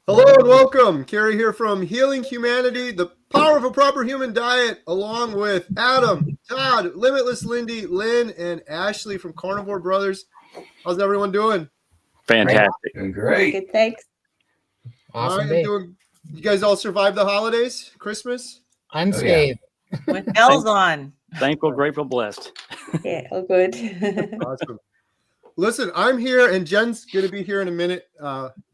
Hello and welcome. Kerry here from Healing Humanity, the power of a proper human diet, along with Adam, Todd, Limitless Lindy, Lynn, and Ashley from Carnivore Brothers. How's everyone doing? Fantastic. Doing great. Good, thanks. Awesome. You guys all survived the holidays, Christmas? Unscathed. With bells on. Thankful, grateful, blessed. Yeah, all good. Awesome. Listen, I'm here and Jen's going to be here in a minute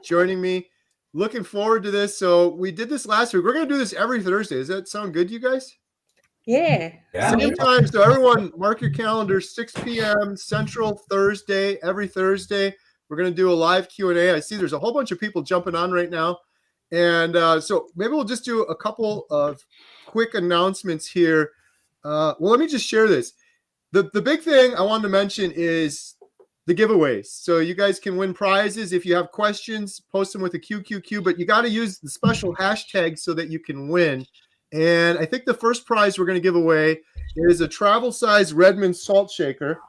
joining me. Looking forward to this. So we did this last week. We're going to do this every Thursday. Does that sound good to you guys? Yeah. Same time. So everyone mark your calendar, 6 p.m. Central Thursday, every Thursday. We're going to do a live Q&A. I see there's a whole bunch of people jumping on right now. And so maybe we'll just do a couple of quick announcements here. Well, let me just share this. The big thing I wanted to mention is the giveaways. So you guys can win prizes. If you have questions, post them with a QQQ, but you got to use the special hashtag so that you can win. And I think the first prize we're going to give away is a travel size Redmond salt shaker.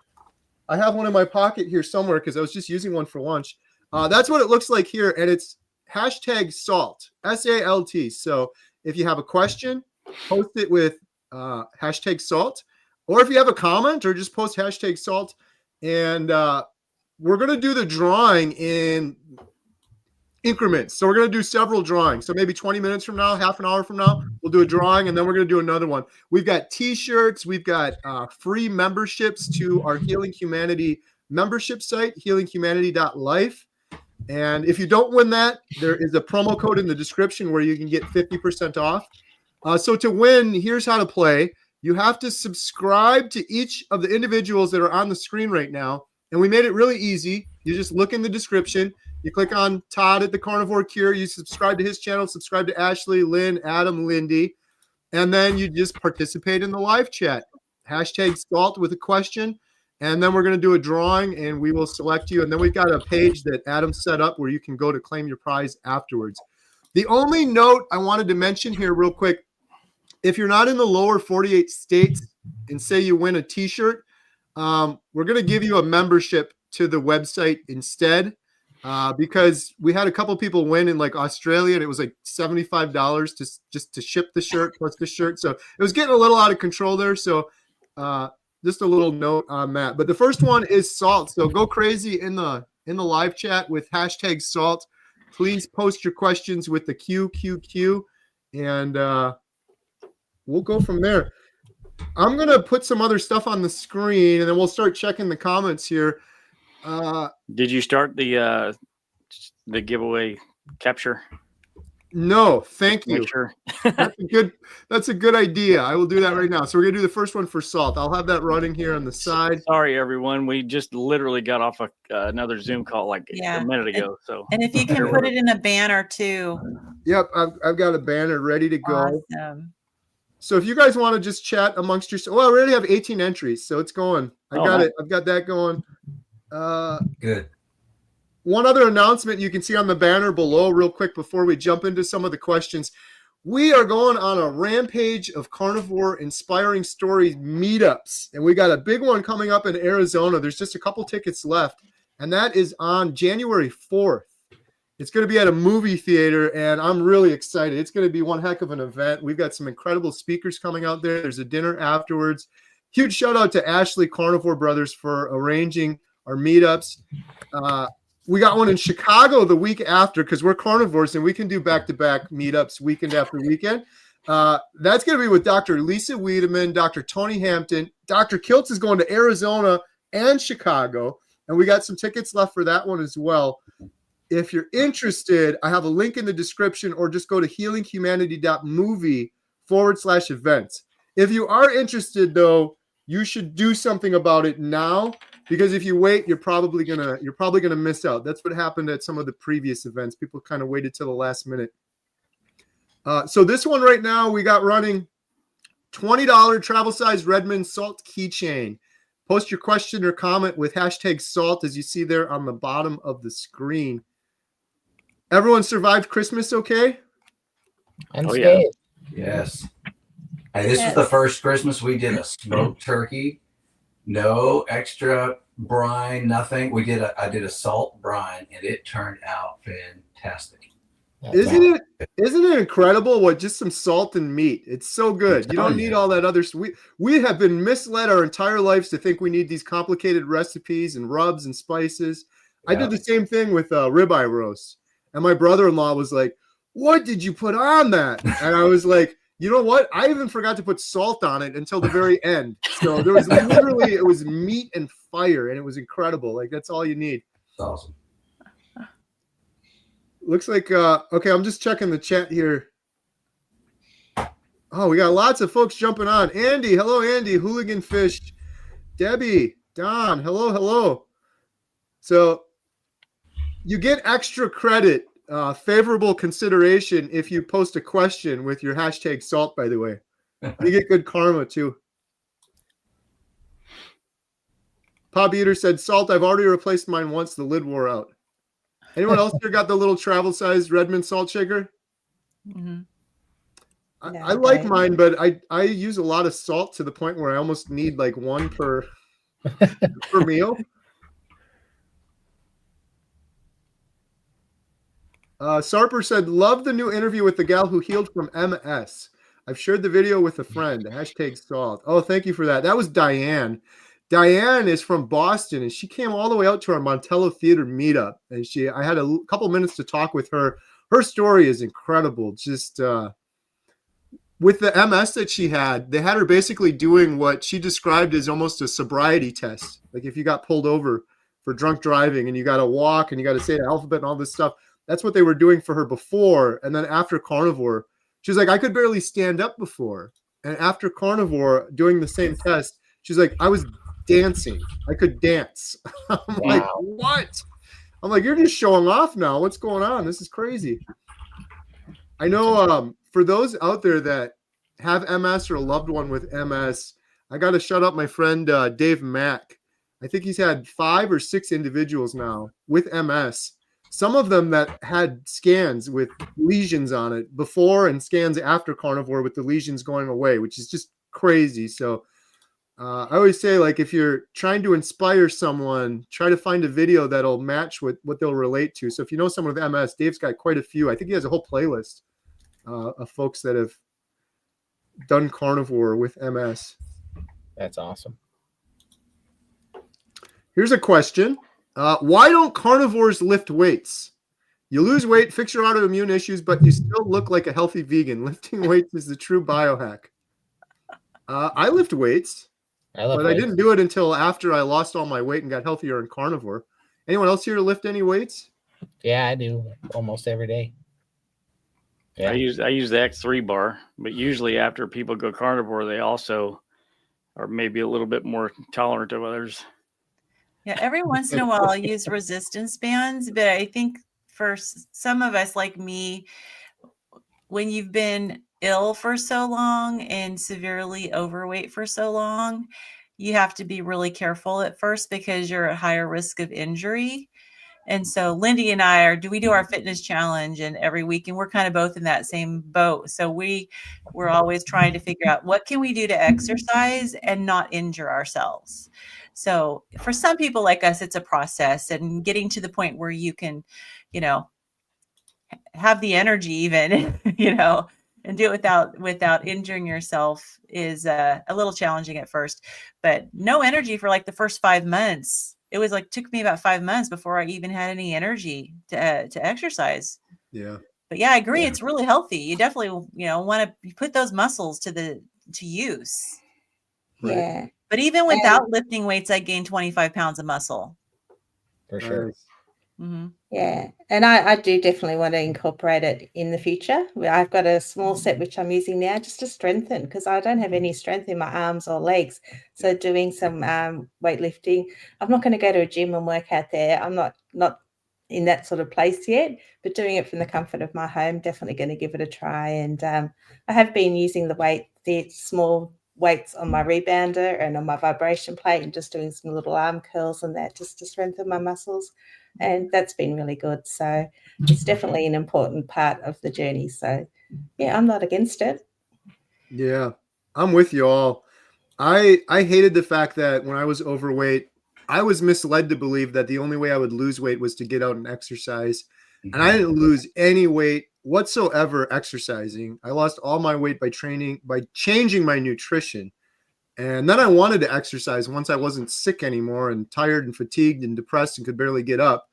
I have one in my pocket here somewhere because I was just using one for lunch. That's what it looks like here. And it's hashtag salt, SALT. So if you have a question, post it with hashtag salt. Or if you have a comment, or just post hashtag salt. And we're going to do the drawing in increments. So we're going to do several drawings. So maybe 20 minutes from now, half an hour from now, we'll do a drawing, and then we're going to do another one. We've got T-shirts. We've got free memberships to our Healing Humanity membership site, healinghumanity.life. And if you don't win that, there is a promo code in the description where you can get 50% off. So to win, here's how to play. You have to subscribe to each of the individuals that are on the screen right now. And we made it really easy. You just look in the description. You click on Todd at the Carnivore Cure. You subscribe to his channel, subscribe to Ashley, Lynn, Adam, Lindy. And then you just participate in the live chat. Hashtag salt with a question. And then we're going to do a drawing and we will select you. And then we've got a page that Adam set up where you can go to claim your prize afterwards. The only note I wanted to mention here real quick, if you're not in the lower 48 states and say you win a T-shirt, we're going to give you a membership to the website instead because we had a couple people win in like Australia and it was like $75 just to ship the shirt plus the shirt. So it was getting a little out of control there. So just a little note on that. But the first one is salt. So go crazy in the live chat with hashtag salt. Please post your questions with the QQQ and we'll go from there. I'm going to put some other stuff on the screen, and then we'll start checking the comments here. Did you start the giveaway capture? No, thank you. Sure. That's a good idea. I will do that right now. So we're going to do the first one for salt. I'll have that running here on the side. Sorry, everyone. We just literally got off another Zoom call like a minute ago. And if you can put it in a banner too. Yep, I've got a banner ready to go. Awesome. So if you guys want to just chat amongst yourselves, well, I already have 18 entries, so it's going. It. I've got that going. Good. One other announcement you can see on the banner below real quick before we jump into some of the questions. We are going on a rampage of carnivore inspiring stories meetups, and we got a big one coming up in Arizona. There's just a couple tickets left, and that is on January 4th. It's going to be at a movie theater, and I'm really excited. It's going to be one heck of an event. We've got some incredible speakers coming out there. There's a dinner afterwards. Huge shout out to Ashley Carnivore Brothers for arranging our meetups. We got one in Chicago the week after because we're carnivores and we can do back-to-back meetups weekend after weekend. That's going to be with Dr. Lisa Wiedemann, Dr. Tony Hampton. Dr. Kiltz is going to Arizona and Chicago, and we got some tickets left for that one as well. If you're interested, I have a link in the description or just go to healinghumanity.movie/events. If you are interested, though, you should do something about it now because if you wait, you're probably gonna miss out. That's what happened at some of the previous events. People kind of waited till the last minute. So this one right now, we got running $20 travel size Redmond salt keychain. Post your question or comment with hashtag salt as you see there on the bottom of the screen. Everyone survived Christmas okay? Unscathed. Yes. Hey, this was the first Christmas we did a smoked turkey. No extra brine, nothing. I did a salt brine, and it turned out fantastic. Isn't it incredible what just some salt and meat? It's so good. You don't need all that other. We have been misled our entire lives to think we need these complicated recipes and rubs and spices. I did the same thing with ribeye roast, and my brother-in-law was like, "What did you put on that?" And I was like, "You know what? I even forgot to put salt on it until the very end." So there was literally it was meat and fire, and it was incredible. Like that's all you need. That's awesome. Looks like okay, I'm just checking the chat here. Oh, we got lots of folks jumping on. Andy, hello, Andy, Hooligan Fish, Debbie, Don, hello. So you get extra credit, favorable consideration if you post a question with your hashtag salt, by the way. You get good karma too. Pop Eater said, salt, I've already replaced mine once, the lid wore out. Anyone else here got the little travel size Redmond salt shaker? Mm-hmm. I like mine, but I use a lot of salt to the point where I almost need like one per meal. Sarper said, love the new interview with the gal who healed from MS. I've shared the video with a friend. Hashtag salt. Oh, thank you for that. That was Diane. Diane is from Boston, and she came all the way out to our Montello Theater meetup. And I had a couple minutes to talk with her. Her story is incredible. Just with the MS that she had, they had her basically doing what she described as almost a sobriety test. Like if you got pulled over for drunk driving and you got to walk and you got to say the alphabet and all this stuff, that's what they were doing for her before. And then after Carnivore, she's like, I could barely stand up before. And after Carnivore, doing the same test, she's like, I was dancing. I could dance. I'm like, what? I'm like, you're just showing off now. What's going on? This is crazy. I know for those out there that have MS or a loved one with MS, I got to shut up my friend Dave Mack. I think he's had 5 or 6 individuals now with MS. Some of them that had scans with lesions on it before and scans after Carnivore with the lesions going away, which is just crazy. So I always say, like, if you're trying to inspire someone, try to find a video that'll match what they'll relate to. So if you know someone with MS, Dave's got quite a few. I think he has a whole playlist of folks that have done Carnivore with MS. That's awesome. Here's a question. Why don't carnivores lift weights? You lose weight, fix your autoimmune issues, but you still look like a healthy vegan. Lifting weights is the true biohack. I lift weights. But I didn't do it until after I lost all my weight and got healthier in Carnivore. Anyone else here lift any weights? Yeah, I do almost every day. Yeah. I use the X3 bar, but usually after people go Carnivore, they also are maybe a little bit more tolerant of others. Yeah, every once in a while I'll use resistance bands, but I think for some of us like me, when you've been ill for so long and severely overweight for so long, you have to be really careful at first because you're at higher risk of injury. And so Lindy and I we do our fitness challenge, and every week, and we're kind of both in that same boat. So we're always trying to figure out what can we do to exercise and not injure ourselves. So for some people like us, it's a process, and getting to the point where you can, have the energy even, and do it without injuring yourself is a little challenging at first. But no energy for like the first 5 months. It was like took me about 5 months before I even had any energy to exercise. Yeah. But yeah, I agree. Yeah. It's really healthy. You definitely want to put those muscles to use. Right. Yeah. But even without lifting weights, I gained 25 pounds of muscle. For sure. Nice. Mm-hmm. Yeah, and I do definitely want to incorporate it in the future. I've got a small set which I'm using now just to strengthen, because I don't have any strength in my arms or legs. So doing some weightlifting. I'm not going to go to a gym and work out there. I'm not in that sort of place yet, but doing it from the comfort of my home, definitely going to give it a try. And I have been using the small weights on my rebounder and on my vibration plate, and just doing some little arm curls and that just to strengthen my muscles. And that's been really good. So it's definitely an important part of the journey. So yeah, I'm not against it. Yeah, I'm with you all. I hated the fact that when I was overweight, I was misled to believe that the only way I would lose weight was to get out and exercise. And I didn't lose any weight whatsoever exercising. I lost all my weight by changing my nutrition. And then I wanted to exercise once I wasn't sick anymore and tired and fatigued and depressed and could barely get up.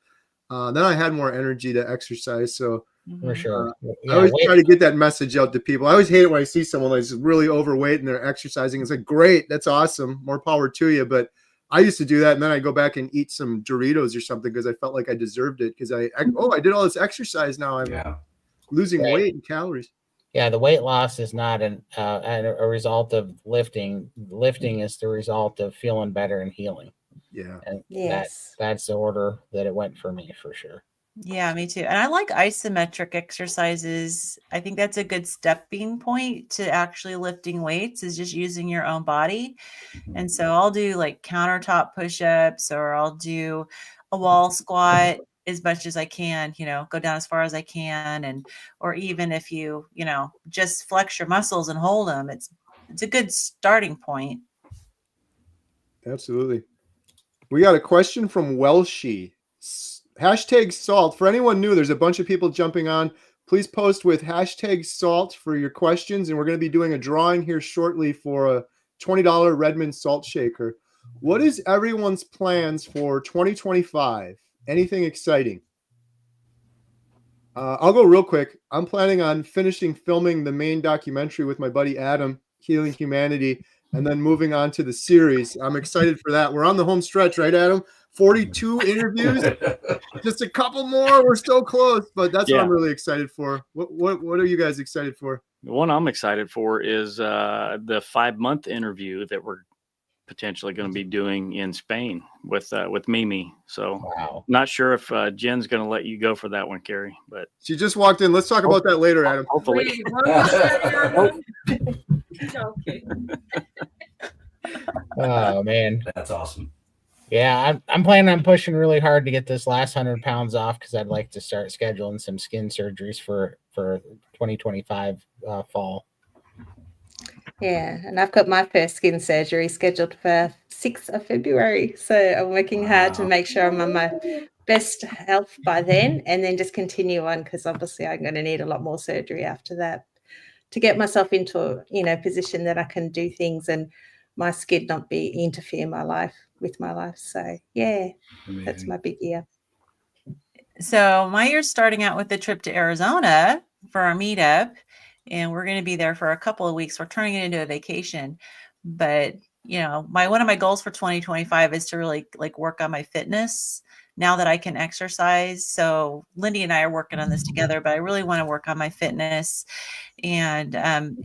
Then I had more energy to exercise. So For sure. I always try to get that message out to people. I always hate it when I see someone that's really overweight and they're exercising. It's like, great, that's awesome. More power to you. But I used to do that. And then I go back and eat some Doritos or something because I felt like I deserved it. Because I did all this exercise. Now I'm losing weight and calories. Yeah, the weight loss is not a result of lifting. Lifting is the result of feeling better and healing. Yeah. And Yes. that's the order that it went for me, for sure. Yeah, me too. And I like isometric exercises. I think that's a good stepping point to actually lifting weights, is just using your own body. And so I'll do like countertop push-ups, or I'll do a wall squat as much as I can, go down as far as I can. Or even if you just flex your muscles and hold them, it's a good starting point. Absolutely. We got a question from Welshie. #salt. For anyone new, there's a bunch of people jumping on. Please post with #salt for your questions. And we're going to be doing a drawing here shortly for a $20 Redmond salt shaker. What is everyone's plans for 2025? Anything exciting? I'll go real quick. I'm planning on finishing filming the main documentary with my buddy Adam, Healing Humanity, and then moving on to the series. I'm excited for that. We're on the home stretch, right, Adam? 42 interviews, just a couple more. We're so close, but that's what I'm really excited for. What are you guys excited for? The one I'm excited for is the 5-month interview that we're potentially going to be doing in Spain with Mimi. So not sure if Jen's going to let you go for that one, Carrie, but she just walked in. Let's talk about that later, Adam. Hopefully. Okay. Oh man, that's awesome. Yeah, I'm planning on pushing really hard to get this last 100 pounds off, because I'd like to start scheduling some skin surgeries for 2025 fall. Yeah, and I've got my first skin surgery scheduled for 6th of February. So I'm working hard to make sure I'm on my best health by then, and then just continue on, because obviously I'm going to need a lot more surgery after that to get myself into a position that I can do things and my skin not interfere with my life. So yeah, amazing. That's my big year. So my year's starting out with a trip to Arizona for our meetup, and we're going to be there for a couple of weeks. We're turning it into a vacation, but one of my goals for 2025 is to really work on my fitness now that I can exercise. So Lindy and I are working on this together, but I really want to work on my fitness. And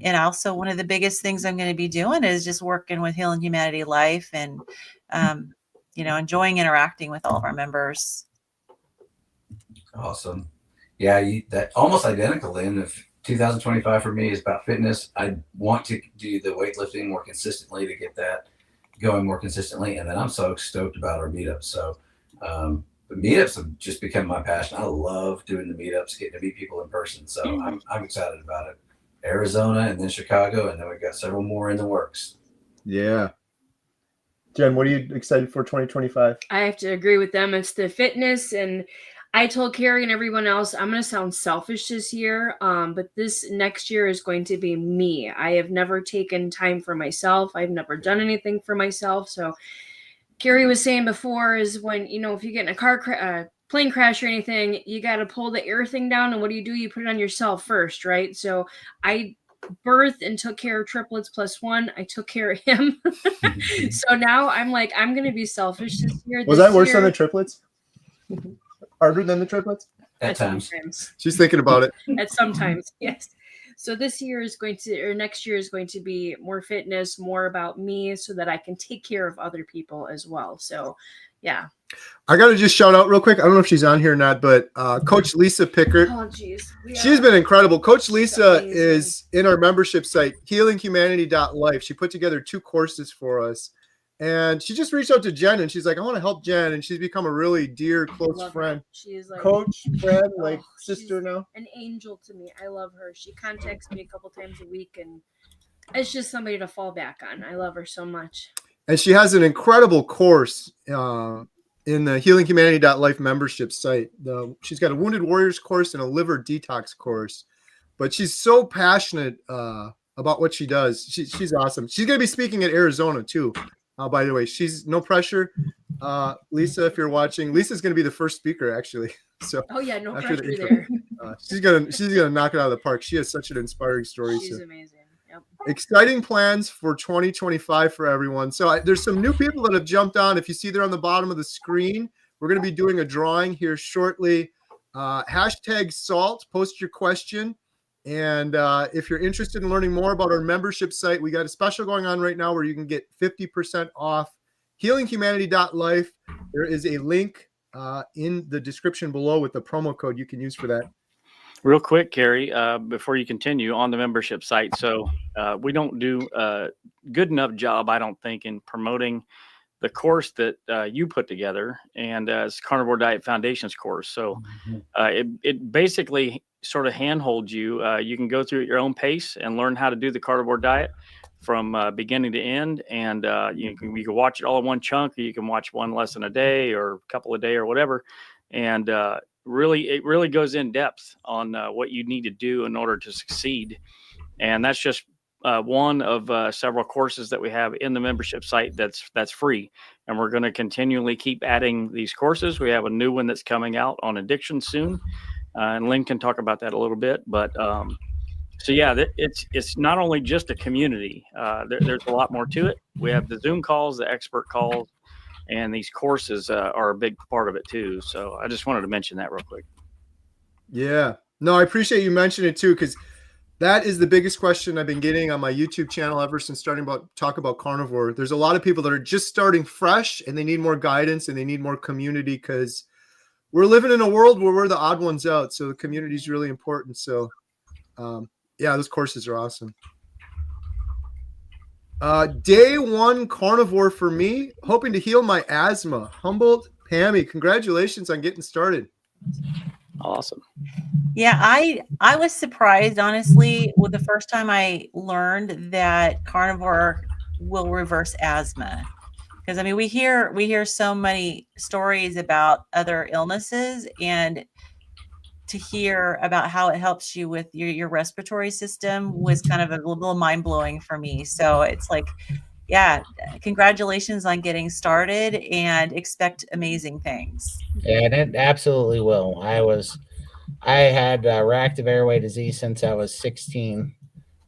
also one of the biggest things I'm going to be doing is just working with Healing Humanity Life and, enjoying interacting with all of our members. Awesome. Yeah, that almost identical, Lynn. If 2025 for me is about fitness, I want to do the weightlifting more consistently to get that going more consistently. And then I'm so stoked about our meetups. So the meetups have just become my passion. I love doing the meetups, getting to meet people in person. So I'm excited about it. Arizona and then Chicago, and then we've got several more in the works. Yeah. Jen, what are you excited for 2025? I have to agree with them. It's the fitness, and I told Carrie and everyone else, I'm going to sound selfish this year, but this next year is going to be me. I have never taken time for myself. I've never done anything for myself. So Carrie was saying before is when, if you get in a plane crash or anything, you got to pull the air thing down. And what do? You put it on yourself first, right? So I birthed and took care of triplets +1. I took care of him. So now I'm like, I'm going to be selfish this year. Was that worse than the triplets? Harder than the triplets? At times. She's thinking about it. At sometimes, yes. So this year is next year is going to be more fitness, more about me, so that I can take care of other people as well. So, yeah. I got to just shout out real quick. I don't know if she's on here or not, but Coach Lisa Pickert. Oh, geez. She's been incredible. Coach Lisa is in our membership site, healinghumanity.life. She put together 2 courses for us. And she just reached out to Jen, and she's like, I want to help Jen. And she's become a really dear, close friend. She is like coach, friend, like sister now. An angel to me. I love her. She contacts me a couple times a week, and it's just somebody to fall back on. I love her so much. And she has an incredible course in the healinghumanity.life membership site. She's got a Wounded Warriors course and a liver detox course, but she's so passionate about what she does. She's awesome. She's going to be speaking at Arizona too. By the way, she's no pressure. Lisa, if you're watching, Lisa's going to be the first speaker actually. So Oh yeah, no after pressure the there. she's gonna knock it out of the park. She has such an inspiring story. She's So. amazing. Yep. Exciting plans for 2025 for everyone. So there's some new people that have jumped on. If you see there on the bottom of the screen, we're going to be doing a drawing here shortly. Hashtag SALT, post your question. And if you're interested in learning more about our membership site, we got a special going on right now where you can get 50% off healinghumanity.life. There is a link in the description below with the promo code you can use for that. Real quick, Carrie, before you continue on the membership site. So we don't do a good enough job, I don't think, in promoting the course that you put together, and it's Carnivore Diet Foundations course. So it basically sort of handholds you. You can go through at your own pace and learn how to do the carnivore diet from beginning to end. And you can watch it all in one chunk, or you can watch one lesson a day or a couple a day or whatever. And it really goes in depth on what you need to do in order to succeed. And that's just one of several courses that we have in the membership site that's free. And we're going to continually keep adding these courses. We have a new one that's coming out on addiction soon. And Lynn can talk about that a little bit. But so yeah, it's not only just a community. There's a lot more to it. We have the Zoom calls, the expert calls, and these courses are a big part of it too. So I just wanted to mention that real quick. Yeah, no, I appreciate you mentioning it too, because that is the biggest question I've been getting on my YouTube channel ever since talk about carnivore. There's a lot of people that are just starting fresh and they need more guidance and they need more community, because we're living in a world where we're the odd ones out. So the community is really important. So yeah, those courses are awesome. Day one carnivore for me, hoping to heal my asthma. Humboldt Pammy, congratulations on getting started. Awesome. Yeah, I was surprised, honestly, with the first time I learned that carnivore will reverse asthma. Because I mean, we hear so many stories about other illnesses, and to hear about how it helps you with your respiratory system was kind of a little mind-blowing for me. So it's like, yeah, congratulations on getting started, and expect amazing things. And it absolutely will. I had reactive airway disease since I was 16,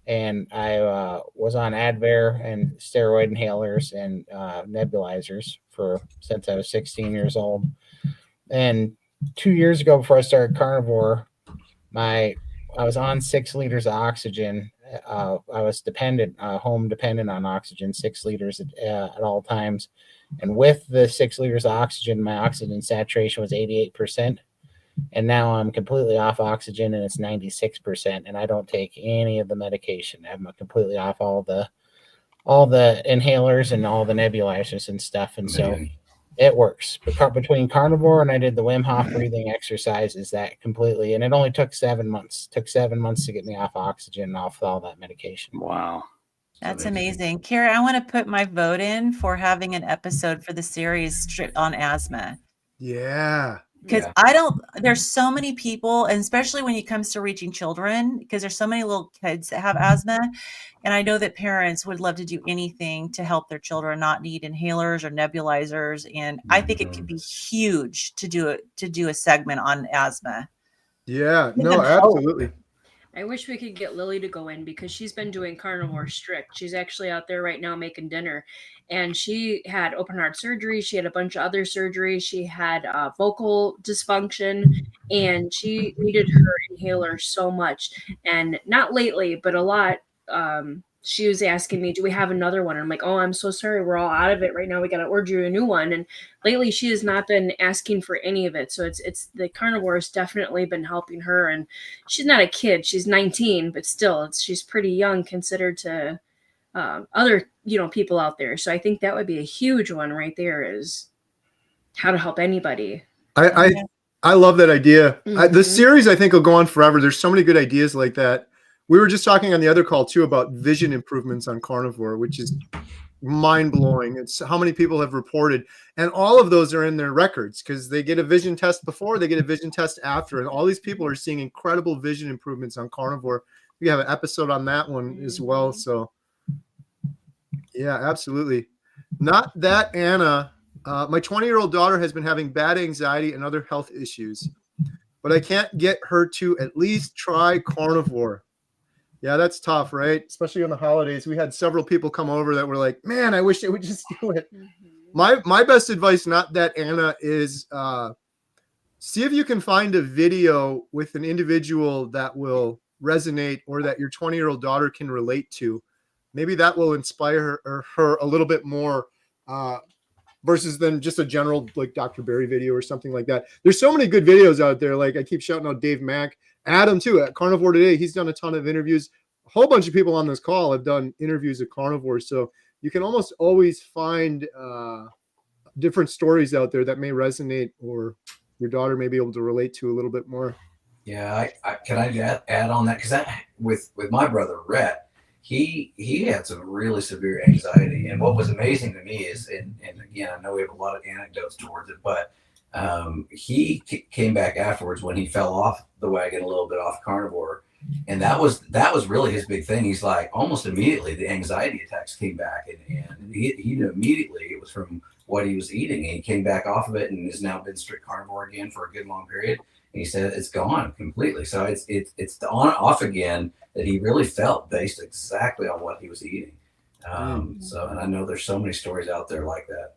and I was on Advair and steroid inhalers and nebulizers since I was 16 years old. And 2 years ago, before I started carnivore, I was on 6 liters of oxygen. I was home dependent on oxygen, 6 liters at all times. And with the 6 liters of oxygen, my oxygen saturation was 88%. And now I'm completely off oxygen and it's 96%. And I don't take any of the medication. I'm completely off all the inhalers and all the nebulizers and stuff. And so it works. But between carnivore and I did the Wim Hof breathing exercises, that completely, and it only took 7 months. It took 7 months to get me off oxygen and off all that medication. Wow. That's amazing. Carrie, I want to put my vote in for having an episode for the series on asthma. Yeah. Because there's so many people, and especially when it comes to reaching children, because there's so many little kids that have asthma. And I know that parents would love to do anything to help their children not need inhalers or nebulizers. And I think it could be huge to do a segment on asthma. Yeah, no, absolutely. I wish we could get Lily to go in, because she's been doing carnivore strict. She's actually out there right now making dinner, and she had open heart surgery. She had a bunch of other surgeries. She had vocal dysfunction, and she needed her inhaler so much. And not lately, but a lot. She was asking me, do we have another one? And I'm like, oh, I'm so sorry. We're all out of it right now. We got to order you a new one. And lately she has not been asking for any of it. So it's the carnivore has definitely been helping her. And she's not a kid. She's 19, but still she's pretty young considered to other, people out there. So I think that would be a huge one right there, is how to help anybody. I love that idea. Mm-hmm. The series, I think, will go on forever. There's so many good ideas like that. We were just talking on the other call too about vision improvements on carnivore, which is mind-blowing. It's how many people have reported, and all of those are in their records because they get a vision test before, they get a vision test after, and all these people are seeing incredible vision improvements on Carnivore. We have an episode on that one as well. So yeah, absolutely. Not that Anna, my 20-year-old daughter has been having bad anxiety and other health issues, but I can't get her to at least try Carnivore. Yeah, that's tough, right? Especially on the holidays. We had several people come over that were like, man, I wish they would just do it. My best advice, not that Anna, is see if you can find a video with an individual that will resonate or that your 20-year-old daughter can relate to. Maybe that will inspire her a little bit more versus than just a general like Dr. Berry video or something like that. There's so many good videos out there. Like I keep shouting out Dave Mack, Adam too at Carnivore Today. He's done a ton of interviews. A whole bunch of people on this call have done interviews at Carnivore. So you can almost always find different stories out there that may resonate or your daughter may be able to relate to a little bit more. Yeah, can I add on that? Because with my brother Rhett, he had some really severe anxiety, and what was amazing to me is, and again, I know we have a lot of anecdotes towards it, but he came back afterwards when he fell off the wagon a little bit off Carnivore, and that was really his big thing. He's like, almost immediately the anxiety attacks came back, and he knew immediately it was from what he was eating, and he came back off of it and has now been strict carnivore again for a good long period. And he said it's gone completely. So it's the on off again that he really felt based exactly on what he was eating. So, and I know there's so many stories out there like that.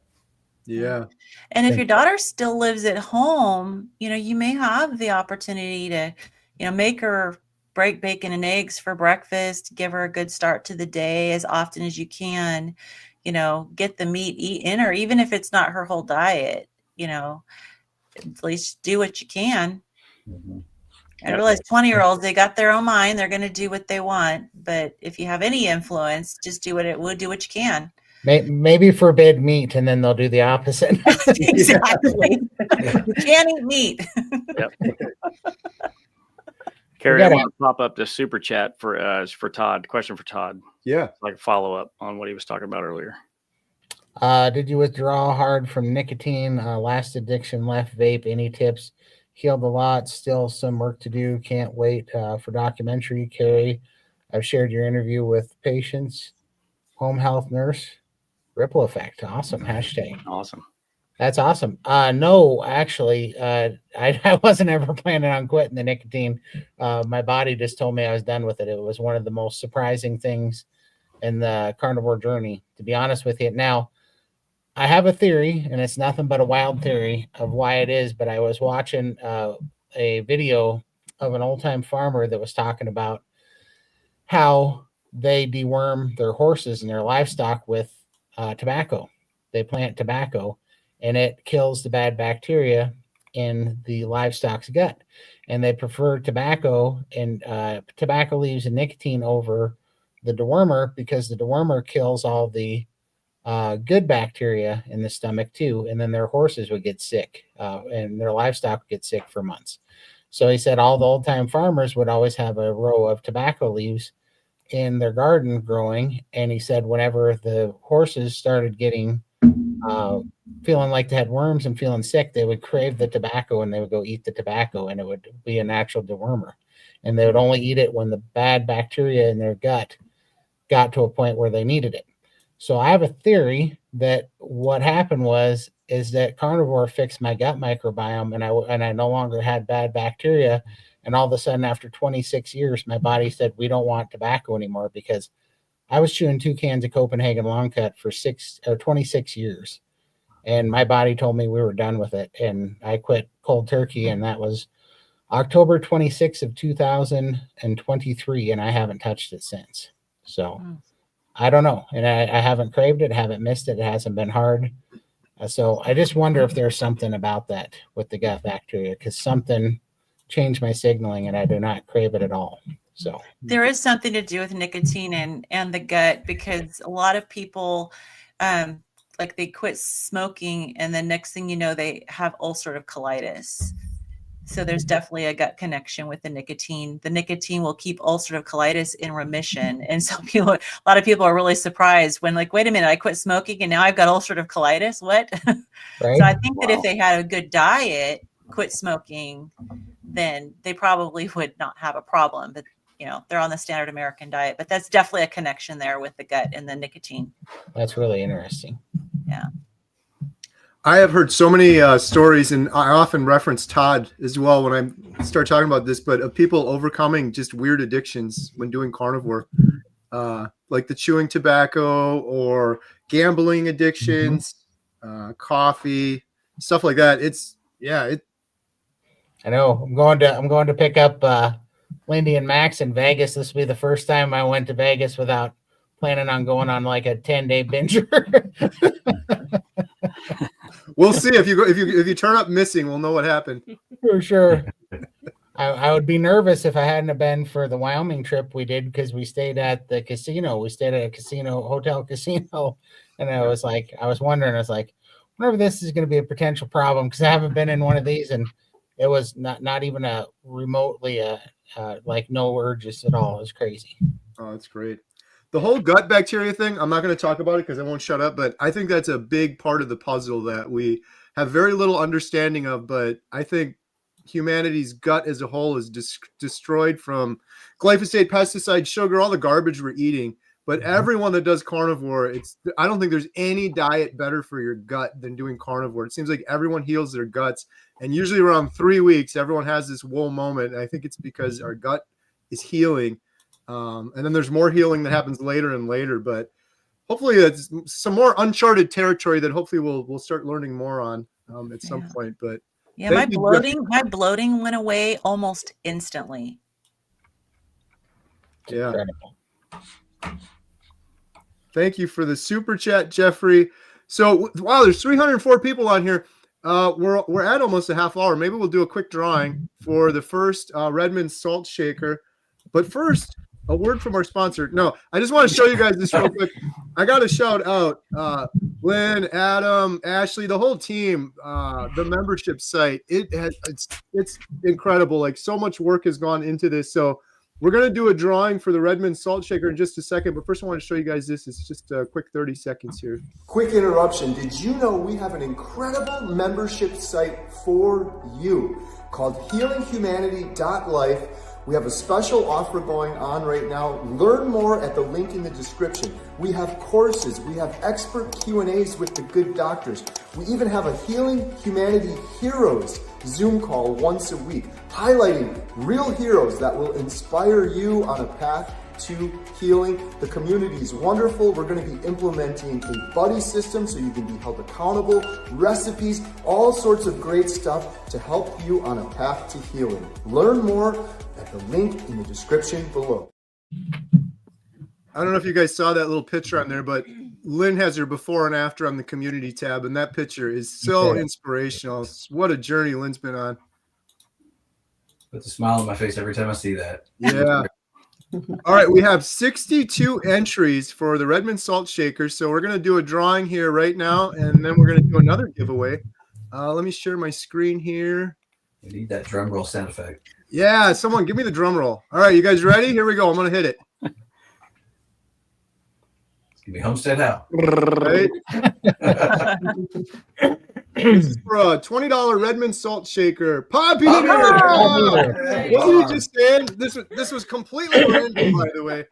Yeah. And if your daughter still lives at home, you may have the opportunity to, make her break bacon and eggs for breakfast, give her a good start to the day as often as you can, get the meat in her, even if it's not her whole diet, at least do what you can. Mm-hmm. I realize 20-year-olds, they got their own mind. They're going to do what they want. But if you have any influence, just do what you can. Maybe forbid meat, and then they'll do the opposite. Exactly. You can't eat meat. Yep. Carrie, I want to pop up the super chat for Todd. Question for Todd. Yeah. Like a follow up on what he was talking about earlier. Did you withdraw hard from nicotine? Last addiction, left vape. Any tips? Healed a lot. Still some work to do. Can't wait for documentary. Carrie, I've shared your interview with patients. Home health nurse. Ripple effect. Awesome. Hashtag. Awesome. That's awesome. No, actually, I wasn't ever planning on quitting the nicotine. My body just told me I was done with it. It was one of the most surprising things in the carnivore journey, to be honest with you. Now, I have a theory, and it's nothing but a wild theory of why it is, but I was watching a video of an old-time farmer that was talking about how they deworm their horses and their livestock with tobacco. They plant tobacco, and it kills the bad bacteria in the livestock's gut. And they prefer tobacco and tobacco leaves and nicotine over the dewormer because the dewormer kills all the good bacteria in the stomach too. And then their horses would get sick and their livestock would get sick for months. So he said all the old time farmers would always have a row of tobacco leaves in their garden growing. And he said whenever the horses started getting feeling like they had worms and feeling sick, they would crave the tobacco and they would go eat the tobacco, and it would be a natural dewormer. And they would only eat it when the bad bacteria in their gut got to a point where they needed it. So I have a theory that what happened is that carnivore fixed my gut microbiome, and I no longer had bad bacteria. And all of a sudden, after 26 years, my body said, we don't want tobacco anymore, because I was chewing 2 cans of Copenhagen Long Cut for 26 years. And my body told me we were done with it. And I quit cold turkey. And that was October 26th of 2023. And I haven't touched it since. So I don't know. And I haven't craved it, haven't missed it. It hasn't been hard. So I just wonder if there's something about that with the gut bacteria, because something changed my signaling and I do not crave it at all. So there is something to do with nicotine and the gut, because a lot of people, like they quit smoking and then next thing you know, they have ulcerative colitis. So there's definitely a gut connection with the nicotine. The nicotine will keep ulcerative colitis in remission. And so a lot of people are really surprised when like, wait a minute, I quit smoking and now I've got ulcerative colitis. What? Right? So I think that if they had a good diet, quit smoking, then they probably would not have a problem. But they're on the standard American diet. But that's definitely a connection there with the gut and the nicotine. That's really interesting. Yeah. I have heard so many stories, and I often reference Todd as well when I start talking about this, but of people overcoming just weird addictions when doing carnivore, like the chewing tobacco or gambling addictions, coffee, stuff like that. I know. I'm going to pick up Lindy and Max in Vegas. This will be the first time I went to Vegas without planning on going on like a 10-day binger. We'll see if you turn up missing, we'll know what happened. For sure. I would be nervous if I hadn't have been for the Wyoming trip we did, because we stayed at the casino. We stayed at a hotel casino. And I was wondering, I wonder if this is going to be a potential problem, because I haven't been in one of these, and it was not even a remotely like no urges at all. It was crazy. Oh, that's great. The whole gut bacteria thing, I'm not going to talk about it because I won't shut up, but I think that's a big part of the puzzle that we have very little understanding of. But I think humanity's gut as a whole is destroyed from glyphosate, pesticide, sugar, all the garbage we're eating. But everyone that does carnivore, I don't think there's any diet better for your gut than doing carnivore. It seems like everyone heals their guts. And usually around 3 weeks, everyone has this whoa moment. And I think it's because our gut is healing. And then there's more healing that happens later and later, but hopefully it's some more uncharted territory that hopefully we'll start learning more on at some point. But yeah, my bloating went away almost instantly. Yeah. Incredible. Thank you for the super chat, Jeffrey. So wow, there's 304 people on here. We're at almost a half hour. Maybe we'll do a quick drawing for the first Redmond salt shaker. But first, a word from our sponsor. No, I just want to show you guys this real quick. I got to shout out Lynn, Adam, Ashley, the whole team, the membership site. It's incredible. Like, so much work has gone into this. So we're going to do a drawing for the Redmond Salt Shaker in just a second. But first, I want to show you guys this. It's just a quick 30 seconds here. Quick interruption. Did you know we have an incredible membership site for you called healinghumanity.life? We have a special offer going on right now. Learn more at the link in the description. We have courses. We have expert Q&As with the good doctors. We even have a Healing Humanity Heroes Zoom call once a week, highlighting real heroes that will inspire you on a path to healing. The community is wonderful. We're going to be implementing a buddy system so you can be held accountable, recipes, all sorts of great stuff to help you on a path to healing. Learn more at the link in the description below. I don't know if you guys saw that little picture on there, but Lynn has her before and after on the community tab, and that picture is so inspirational. What a journey Lynn's been on. Puts a smile on my face every time I see that. Yeah. All right, we have 62 entries for the Redmond Salt Shaker. So we're going to do a drawing here right now, and then we're going to do another giveaway. Let me share my screen here. We need that drum roll sound effect. Yeah, someone give me the drum roll. All right, you guys ready? Here we go. I'm going to hit it. It's going to be Homestead How. Right? This is for a $20 Redmond Salt Shaker. Poppy! What were you just saying? This was completely random, by the way.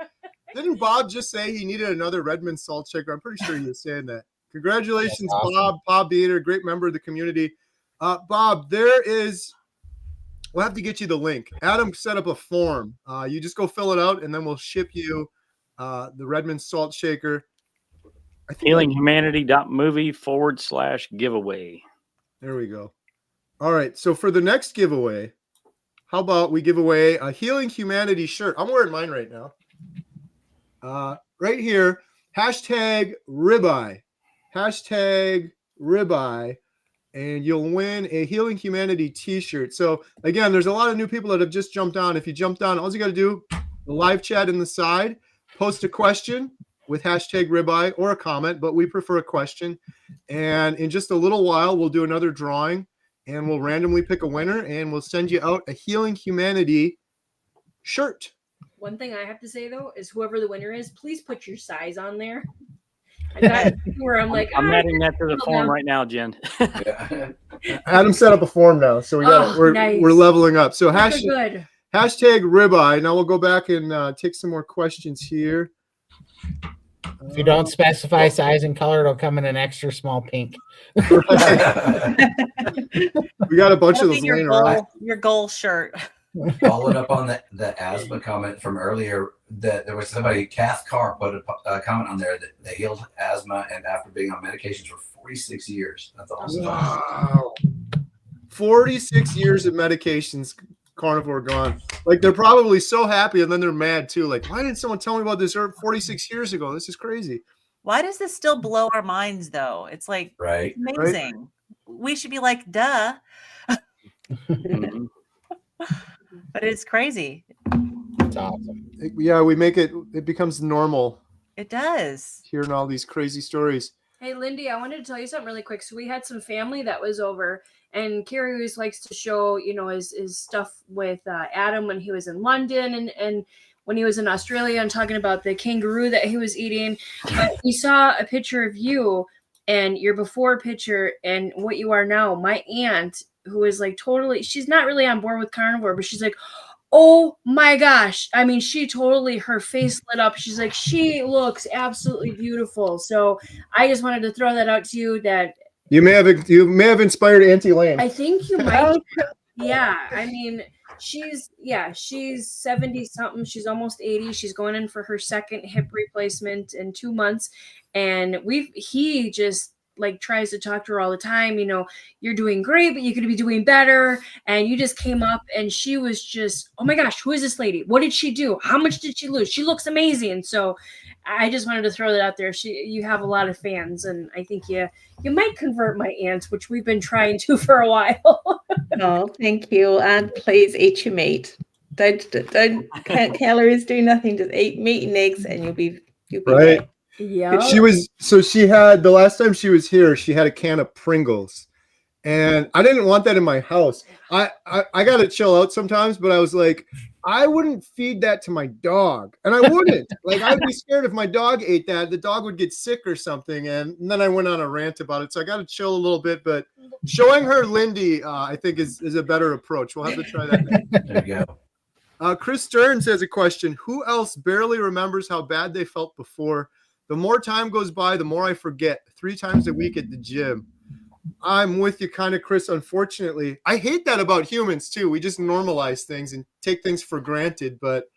Didn't Bob just say he needed another Redmond Salt Shaker? I'm pretty sure he was saying that. Congratulations, awesome. Bob Beater, great member of the community. Bob, we'll have to get you the link. Adam set up a form. You just go fill it out, and then we'll ship you the Redmond Salt Shaker. healinghumanity.movie/giveaway. There we go. All right. So for the next giveaway, how about we give away a Healing Humanity shirt? I'm wearing mine right now. Right here, #ribeye. #ribeye. And you'll win a Healing Humanity t-shirt. So again, there's a lot of new people that have just jumped on. If you jumped on, all you got to do, the live chat in the side, post a question with #ribeye or a comment, but we prefer a question. And in just a little while, we'll do another drawing. and we'll randomly pick a winner, and we'll send you out a Healing Humanity shirt. One thing I have to say though is whoever the winner is, please put your size on there. I got where I'm like, I'm adding that to the form right now, Jen. Yeah. Adam set up a form now, so we're leveling up. So good. hashtag ribeye. Now we'll go back and take some more questions here. If you don't specify size and color, it'll come in an extra small pink. We got a bunch of those laying around. Your goal shirt. Following up on the asthma comment from earlier, that there was somebody, Kath Carr, put a comment on there that they healed asthma and after being on medications for 46 years. That's awesome. Wow. 46 years of medications, Carnivore gone. Like, they're probably so happy, and then they're mad too. Like, why didn't someone tell me about this herb 46 years ago? This is crazy. Why does this still blow our minds though? It's like Right. amazing. Right? We should be like, duh. But it's crazy. It's awesome. Yeah, we make it becomes normal. It does. Hearing all these crazy stories. Hey, Lindy, I wanted to tell you something really quick. So we had some family that was over, and Carrie always likes to show, his stuff with Adam when he was in London and when he was in Australia, and talking about the kangaroo that he was eating. But we saw a picture of you and your before picture and what you are now. My aunt, who is like totally, she's not really on board with carnivore, but she's like, oh my gosh. I mean, her face lit up. She's like, she looks absolutely beautiful. So I just wanted to throw that out to you, that you may have inspired Auntie Lane. I think you might. Yeah. I mean, she's 70 something. She's almost 80. She's going in for her second hip replacement in 2 months. And he just like tries to talk to her all the time. You're doing great, but you could be doing better. And you just came up, and she was just, oh my gosh, who is this lady? What did she do? How much did she lose? She looks amazing. So I just wanted to throw that out there. You have a lot of fans, and I think you might convert my aunt, which we've been trying to for a while. Oh, thank you. And please eat your meat. Don't calories do nothing. Just eat meat and eggs, and you'll be right. There. Yeah. She had, the last time she was here, she had a can of Pringles, and I didn't want that in my house. I gotta chill out sometimes, but I was like, I wouldn't feed that to my dog, and I wouldn't. Like, I'd be scared if my dog ate that, the dog would get sick or something. And then I went on a rant about it, so I got to chill a little bit. But showing her Lindy, I think is a better approach. We'll have to try that next. There you go. Chris Stearns has a question. Who else barely remembers how bad they felt before? The more time goes by, the more I forget. 3 times a week at the gym. I'm with you kind of, Chris. Unfortunately, I hate that about humans too. We just normalize things and take things for granted. But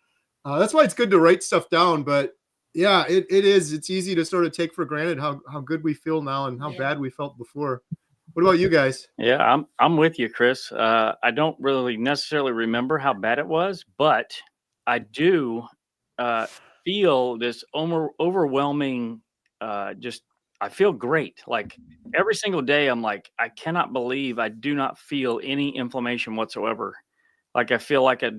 that's why it's good to write stuff down. But yeah, it is. It's easy to sort of take for granted how good we feel now and how bad we felt before. What about you guys? Yeah, I'm with you, Chris. I don't really necessarily remember how bad it was, but I do feel this overwhelming I feel great. Like every single day I'm like, I cannot believe I do not feel any inflammation whatsoever. Like I feel like a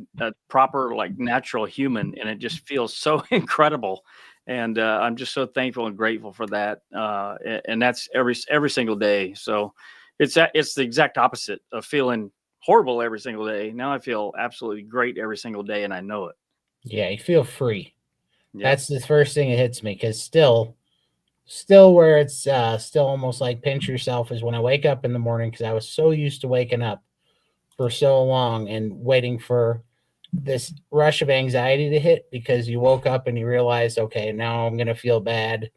proper, like natural human, and it just feels so incredible. And I'm just so thankful and grateful for that. And that's every single day. So it's the exact opposite of feeling horrible every single day. Now I feel absolutely great every single day, and I know it. Yeah, you feel free. Yeah. That's the first thing that hits me, because still where it's still almost like pinch yourself is when I wake up in the morning, because I was so used to waking up for so long and waiting for this rush of anxiety to hit, because you woke up and you realized, okay, now I'm going to feel bad.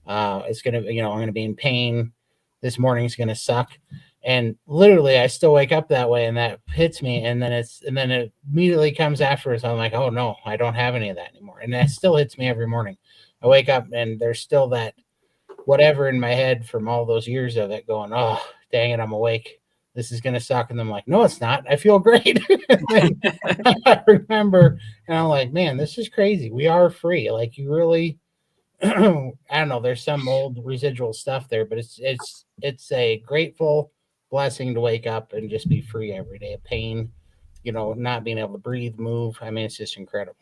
It's going to, I'm going to be in pain. This morning's going to suck. And literally I still wake up that way, and that hits me. And then it immediately comes afterwards. I'm like, oh no, I don't have any of that anymore. And that still hits me every morning. I wake up and there's still that whatever in my head from all those years of it going, oh, dang it, I'm awake. This is going to suck. And I'm like, no, it's not. I feel great. I remember, and I'm like, man, this is crazy. We are free. Like, you really, I don't know, there's some old residual stuff there, but it's a grateful blessing to wake up and just be free every day of pain, not being able to breathe, move. I mean, it's just incredible.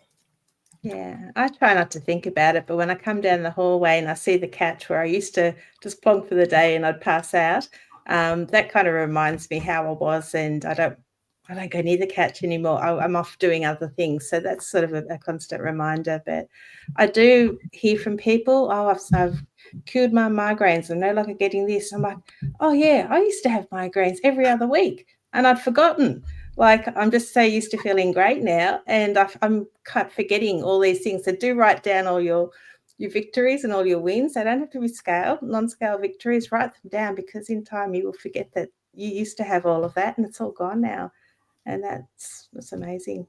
Yeah, I try not to think about it, but when I come down the hallway and I see the couch where I used to just plonk for the day and I'd pass out, That kind of reminds me how I was, and I don't go near the couch anymore. I'm off doing other things. So that's sort of a constant reminder. But I do hear from people, oh, I've cured my migraines. I'm no longer getting this. I'm like, oh, yeah, I used to have migraines every other week and I'd forgotten. Like, I'm just so used to feeling great now. And I'm kind of forgetting all these things. So do write down all your victories and all your wins. They don't have to be scaled, non-scale victories. Write them down, because in time you will forget that you used to have all of that and it's all gone now. And that's amazing.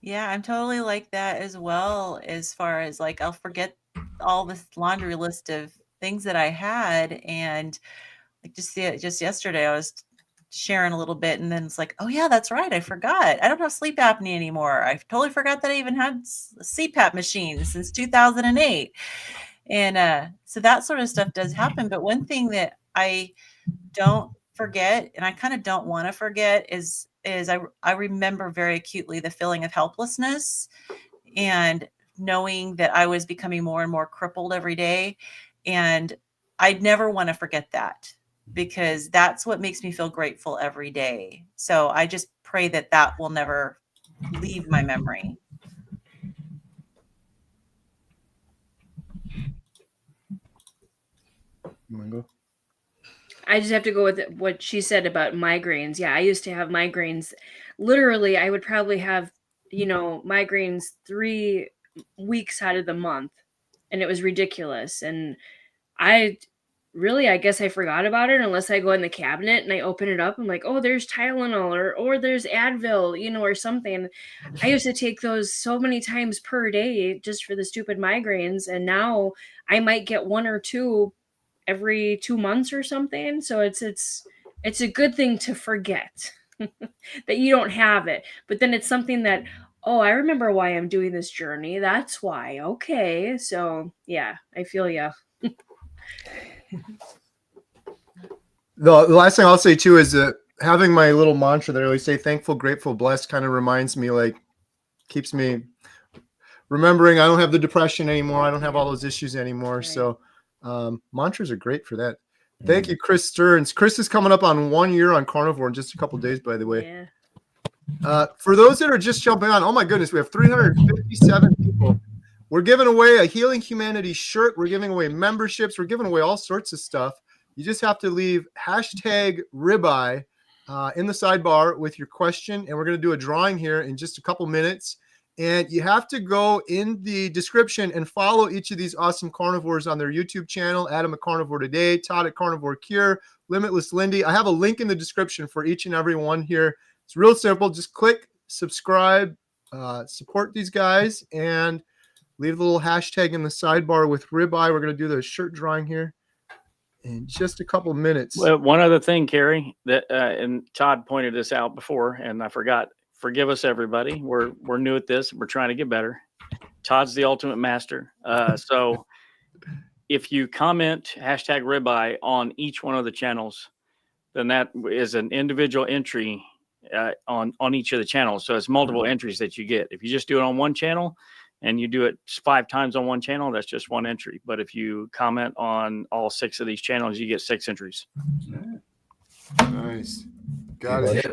Yeah, I'm totally like that as well, as far as like I'll forget all this laundry list of things that I had. And like just yesterday I was sharing a little bit, and then it's like, oh yeah, that's right, I forgot. I don't have sleep apnea anymore. I totally forgot that I even had CPAP machines since 2008. And so that sort of stuff does happen. But one thing that I don't forget, and I kind of don't want to forget, is I remember very acutely the feeling of helplessness and knowing that I was becoming more and more crippled every day. And I'd never want to forget that, because that's what makes me feel grateful every day. So I just pray that that will never leave my memory. You wanna go? I just have to go with what she said about migraines. Yeah, I used to have migraines. Literally, I would probably have, migraines 3 weeks out of the month, and it was ridiculous. And I guess I forgot about it, unless I go in the cabinet and I open it up. I'm like, oh, there's Tylenol or there's Advil, or something. I used to take those so many times per day just for the stupid migraines. And now I might get 1 or 2 every 2 months or something. So it's a good thing to forget that you don't have it. But then it's something that, oh, I remember why I'm doing this journey. That's why. Okay. So yeah, I feel ya. The last thing I'll say too is that having my little mantra that I always say, thankful, grateful, blessed, kind of reminds me, like, keeps me remembering I don't have the depression anymore. I don't have all those issues anymore. Right. So mantras are great for that. Thank you, Chris Stearns. Chris is coming up on 1 year on Carnivore in just a couple of days, by the way. Yeah. For those that are just jumping on, oh my goodness, we have 357 people. We're giving away a Healing Humanity shirt. We're giving away memberships. We're giving away all sorts of stuff. You just have to leave #ribeye in the sidebar with your question, and we're going to do a drawing here in just a couple minutes. And you have to go in the description and follow each of these awesome carnivores on their YouTube channel. Adam at Carnivore Today, Todd at Carnivore Cure, Limitless Lindy. I have a link in the description for each and every one here. It's real simple. Just click subscribe, support these guys, and leave the little hashtag in the sidebar with ribeye. We're going to do the shirt drawing here in just a couple minutes. Well, one other thing, Carrie, that and Todd pointed this out before, and I forgot. Forgive us, everybody. We're new at this. We're trying to get better. Todd's the ultimate master. So if you comment #ribeye on each one of the channels, then that is an individual entry on each of the channels. So it's multiple entries that you get. If you just do it on one channel and you do it 5 times on one channel, that's just 1 entry. But if you comment on all 6 of these channels, you get 6 entries. Nice. Got it.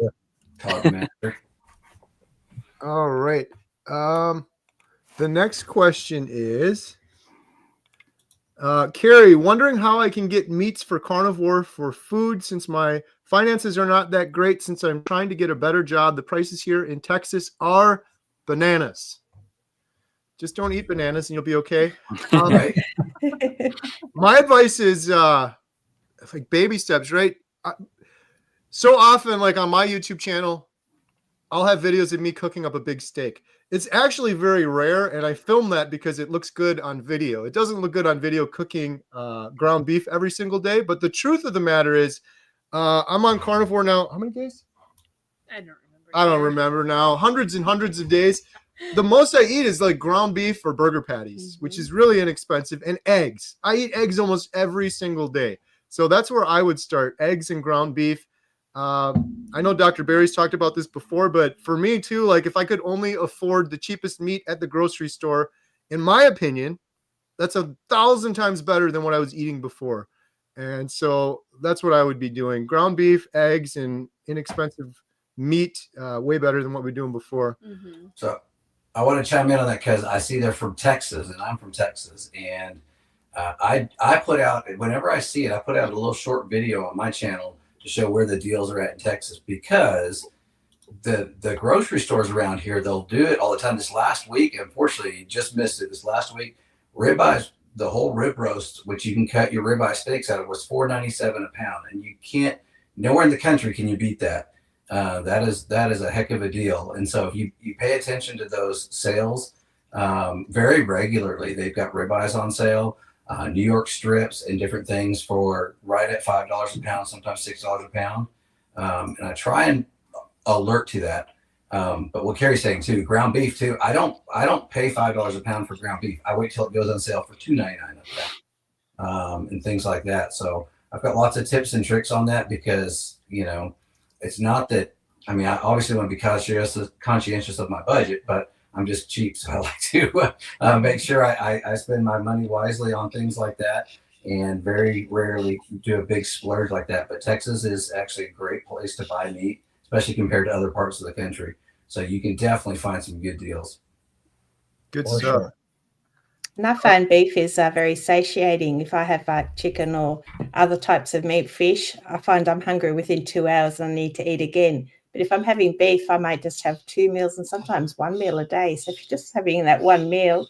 Todd master. All right. The next question is, Carrie, wondering how I can get meats for Carnivore for food since my finances are not that great since I'm trying to get a better job. The prices here in Texas are bananas. Just don't eat bananas and you'll be okay. Right. My advice is like baby steps, right? So often, like on my YouTube channel, I'll have videos of me cooking up a big steak. It's actually very rare, and I film that because it looks good on video. It doesn't look good on video cooking ground beef every single day, but the truth of the matter is I'm on Carnivore now. How many days? I don't remember now. Hundreds and hundreds of days. The most I eat is like ground beef or burger patties, which is really inexpensive, and eggs. I eat eggs almost every single day. So that's where I would start, eggs and ground beef. I know Dr. Barry's talked about this before, but for me too, like if I could only afford the cheapest meat at the grocery store, in my opinion, that's 1,000 times better than what I was eating before. And so that's what I would be doing. Ground beef, eggs, and inexpensive meat, way better than what we were doing before. Mm-hmm. So I want to chime in on that because I see they're from Texas and I'm from Texas. And I put out, whenever I see it, I put out a little short video on my channel to show where the deals are at in Texas, because the grocery stores around here, they'll do it all the time. This last week, unfortunately, you just missed it. This last week, ribeyes, the whole rib roast, which you can cut your ribeye steaks out of, was $4.97 a pound. And you can't, nowhere in the country can you beat that. That is a heck of a deal. And so if you pay attention to those sales very regularly, they've got ribeyes on sale, New York strips and different things for right at $5 a pound, sometimes $6 a pound. And I try and alert to that. But what Carrie's saying too, ground beef too. I don't pay $5 a pound for ground beef. I wait till it goes on sale for $2.99 a pound, and things like that. So I've got lots of tips and tricks on that, because it's not that. I mean, I obviously want to be conscientious of my budget, but I'm just cheap, so I like to make sure I spend my money wisely on things like that, and very rarely do a big splurge like that. But Texas is actually a great place to buy meat, especially compared to other parts of the country. So you can definitely find some good deals. Good For stuff. sure. And I find beef is very satiating. If I have like chicken or other types of meat, fish, I find I'm hungry within 2 hours and I need to eat again. But if I'm having beef, I might just have 2 meals and sometimes 1 meal a day. So if you're just having that one meal,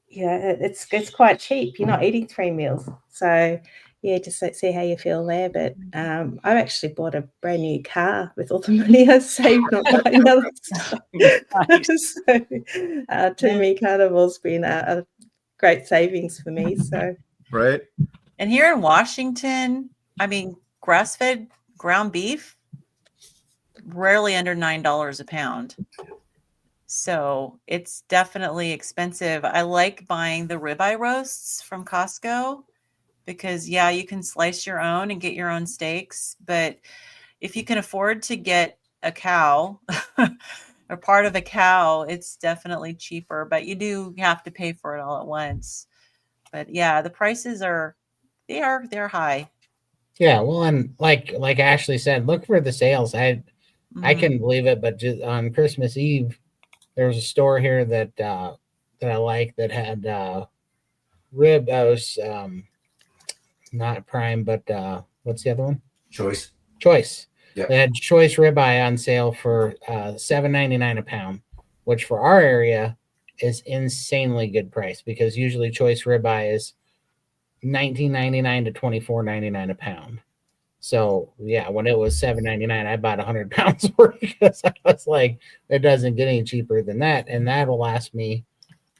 it's quite cheap. You're not eating 3 meals. So yeah, just let's see how you feel there. But I've actually bought a brand new car with all the money I saved on buying other stuff. Nice. So to me, Carnivore's been a great savings for me. So Right. And here in Washington, I mean, grass-fed ground beef, rarely under $9 a pound. So it's definitely expensive. I like buying the ribeye roasts from Costco because, yeah, you can slice your own and get your own steaks. But if you can afford to get a cow or part of a cow, it's definitely cheaper. But you do have to pay for it all at once. But yeah, the prices they're high. Yeah, well, and like Ashley said, look for the sales. I couldn't believe it, but just on Christmas Eve, there was a store here that I like that had rib. I was not prime, but what's the other one? Choice. Yep. They had choice ribeye on sale for $7.99 a pound, which for our area is insanely good price, because usually choice ribeye is $19.99 to $24.99 a pound. So yeah, when it was $7.99, I bought 100 pounds worth, because I was like, it doesn't get any cheaper than that, and that'll last me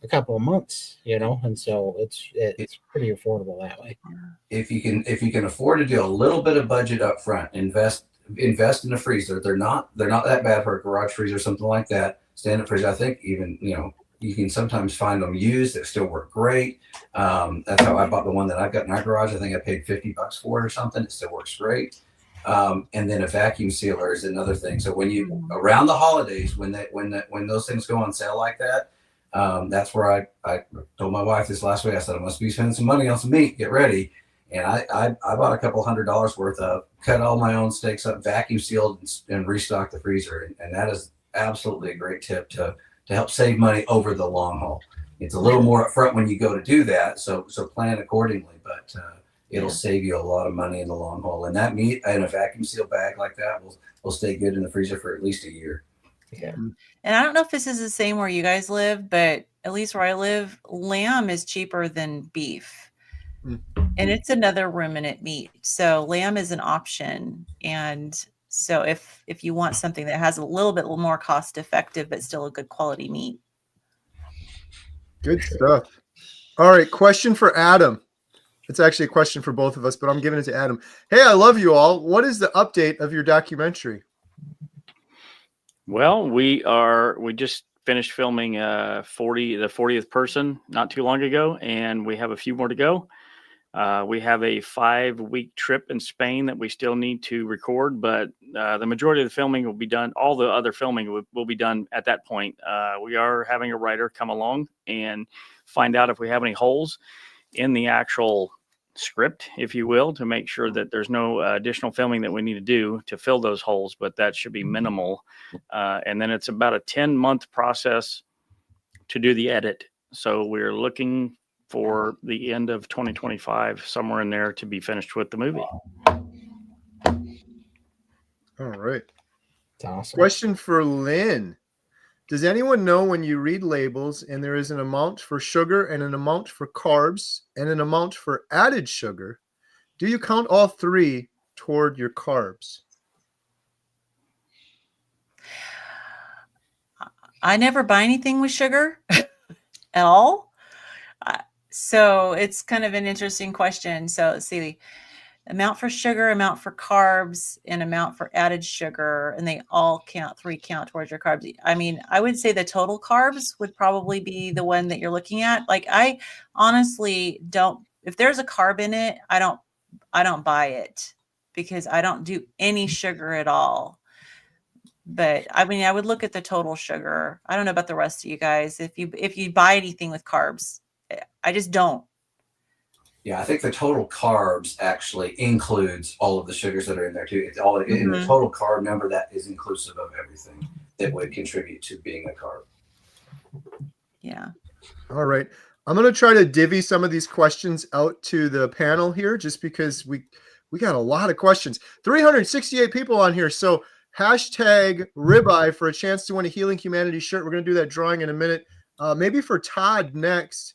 a couple of months, and so it's pretty affordable that way. If you can afford to do a little bit of budget up front, invest in a freezer. They're not that bad for a garage freezer or something like that. Stand-up freezer, I think even you can sometimes find them used that still work great. That's how I bought the one that I've got in our garage. I think I paid $50 for it or something. It still works great. And then a vacuum sealer is another thing. So when you around the holidays, when those things go on sale like that, that's where I told my wife this last week. I said, I must be spending some money on some meat. Get ready. And I bought a couple $100 worth of, cut all my own steaks up, vacuum sealed, and restocked the freezer. And that is absolutely a great tip to help save money over the long haul. It's a little more upfront when you go to do that, so plan accordingly. But it'll save you a lot of money in the long haul. And that meat in a vacuum sealed bag like that will stay good in the freezer for at least a year. Yeah. And I don't know if this is the same where you guys live, but at least where I live, lamb is cheaper than beef. And it's another ruminant meat. So lamb is an option. And so if you want something that has a little bit more cost effective, but still a good quality meat. Good stuff. All right. Question for Adam. It's actually a question for both of us, but I'm giving it to Adam. Hey, I love you all. What is the update of your documentary? Well, we just finished filming the 40th person not too long ago, and we have a few more to go. We have a 5-week trip in Spain that we still need to record, but the majority of the filming will be done. All the other filming will be done at that point. We are having a writer come along and find out if we have any holes in the actual script, if you will, to make sure that there's no additional filming that we need to do to fill those holes, but that should be minimal. And then it's about a 10-month process to do the edit. So we're looking for the end of 2025, somewhere in there, to be finished with the movie. All right. It's awesome. Question for Lynn. Does anyone know when you read labels and there is an amount for sugar and an amount for carbs and an amount for added sugar, do you count all three toward your carbs? I never buy anything with sugar at all. So it's kind of an interesting question. So let's see, amount for sugar, amount for carbs, and amount for added sugar, and they all count, three count towards your carbs. I mean, I would say the total carbs would probably be the one that you're looking at. Like, I honestly don't, if there's a carb in it, I don't buy it, because I don't do any sugar at all. But I mean, I would look at the total sugar. I don't know about the rest of you guys. If you buy anything with carbs, I just don't. Yeah, I think the total carbs actually includes all of the sugars that are in there too. It's all in the total carb number that is inclusive of everything that would contribute to being a carb. Yeah. All right. I'm going to try to divvy some of these questions out to the panel here, just because we got a lot of questions. 368 people on here. So hashtag ribeye for a chance to win a Healing Humanity shirt. We're going to do that drawing in a minute. Maybe for Todd next.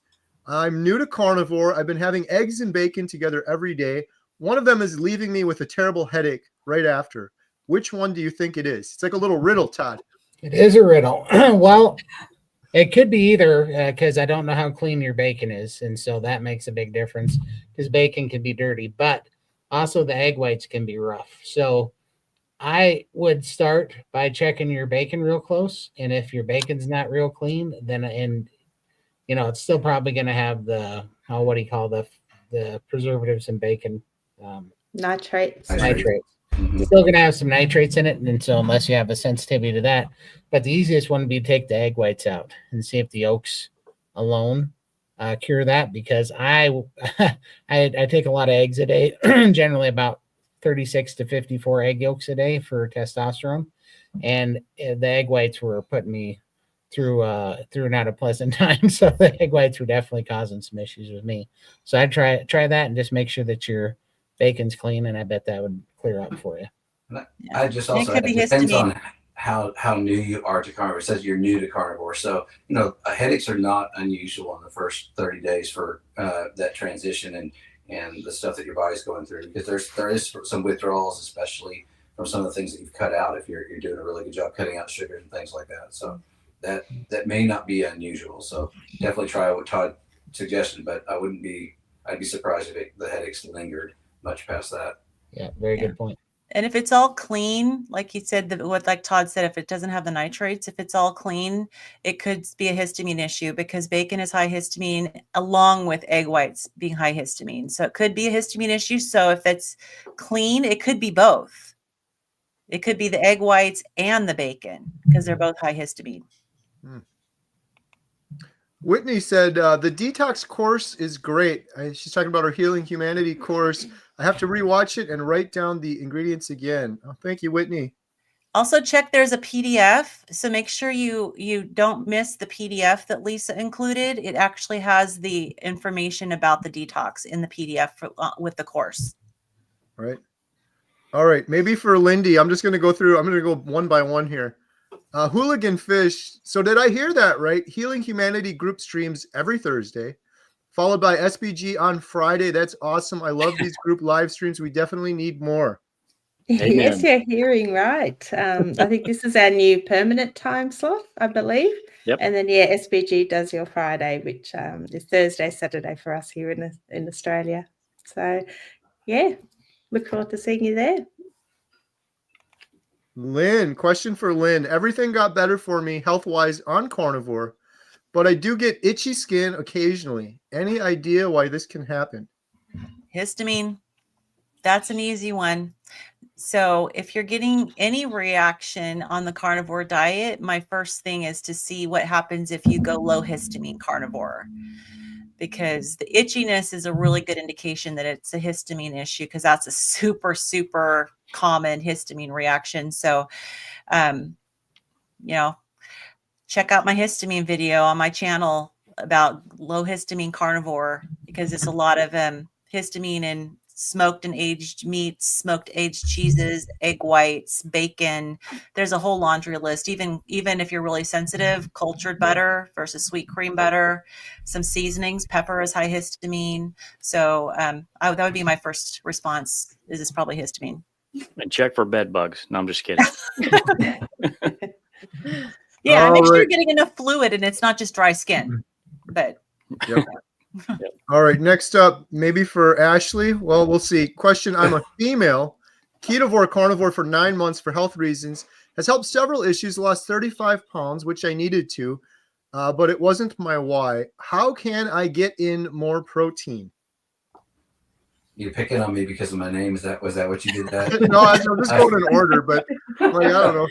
I'm new to carnivore. I've been having eggs and bacon together every day. One of them is leaving me with a terrible headache right after. Which one do you think it is? It's like a little riddle, Todd. It is a riddle. Well, it could be either, because I don't know how clean your bacon is. And so that makes a big difference, because bacon can be dirty, but also the egg whites can be rough. So I would start by checking your bacon real close. And if your bacon's not real clean, then it's still probably going to have the preservatives in bacon. Nitrates. Mm-hmm. It's still going to have some nitrates in it. And so unless you have a sensitivity to that, but the easiest one would be to take the egg whites out and see if the yolks alone cure that, because I take a lot of eggs a day, generally about 36 to 54 egg yolks a day for testosterone. And the egg whites were putting me through not a pleasant time. So the egg whites were definitely causing some issues with me. So I'd try that and just make sure that your bacon's clean, and I bet that would clear up for you. I just also, it depends on how new you are to carnivore. It says you're new to carnivore. So, headaches are not unusual in the first 30 days for that transition and the stuff that your body's going through, because there is some withdrawals, especially from some of the things that you've cut out if you're doing a really good job cutting out sugars and things like that. So that may not be unusual. So definitely try what Todd suggested, but I'd be surprised if the headaches lingered much past that. Yeah, very good point. And if it's all clean, like he said, like Todd said, if it doesn't have the nitrates, if it's all clean, it could be a histamine issue, because bacon is high histamine along with egg whites being high histamine. So it could be a histamine issue. So if it's clean, it could be both. It could be the egg whites and the bacon, because they're both high histamine. Whitney said the detox course is great. She's talking about her Healing Humanity course. I have to rewatch it and write down the ingredients again. Oh, thank you, Whitney. Also check, there's a PDF. So make sure you don't miss the PDF that Lisa included. It actually has the information about the detox in the PDF with the course. All right. Maybe for Lindy, I'm going to go one by one here. Hooligan Fish. So did I hear that right? Healing Humanity group streams every Thursday, followed by SBG on Friday. That's awesome. I love these group live streams. We definitely need more. Amen. Yes, you're hearing right. I think this is our new permanent time slot, I believe. Yep. And then, SBG does your Friday, which is Thursday, Saturday for us here in Australia. So, look forward to seeing you there. Lynn, question for Lynn. Everything got better for me health-wise on carnivore, but I do get itchy skin occasionally. Any idea why this can happen? Histamine. That's an easy one. So if you're getting any reaction on the carnivore diet, my first thing is to see what happens if you go low histamine carnivore. because the itchiness is a really good indication that it's a histamine issue, because that's a super, super common histamine reaction. So, check out my histamine video on my channel about low histamine carnivore, because it's a lot of histamine in smoked and aged meats, smoked aged cheeses, egg whites, bacon. There's a whole laundry list. Even if you're really sensitive, cultured butter versus sweet cream butter, some seasonings. Pepper is high histamine. So that would be my first response. Is it's probably histamine. And check for bed bugs. No, I'm just kidding. Yeah, make sure you're getting enough fluid and it's not just dry skin. But yep. All right, next up, maybe for Ashley. Well, we'll see. Question: I'm a female, ketovore carnivore for 9 months for health reasons. Has helped several issues. Lost 35 pounds, which I needed to, but it wasn't my why. How can I get in more protein? You're picking on me because of my name. Was that what you did that? No, I'm just going in order, but like, I don't know.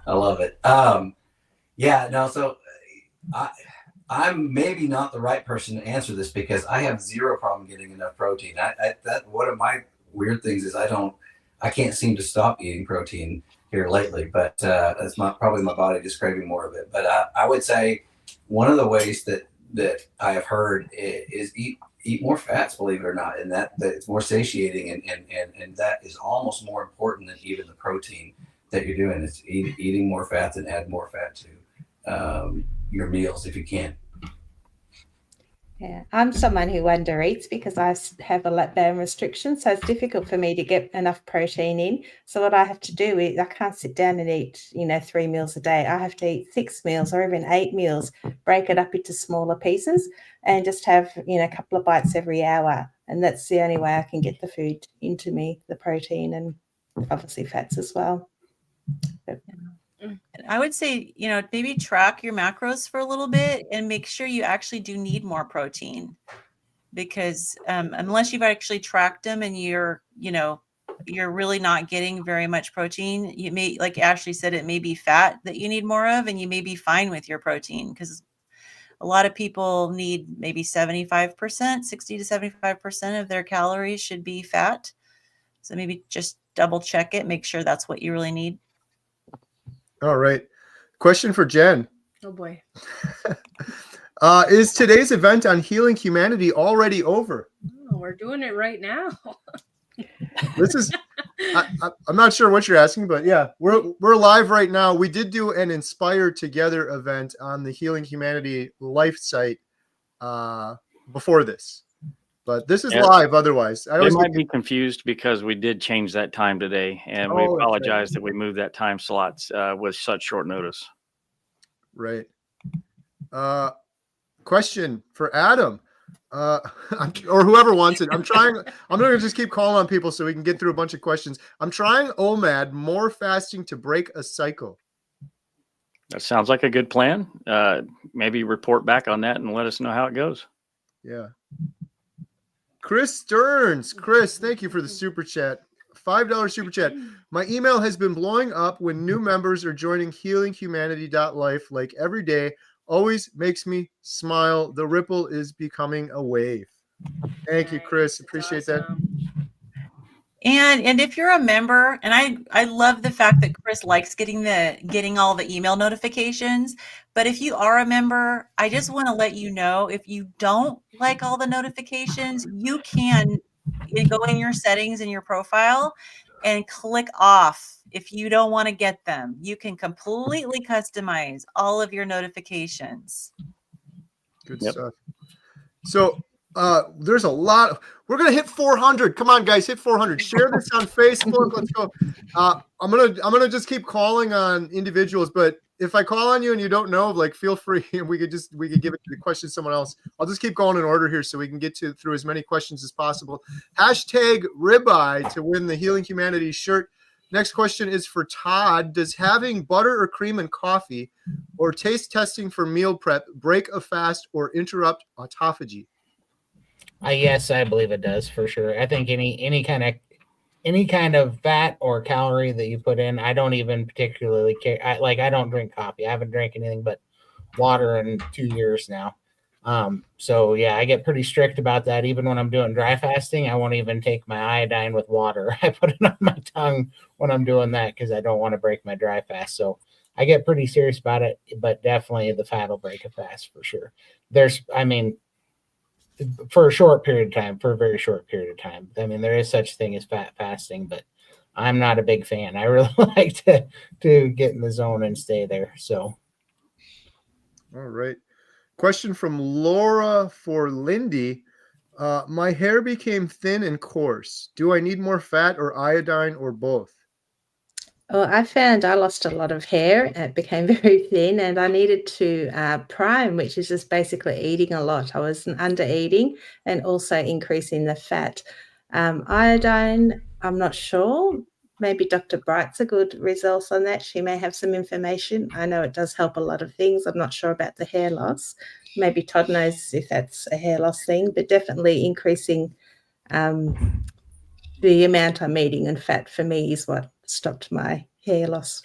I love it. Yeah, no, so I'm maybe not the right person to answer this because I have zero problem getting enough protein. That one of my weird things is I can't seem to stop eating protein here lately, but that's probably my body just craving more of it. But I would say one of the ways that I have heard is eat more fats, believe it or not, and that it's more satiating and that is almost more important than even the protein that you're doing. It's eating more fats and add more fat to your meals if you can. Yeah, I'm someone who undereats because I have a lat-bone restriction, so it's difficult for me to get enough protein in. So what I have to do is I can't sit down and eat, 3 meals a day. I have to eat 6 meals or even 8 meals, break it up into smaller pieces, and just have a couple of bites every hour. And that's the only way I can get the food into me, the protein and obviously fats as well. But, I would say, maybe track your macros for a little bit and make sure you actually do need more protein, because unless you've actually tracked them and you're really not getting very much protein, you may, like Ashley said, it may be fat that you need more of, and you may be fine with your protein, because a lot of people need maybe 75%, 60 to 75% of their calories should be fat. So maybe just double check it, make sure that's what you really need. All right. Question for Jen. Oh boy. Is today's event on healing humanity already over? Oh, we're doing it right now. This is, I'm not sure what you're asking, but yeah, we're live right now. We did do an Inspire Together event on the Healing Humanity Life site before this. But this is live otherwise. They might be confused because we did change that time today, and we apologize that we moved that time slots with such short notice. Right. Question for Adam, or whoever wants it. I'm going to just keep calling on people so we can get through a bunch of questions. I'm trying OMAD, more fasting to break a cycle. That sounds like a good plan. Maybe report back on that and let us know how it goes. Yeah. Chris Stearns. Chris, thank you for the super chat. $5 super chat. My email has been blowing up when new members are joining healinghumanity.life like every day. Always makes me smile. The ripple is becoming a wave. Thank you, Chris. Appreciate that. And if you're a member, and I love the fact that Chris likes getting all the email notifications, but if you are a member, I just want to let you know, if you don't like all the notifications, you can go in your settings in your profile and click off if you don't want to get them. You can completely customize all of your notifications. Good stuff. So there's a lot. We're gonna hit 400. Come on, guys, hit 400. Share this on Facebook. Let's go. I'm gonna just keep calling on individuals, but if I call on you and you don't know, like, feel free, and we could give it to the question to someone else. I'll just keep going in order here so we can get through as many questions as possible. Hashtag ribeye to win the Healing Humanity shirt. Next question is for Todd. Does having butter or cream in coffee or taste testing for meal prep break a fast or interrupt autophagy? Yes, I believe it does for sure. I think any kind of fat or calorie that you put in, I don't even particularly care. I don't drink coffee. I haven't drank anything but water in 2 years now. So yeah, I get pretty strict about that. Even when I'm doing dry fasting, I won't even take my iodine with water. I put it on my tongue when I'm doing that because I don't want to break my dry fast. So I get pretty serious about it, but definitely the fat will break a fast for sure. For a short period of time, for a very short period of time. I mean, there is such thing as fat fasting, but I'm not a big fan. I really like to get in the zone and stay there. So, all right. Question from Laura for Lindy. My hair became thin and coarse. Do I need more fat or iodine or both? Well, I found I lost a lot of hair. It became very thin, and I needed to prime, which is just basically eating a lot. I was under eating and also increasing the fat. Iodine, I'm not sure. Maybe Dr. Bright's a good resource on that. She may have some information. I know it does help a lot of things. I'm not sure about the hair loss. Maybe Todd knows if that's a hair loss thing, but definitely increasing the amount I'm eating and fat for me is what stopped my hair loss.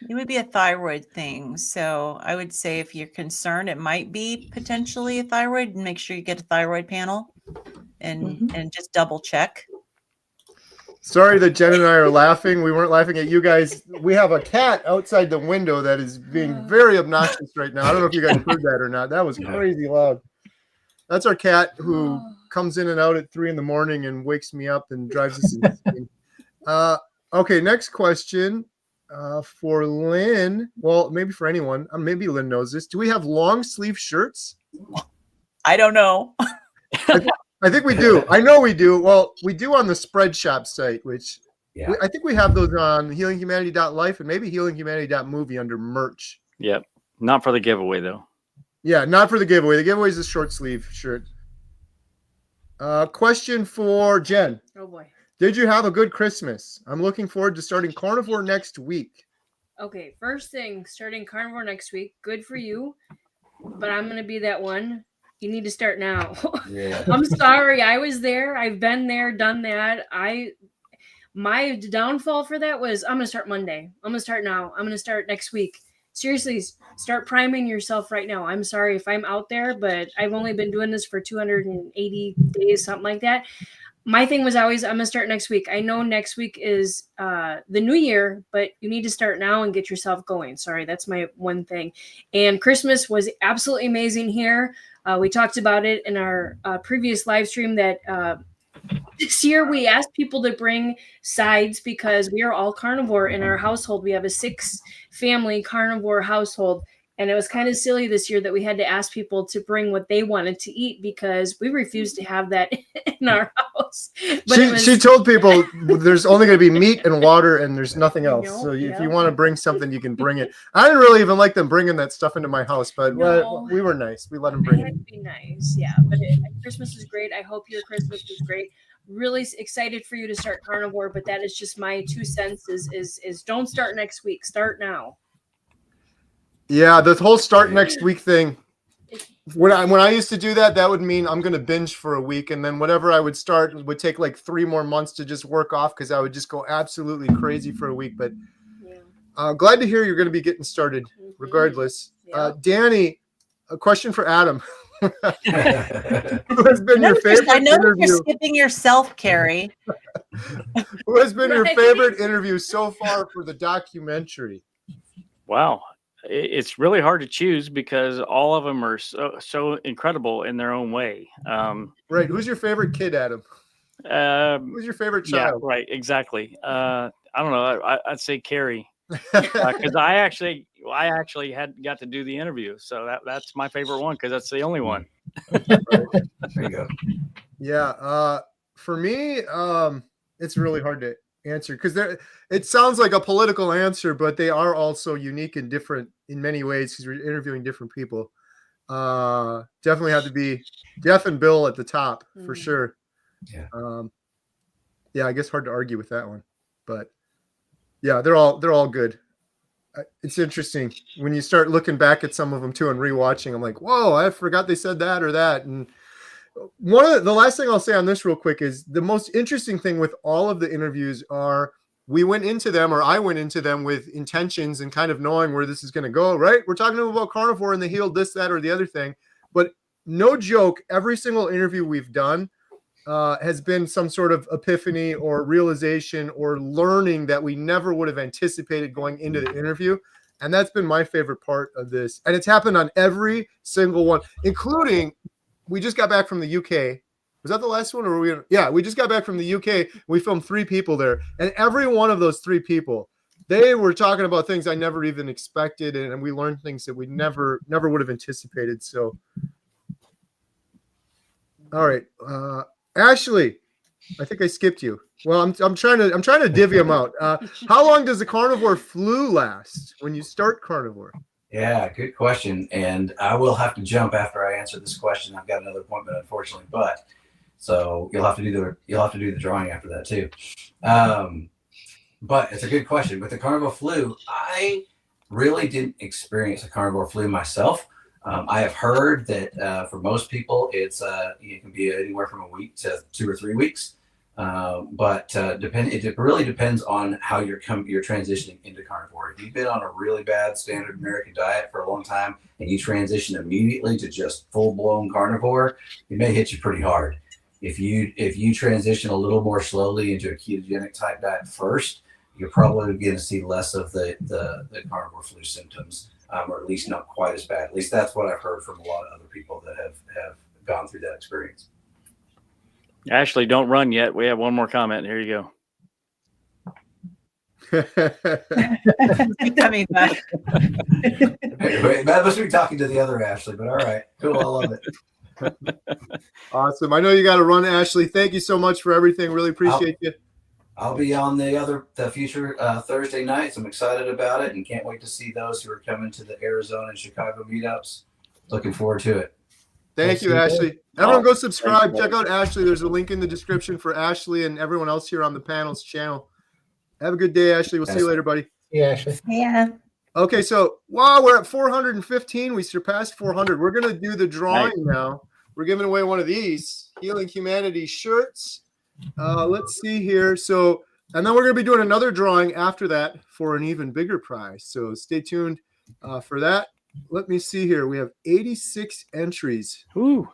It would be a thyroid thing. So I would say if you're concerned, it might be potentially a thyroid. Make sure you get a thyroid panel and just double check. Sorry that Jen and I are laughing. We weren't laughing at you guys. We have a cat outside the window that is being very obnoxious right now. I don't know if you guys heard that or not. That was crazy loud. That's our cat who comes in and out at 3 a.m. and wakes me up and drives us insane. Okay, next question for Lynn. Well, maybe for anyone. Maybe Lynn knows this. Do we have long sleeve shirts? I don't know. I think we do. I know we do. Well, we do on the Spread Shop site, which I think we have those on healinghumanity.life and maybe healinghumanity.movie under merch. Yep. Not for the giveaway, though. Yeah, not for the giveaway. The giveaway is a short sleeve shirt. Question for Jen. Oh, boy. Did you have a good Christmas? I'm looking forward to starting Carnivore next week. Okay, first thing, starting Carnivore next week. Good for you. But I'm going to be that one. You need to start now. Yeah. I'm sorry. I was there. I've been there, done that. My downfall for that was I'm going to start Monday. I'm going to start now. I'm going to start next week. Seriously, start priming yourself right now. I'm sorry if I'm out there, but I've only been doing this for 280 days, something like that. My thing was always, I'm going to start next week. I know next week is the new year, but you need to start now and get yourself going. Sorry, that's my one thing. And Christmas was absolutely amazing here. We talked about it in our previous live stream that this year we asked people to bring sides because we are all carnivore in our household. We have a 6-family carnivore household. And it was kind of silly this year that we had to ask people to bring what they wanted to eat because we refused to have that in our house. But she told people there's only going to be meat and water and there's nothing else. So if you want to bring something, you can bring it. I didn't really even like them bringing that stuff into my house, but we were nice. We let them bring it. It be nice, yeah. But Christmas is great. I hope your Christmas is great. Really excited for you to start Carnivore, but that is just my 2 cents is don't start next week. Start now. Yeah, the whole start next week thing. When I used to do that, that would mean I'm going to binge for a week, and then whatever I would start would take like 3 more months to just work off because I would just go absolutely crazy for a week. But glad to hear you're going to be getting started, regardless. Yeah. Danny, a question for Adam. Who has been your favorite I know interview? you're skipping yourself, Carrie. Who has been your favorite interview so far for the documentary? Wow. It's really hard to choose because all of them are so incredible in their own way. Right. Who's your favorite kid, Adam? Who's your favorite child? Yeah, right. Exactly. I don't know. I'd say Carrie because I actually got to do the interview. So that's my favorite one because that's the only one. There you go. Yeah. For me, it's really hard to answer because it sounds like a political answer, but they are also unique and different in many ways because we're interviewing different people. Definitely have to be Jeff and Bill at the top for sure. Yeah. Yeah, I guess hard to argue with that one, but yeah, they're all good. It's interesting when you start looking back at some of them too and rewatching. I'm like, whoa, I forgot they said that or that. And the last thing I'll say on this real quick is the most interesting thing with all of the interviews are I went into them with intentions and kind of knowing where this is going to go, right? We're talking about carnivore and they healed this, that, or the other thing. But no joke, every single interview we've done has been some sort of epiphany or realization or learning that we never would have anticipated going into the interview. And that's been my favorite part of this. And it's happened on every single one, including we just got back from the UK. Was that the last one? Or were we? Yeah, we just got back from the UK. We filmed 3 people there. And every one of those 3 people, they were talking about things I never even expected. And we learned things that we never would have anticipated. So, all right. Ashley, I think I skipped you. Well, I'm trying to divvy them out. How long does the carnivore flu last when you start carnivore? Yeah, good question. And I will have to jump after I answer this question. I've got another appointment, unfortunately, but so you'll have to do the drawing after that too. But it's a good question. With the carnivore flu, I really didn't experience a carnivore flu myself. I have heard that for most people, it can be anywhere from a week to 2 or 3 weeks. But it really depends on how you're transitioning into carnivore. If you've been on a really bad standard American diet for a long time and you transition immediately to just full blown carnivore, it may hit you pretty hard. If you transition a little more slowly into a ketogenic type diet first, you're probably going to see less of the carnivore flu symptoms, or at least not quite as bad. At least that's what I've heard from a lot of other people that have gone through that experience. Ashley, don't run yet. We have one more comment. Here you go. Coming back. That must be talking to the other Ashley, but all right, cool. I love it. Awesome. I know you got to run, Ashley. Thank you so much for everything. Really appreciate you. I'll be on the future Thursday nights. I'm excited about it and can't wait to see those who are coming to the Arizona and Chicago meetups. Looking forward to it. Thank you, Ashley. Everyone go subscribe. Check out Ashley. There's a link in the description for Ashley and everyone else here on the panel's channel. Have a good day, Ashley. We'll see you later, buddy. Yeah, Ashley. Yeah. Okay, so wow, we're at 415. We surpassed 400. We're going to do the drawing now. We're giving away one of these Healing Humanity shirts. Let's see here. So, and then we're going to be doing another drawing after that for an even bigger prize. So stay tuned for that. Let me see here. We have 86 entries. Ooh.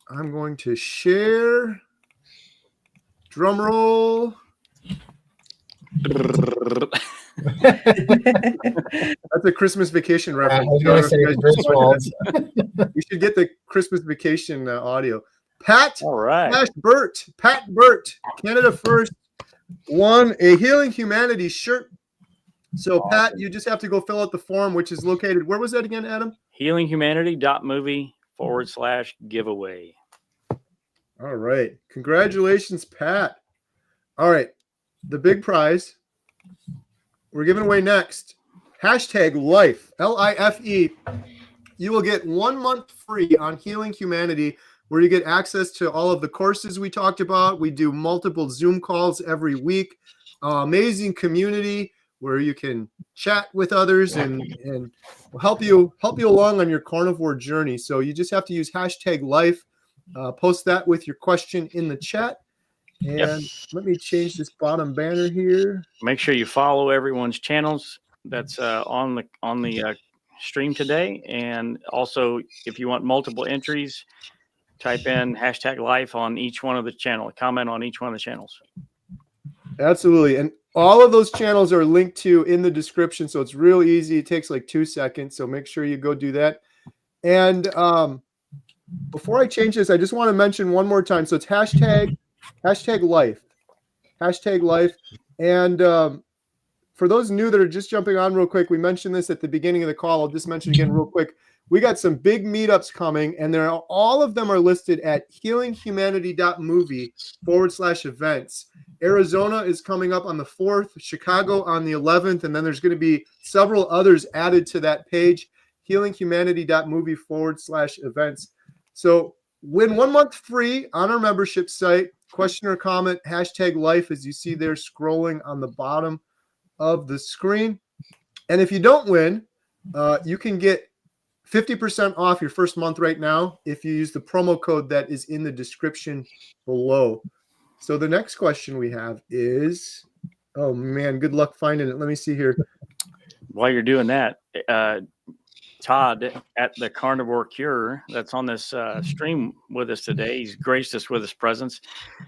I'm going to share. Drum roll. That's a Christmas Vacation reference. You should get the Christmas Vacation audio. Pat, all right. Pat Burt, Canada First, won a Healing Humanity shirt. So, awesome. Pat, you just have to go fill out the form, which is located. Where was that again, Adam? healinghumanity.movie/giveaway. All right. Congratulations, Pat. All right. The big prize we're giving away next. #life, LIFE. You will get 1 month free on Healing Humanity, where you get access to all of the courses we talked about. We do multiple Zoom calls every week. Amazing community where you can chat with others and help you along on your carnivore journey. So you just have to use #life. Post that with your question in the chat. And let me change this bottom banner here. Make sure you follow everyone's channels that's on the stream today. And also, if you want multiple entries, type in #life on each one of the channels. Comment on each one of the channels. Absolutely. And all of those channels are linked to in the description. So it's real easy. It takes like 2 seconds. So make sure you go do that. And before I change this, I just want to mention one more time. So it's #life, #life. And for those new that are just jumping on real quick, we mentioned this at the beginning of the call. I'll just mention again real quick. We got some big meetups coming, and all of them are listed at healinghumanity.movie/events. Arizona is coming up on the 4th, Chicago on the 11th, and then there's going to be several others added to that page, healinghumanity.movie/events. So win 1 month free on our membership site. Question or comment, #life, as you see there scrolling on the bottom of the screen. And if you don't win, you can get 50% off your first month right now if you use the promo code that is in the description below. So the next question we have is, oh man, good luck finding it. Let me see here. While you're doing that, Todd at the Carnivore Cure that's on this stream with us today. He's graced us with his presence.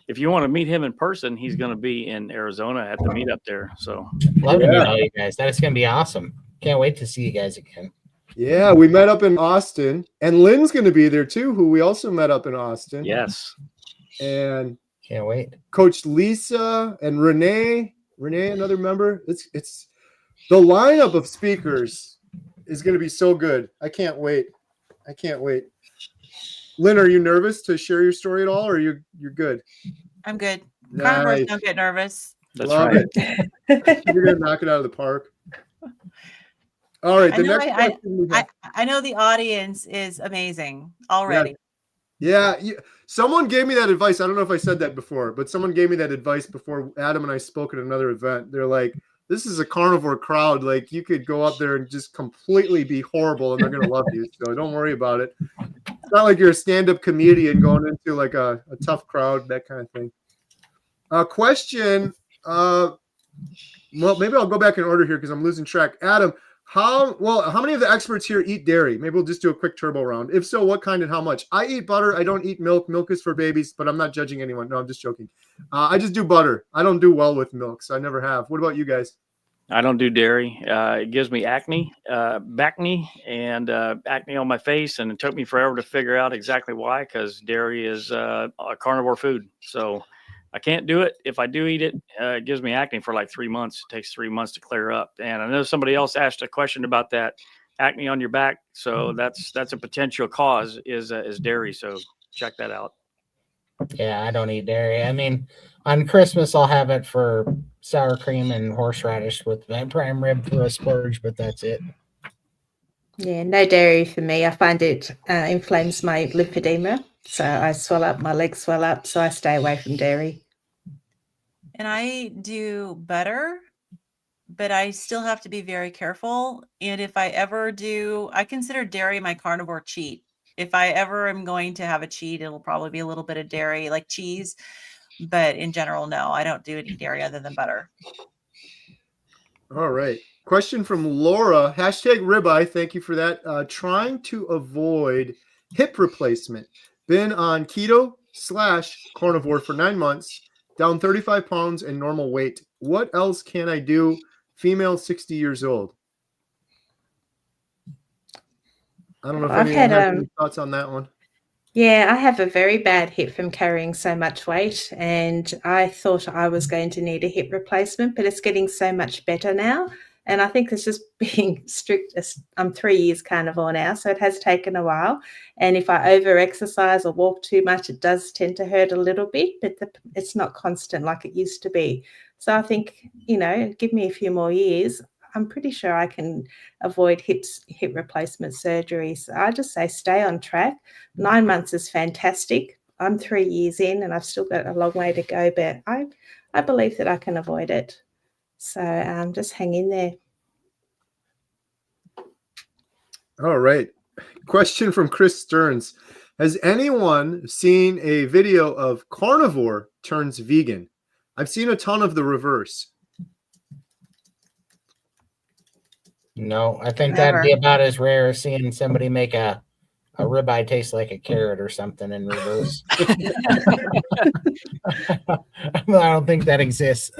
If you want to meet him in person, he's going to be in Arizona at the meetup there. So love to meet all you guys. That is going to be awesome. Can't wait to see you guys again. Yeah, we met up in Austin, and Lynn's going to be there too, who we also met up in Austin. yes, And Can't wait. Coach Lisa and Renee, another member. It's the lineup of speakers is going to be so good. I can't wait. Lynn, are you nervous to share your story at all, or you're good? I'm good. Nice. Carnivores don't get nervous. that's Love right. it. You're going to knock it out of the park. All right. The next question we got. I know the audience is amazing already. Yeah. Someone gave me that advice. I don't know if I said that before, but someone gave me that advice before Adam and I spoke at another event. They're like, this is a carnivore crowd. Like, you could go up there and just completely be horrible and they're going to love you. So don't worry about it. It's not like you're a stand-up comedian going into like a tough crowd, that kind of thing. Question. Well, maybe I'll go back in order here because I'm losing track. Adam, how many of the experts here eat dairy? Maybe we'll just do a quick turbo round. If so, what kind and how much? I eat butter. I don't eat milk. Milk is for babies, but I'm not judging anyone. No, I'm just joking. I just do butter. I don't do well with milk, so I never have. What about you guys? I don't do dairy. It gives me acne, and acne on my face, and it took me forever to figure out exactly why, because dairy is a carnivore food. So I can't do it. If I do eat it, it gives me acne for like 3 months. It takes 3 months to clear up. And I know somebody else asked a question about that acne on your back. So that's a potential cause is dairy. So check that out. Yeah, I don't eat dairy. I mean, on Christmas, I'll have it for sour cream and horseradish with prime rib for a splurge, but that's it. Yeah, no dairy for me. I find it inflames my lymphedema. So I swell up, my legs swell up. So I stay away from dairy. And I do butter, but I still have to be very careful. And if I ever do, I consider dairy my carnivore cheat. If I ever am going to have a cheat, it'll probably be a little bit of dairy, like cheese. But in general, no, I don't do any dairy other than butter. All right. Question from Laura, #ribeye. Thank you for that. Trying to avoid hip replacement. Been on keto/carnivore for 9 months, down 35 pounds and normal weight. What else can I do? Female, 60 years old. I don't know if anyone has any thoughts on that one. Yeah, I have a very bad hip from carrying so much weight, and I thought I was going to need a hip replacement, but it's getting so much better now. And I think it's just being strict. I'm 3 years carnivore now, so it has taken a while. And if I over-exercise or walk too much, it does tend to hurt a little bit, but it's not constant like it used to be. So I think, give me a few more years, I'm pretty sure I can avoid hip replacement surgery. So I just say stay on track. 9 months is fantastic. I'm 3 years in and I've still got a long way to go, but I believe that I can avoid it. So just hang in there. All right. Question from Chris Stearns. Has anyone seen a video of carnivore turns vegan? I've seen a ton of the reverse. No, I think that'd be about as rare as seeing somebody make a ribeye taste like a carrot or something in reverse. I don't think that exists.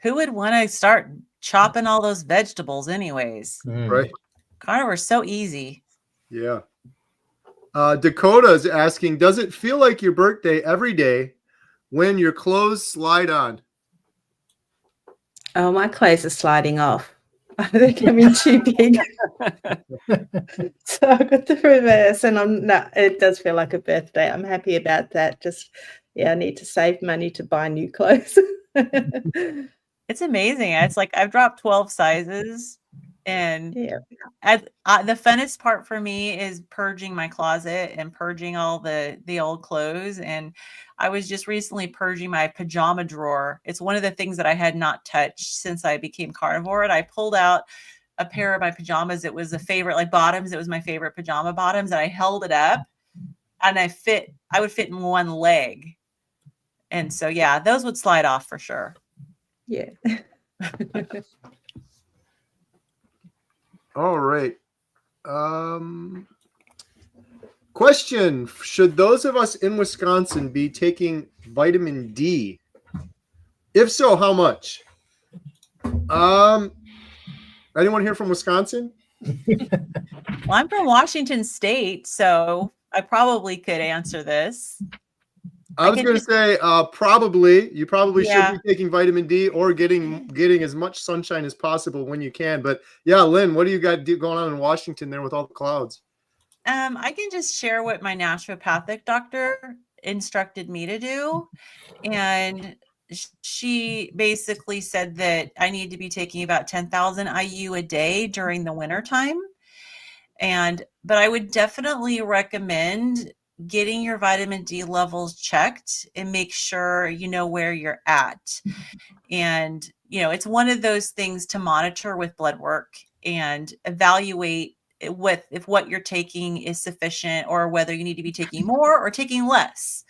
Who would want to start chopping all those vegetables anyways? Right. Carnivore is so easy. Yeah. Dakota is asking, does it feel like your birthday every day when your clothes slide on? Oh, my clothes are sliding off. They're coming too big. So I've got the reverse, and it does feel like a birthday. I'm happy about that. I need to save money to buy new clothes. It's amazing. It's like I've dropped 12 sizes, and the funnest part for me is purging my closet and purging all the old clothes. And I was just recently purging my pajama drawer. It's one of the things that I had not touched since I became carnivore. And I pulled out a pair of my pajamas. It was a favorite, like bottoms. It was my favorite pajama bottoms. And I held it up and I would fit in one leg. And so, yeah, those would slide off for sure. Yeah. All right. Question: should those of us in Wisconsin be taking vitamin D? If so, how much? Anyone here from Wisconsin? Well, I'm from Washington State, so I probably could answer this. I was going to say probably. You probably Yeah. should be taking vitamin D or getting as much sunshine as possible when you can. But yeah, Lynn, what do you got going on in Washington there with all the clouds? I can just share what my naturopathic doctor instructed me to do. And she basically said that I need to be taking about 10,000 IU a day during the winter time. But I would definitely recommend getting your vitamin D levels checked and make sure you know where you're at. And, it's one of those things to monitor with blood work and evaluate if what you're taking is sufficient or whether you need to be taking more or taking less.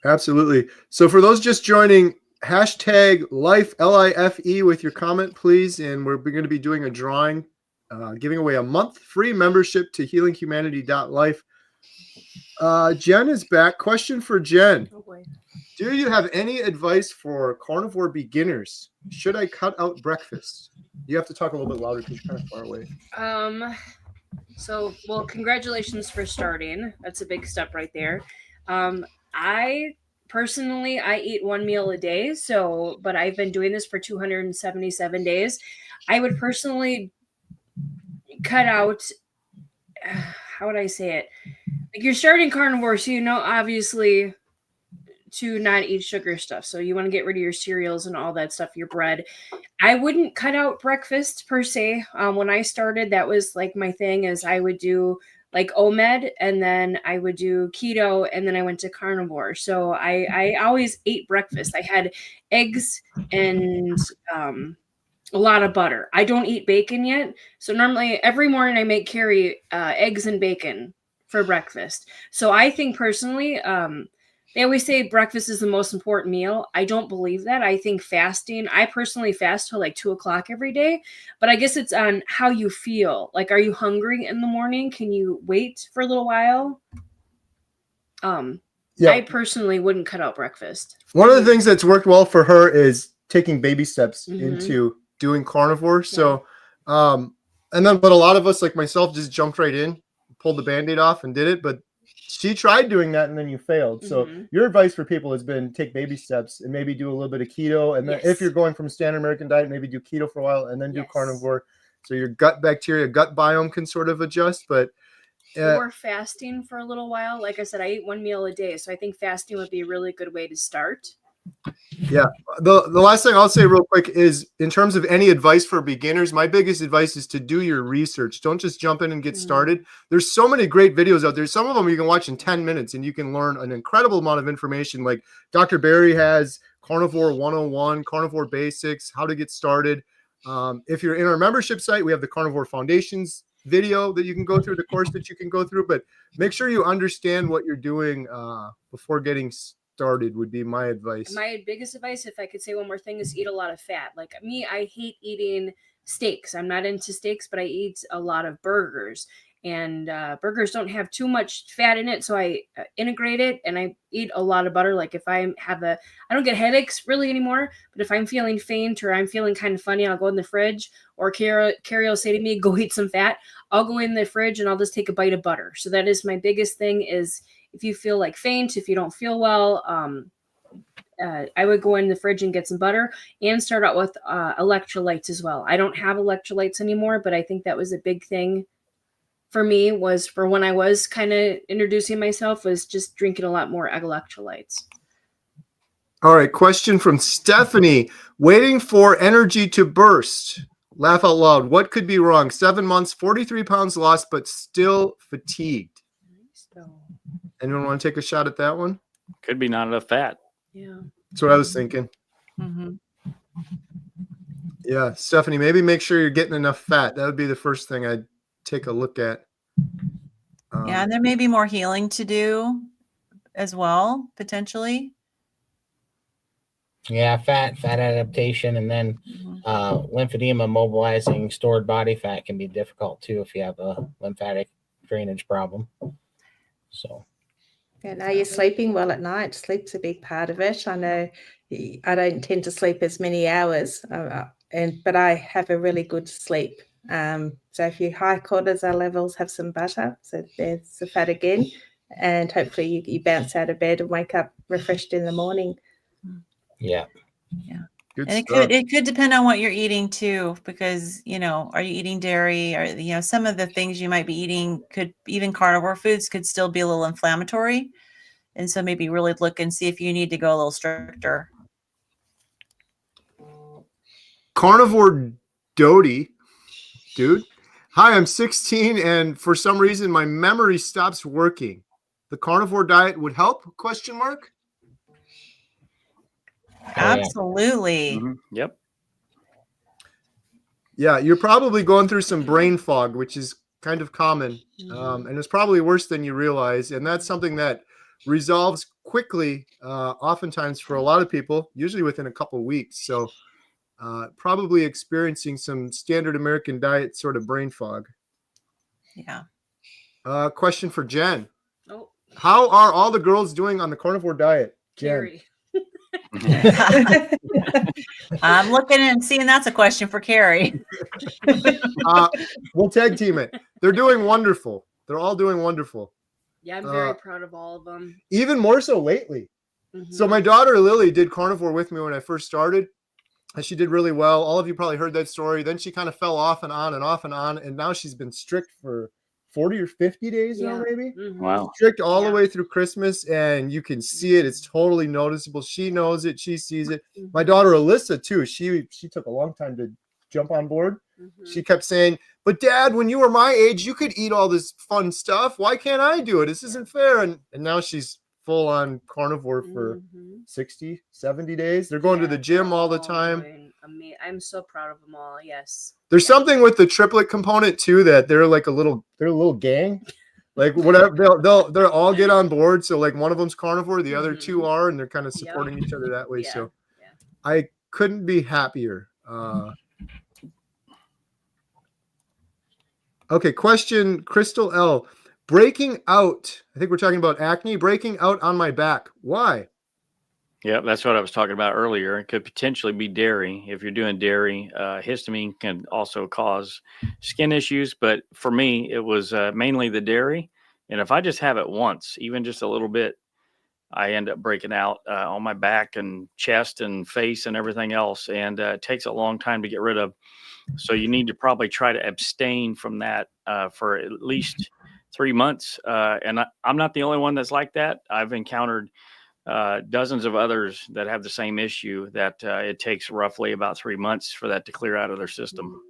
Absolutely. So for those just joining, hashtag life, LIFE with your comment, please. And we're going to be doing a drawing, giving away a month free membership to healinghumanity.life. Jen is back. Question for Jen. Oh boy. Do you have any advice for carnivore beginners? Should I cut out breakfast? You have to talk a little bit louder because you're kind of far away. Well, congratulations for starting. That's a big step right there. I personally eat one meal a day. But I've been doing this for 277 days. I would personally cut out, how would I say it? Like, you're starting carnivore, so obviously to not eat sugar stuff. So you want to get rid of your cereals and all that stuff, your bread. I wouldn't cut out breakfast per se. When I started, that was like my thing, is I would do like OMED, and then I would do keto, and then I went to carnivore. So I always ate breakfast. I had eggs and a lot of butter. I don't eat bacon yet. So normally every morning I make Carrie eggs and bacon for breakfast. So I think personally, they always say breakfast is the most important meal. I don't believe that. I think fasting, I personally fast till like 2:00 every day, but I guess it's on how you feel. Like, are you hungry in the morning? Can you wait for a little while? Yeah. I personally wouldn't cut out breakfast. One of the things that's worked well for her is taking baby steps into doing carnivore. So, but a lot of us, like myself, just jumped right in, pulled the Band-Aid off and did it. But she tried doing that and then you failed. So your advice for people has been take baby steps and maybe do a little bit of keto. And then if you're going from standard American diet, maybe do keto for a while and then do carnivore. So your gut bacteria, gut biome can sort of adjust. But or fasting for a little while. Like I said, I eat one meal a day. So I think fasting would be a really good way to start. Yeah. The last thing I'll say real quick is, in terms of any advice for beginners, my biggest advice is to do your research. Don't just jump in and get started. There's so many great videos out there. Some of them you can watch in 10 minutes and you can learn an incredible amount of information. Like Dr. Barry has Carnivore 101, Carnivore Basics, how to get started. If you're in our membership site, we have the Carnivore Foundations video that you can go through, the course that you can go through, but make sure you understand what you're doing before getting started would be my advice. My biggest advice, if I could say one more thing, is eat a lot of fat. Like me, I hate eating steaks. I'm not into steaks, but I eat a lot of burgers. And burgers don't have too much fat in it, so I integrate it, and I eat a lot of butter. Like if I don't get headaches really anymore, but if I'm feeling faint or I'm feeling kind of funny, I'll go in the fridge, or Carrie will say to me, go eat some fat. I'll go in the fridge and I'll just take a bite of butter. So that is my biggest thing, is if you feel like faint, if you don't feel well, I would go in the fridge and get some butter and start out with electrolytes as well. I don't have electrolytes anymore, but I think that was a big thing for me, was for when I was kind of introducing myself, was just drinking a lot more electrolytes. All right. Question from Stephanie. Waiting for energy to burst. Laugh out loud. What could be wrong? 7 months, 43 pounds lost, but still fatigued. Anyone want to take a shot at that one? Could be not enough fat. Yeah. That's what I was thinking. Yeah. Stephanie, maybe make sure you're getting enough fat. That would be the first thing I'd take a look at. Yeah, and there may be more healing to do as well, potentially. Yeah, fat adaptation, and then lymphedema mobilizing stored body fat can be difficult too if you have a lymphatic drainage problem. So. And are you sleeping well at night? Sleep's a big part of it. I know I don't tend to sleep as many hours, but I have a really good sleep. So if you high cortisol levels, have some butter. So there's the fat again, and hopefully you bounce out of bed and wake up refreshed in the morning. Yeah. Good And stuff. it could depend on what you're eating too, because are you eating dairy, or some of the things you might be eating could, even carnivore foods could still be a little inflammatory, and so maybe really look and see if you need to go a little stricter. Carnivore Doty, dude. Hi, I'm 16, and for some reason my memory stops working. The carnivore diet would help? Question mark. Absolutely. Yep. Yeah, you're probably going through some brain fog, which is kind of common, and it's probably worse than you realize. And that's something that resolves quickly, oftentimes for a lot of people, usually within a couple of weeks. So probably experiencing some standard American diet sort of brain fog. Yeah. Question for Jen. Oh, How are all the girls doing on the carnivore diet? Jen. Carrie. I'm looking and seeing that's a question for Carrie. We'll tag team it. They're doing wonderful. They're all doing wonderful. Yeah, I'm very proud of all of them. Even more so lately. So my daughter Lily did carnivore with me when I first started, and she did really well. All of you probably heard that story. Then she kind of fell off and on and off and on, and now she's been strict for 40 or 50 days now, maybe. Wow. Strict all the way through Christmas, and you can see it. It's totally noticeable. She knows it. She sees it. My daughter Alyssa too. She took a long time to jump on board. She kept saying, "But Dad, when you were my age, you could eat all this fun stuff. Why can't I do it? This isn't fair." And now she's full on carnivore for 60, 70 days. They're going to the gym all the time. I'm so proud of them all. Yes. There's something with the triplet component too, that they're like a little gang. Like whatever, they'll all get on board. So like one of them's carnivore, the other two are, and they're kind of supporting each other that way. So I couldn't be happier. Okay, question, Crystal L. Breaking out. I think we're talking about acne. Breaking out on my back. Why? Yeah, that's what I was talking about earlier. It could potentially be dairy. If you're doing dairy, histamine can also cause skin issues. But for me, it was mainly the dairy. And if I just have it once, even just a little bit, I end up breaking out on my back and chest and face and everything else. And it takes a long time to get rid of. So you need to probably try to abstain from that for at least 3 months. And I'm not the only one that's like that. I've encountered dozens of others that have the same issue, that it takes roughly about 3 months for that to clear out of their system.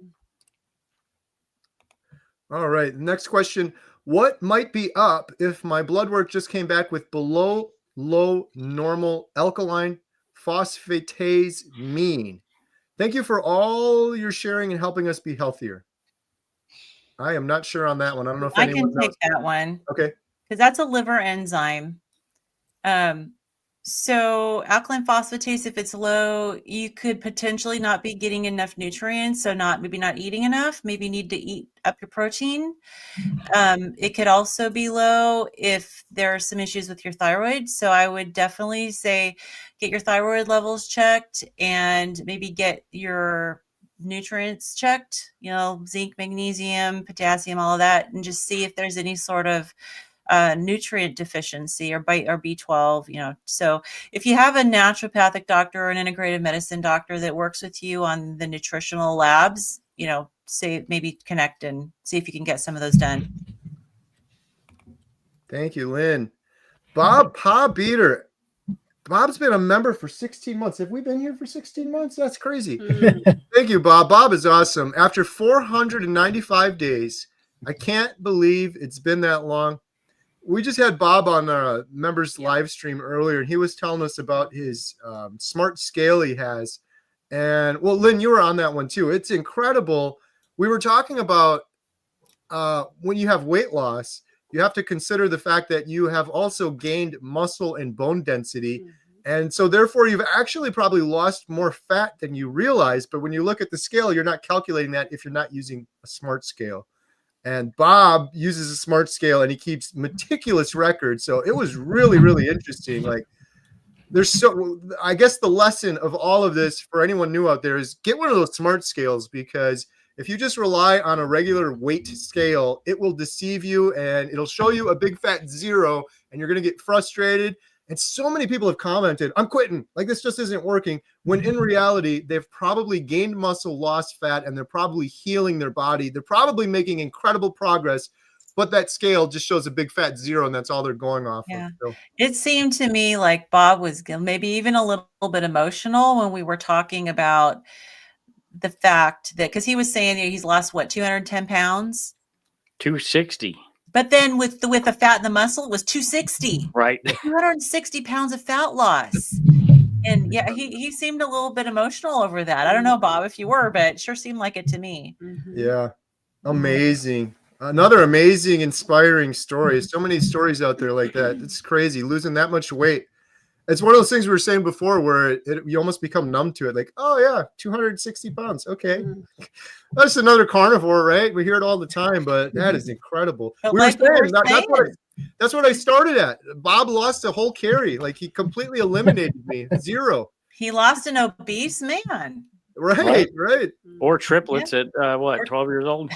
All right. Next question. What might be up if my blood work just came back with below low normal alkaline phosphatase mean? Thank you for all your sharing and helping us be healthier. I am not sure on that one. I don't know if I anyone can take knows. that one. Okay. Because that's a liver enzyme. So alkaline phosphatase, if it's low, you could potentially not be getting enough nutrients. So maybe not eating enough, maybe need to eat up your protein. It could also be low if there are some issues with your thyroid. So I would definitely say get your thyroid levels checked and maybe get your nutrients checked, zinc, magnesium, potassium, all of that, and just see if there's any sort of nutrient deficiency or B12, So if you have a naturopathic doctor or an integrative medicine doctor that works with you on the nutritional labs, say maybe connect and see if you can get some of those done. Thank you, Lynn. Bob Beater. Bob's been a member for 16 months. Have we been here for 16 months? That's crazy. Thank you, Bob. Bob is awesome. After 495 days, I can't believe it's been that long. We just had Bob on a members live stream earlier, and he was telling us about his smart scale he has. And well, Lynn, you were on that one too. It's incredible. We were talking about when you have weight loss, you have to consider the fact that you have also gained muscle and bone density. And so therefore you've actually probably lost more fat than you realize. But when you look at the scale, you're not calculating that if you're not using a smart scale. And Bob uses a smart scale and he keeps meticulous records. So it was really, really interesting. Like I guess the lesson of all of this for anyone new out there is get one of those smart scales, because if you just rely on a regular weight scale, it will deceive you and it'll show you a big fat 0 and you're going to get frustrated. And so many people have commented, I'm quitting, like this just isn't working. When in reality, they've probably gained muscle, lost fat, and they're probably healing their body. They're probably making incredible progress, but that scale just shows a big fat 0 and that's all they're going off of. So. It seemed to me like Bob was maybe even a little bit emotional when we were talking about the fact that, because he was saying he's lost, what, 210 pounds? 260. But then with the fat and the muscle, it was 260. Right. 260 pounds of fat loss. And yeah, he seemed a little bit emotional over that. I don't know, Bob, if you were, but it sure seemed like it to me. Yeah. Amazing. Another amazing, inspiring story. So many stories out there like that. It's crazy. Losing that much weight. It's one of those things we were saying before where you almost become numb to it. Like, oh yeah, 260 pounds. Okay. That's another carnivore, right? We hear it all the time, but that is incredible. But We were saying that's what I started at. Bob lost a whole carry. Like he completely eliminated me. 0. He lost an obese man. Right. Or triplets at 12 years old?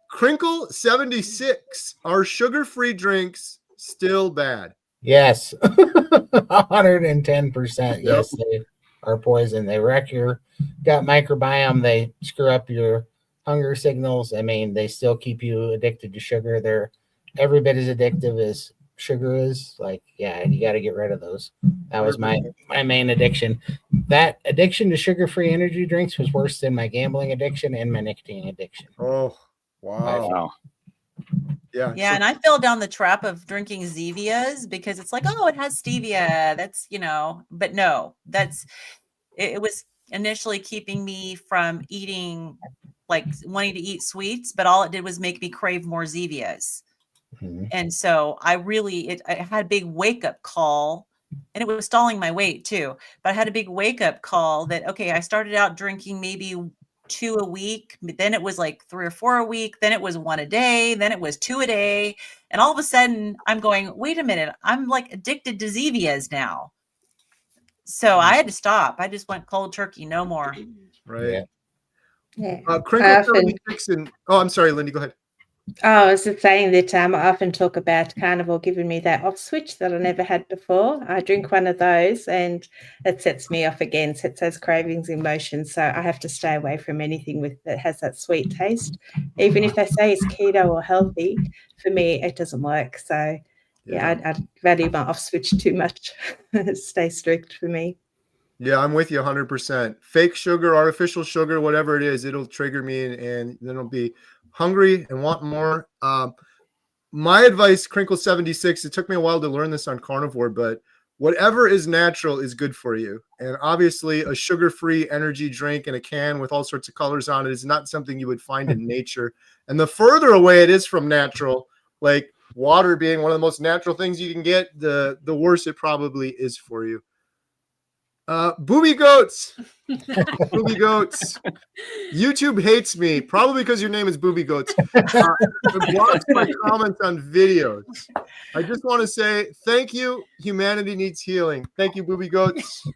Crinkle 76. Are sugar-free drinks still bad? Yes. 110%. Yes, they are poison. They wreck your gut microbiome. They screw up your hunger signals. I mean, they still keep you addicted to sugar. They're every bit as addictive as sugar is. Like, yeah, you got to get rid of those. That was my main addiction. That addiction to sugar-free energy drinks was worse than my gambling addiction and my nicotine addiction. Oh, wow. Yeah. And I fell down the trap of drinking Zevias because it's like, oh, it has stevia. That's, but no, it was initially keeping me from eating, like wanting to eat sweets, but all it did was make me crave more Zevias. And so I had a big wake up call, and it was stalling my weight too, but I had a big wake up call that, okay, I started out drinking maybe 2 a week, but then it was like 3 or 4 a week. Then it was 1 a day. Then it was 2 a day. And all of a sudden I'm going, wait a minute, I'm like addicted to Zevias now. So I had to stop. I just went cold turkey, no more. Right. Yeah. Crinkle 76 I'm sorry, Lindy, go ahead. I was just saying that I often talk about Carnivore giving me that off switch that I never had before. I drink one of those and it sets me off again, sets those cravings in motion. So I have to stay away from anything that has that sweet taste. Even if they say it's keto or healthy, for me, it doesn't work. So I value my off switch too much. Stay strict for me. Yeah, I'm with you 100%. Fake sugar, artificial sugar, whatever it is, it'll trigger me and then I'll be hungry and want more. My advice, Crinkle 76, it took me a while to learn this on Carnivore, but whatever is natural is good for you. And obviously a sugar-free energy drink in a can with all sorts of colors on it is not something you would find in nature. And the further away it is from natural, like water being one of the most natural things you can get, the worse it probably is for you. Booby goats. Booby goats. YouTube hates me, probably because your name is Booby Goats. It blocks my comments on videos. I just want to say thank you. Humanity needs healing. Thank you, Booby Goats.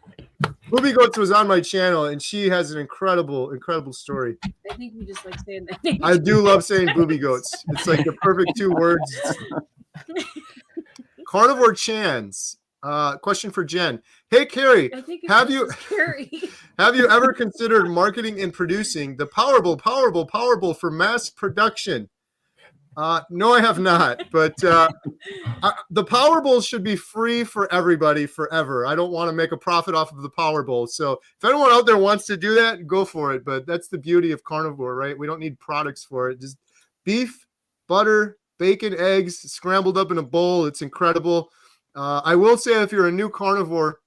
Booby Goats was on my channel, and she has an incredible story. I think we just like saying that name. I do love saying Booby Goats. It's like the perfect 2 words. Carnivore Chans. Question for Jen. Hey, Carrie, have you ever considered marketing and producing the Powerball for mass production? No, I have not, but the Powerball should be free for everybody forever. I don't want to make a profit off of the Powerball. So if anyone out there wants to do that, go for it. But that's the beauty of Carnivore, right? We don't need products for it. Just beef, butter, bacon, eggs, scrambled up in a bowl. It's incredible. I will say if you're a new carnivore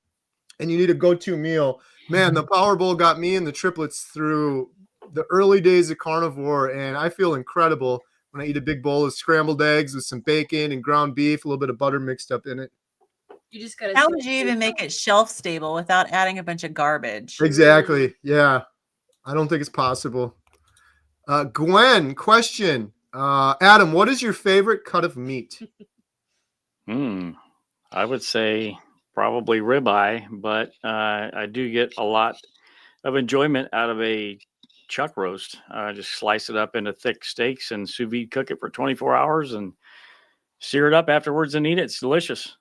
and you need a go-to meal, man, the Powerball got me and the triplets through the early days of Carnivore, and I feel incredible. when I eat a big bowl of scrambled eggs with some bacon and ground beef, a little bit of butter mixed up in it. You just gotta. How would you even make it shelf stable without adding a bunch of garbage? Exactly. Yeah. I don't think it's possible. Gwen, question. Adam, what is your favorite cut of meat? I would say probably ribeye, but I do get a lot of enjoyment out of a chuck roast. Just slice it up into thick steaks and sous vide cook it for 24 hours and sear it up afterwards and eat it. It's delicious.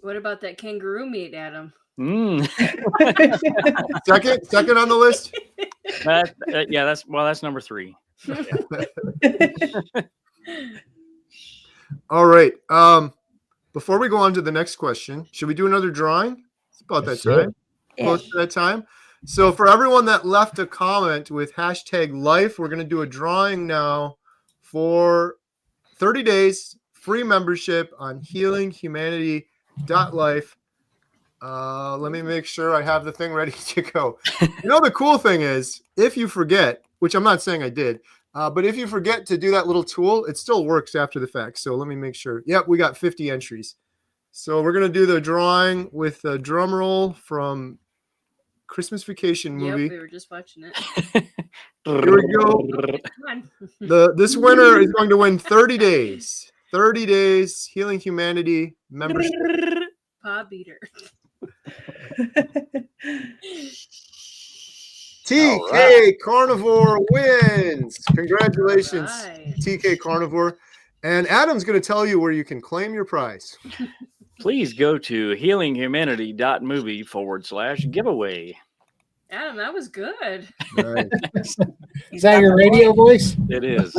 What about that kangaroo meat, Adam? Second on the list. That's number 3. All right. Before we go on to the next question, should we do another drawing? It's about that time. Close to that time. So for everyone that left a comment with #life, we're going to do a drawing now for 30 days free membership on healinghumanity.life. Let me make sure I have the thing ready to go. The cool thing is, if you forget, which I'm not saying I did, but if you forget to do that little tool, it still works after the fact. So let me make sure. Yep, we got 50 entries. So we're going to do the drawing with a drum roll from Christmas Vacation movie. Yep, we were just watching it. Here we go. This winner is going to win 30 days. 30 days Healing Humanity membership. Paw beater. TK Carnivore wins. Congratulations, Right. TK Carnivore. And Adam's going to tell you where you can claim your prize. Please go to healinghumanity.movie/giveaway. Adam, that was good. Nice. Is that your radio voice? It is.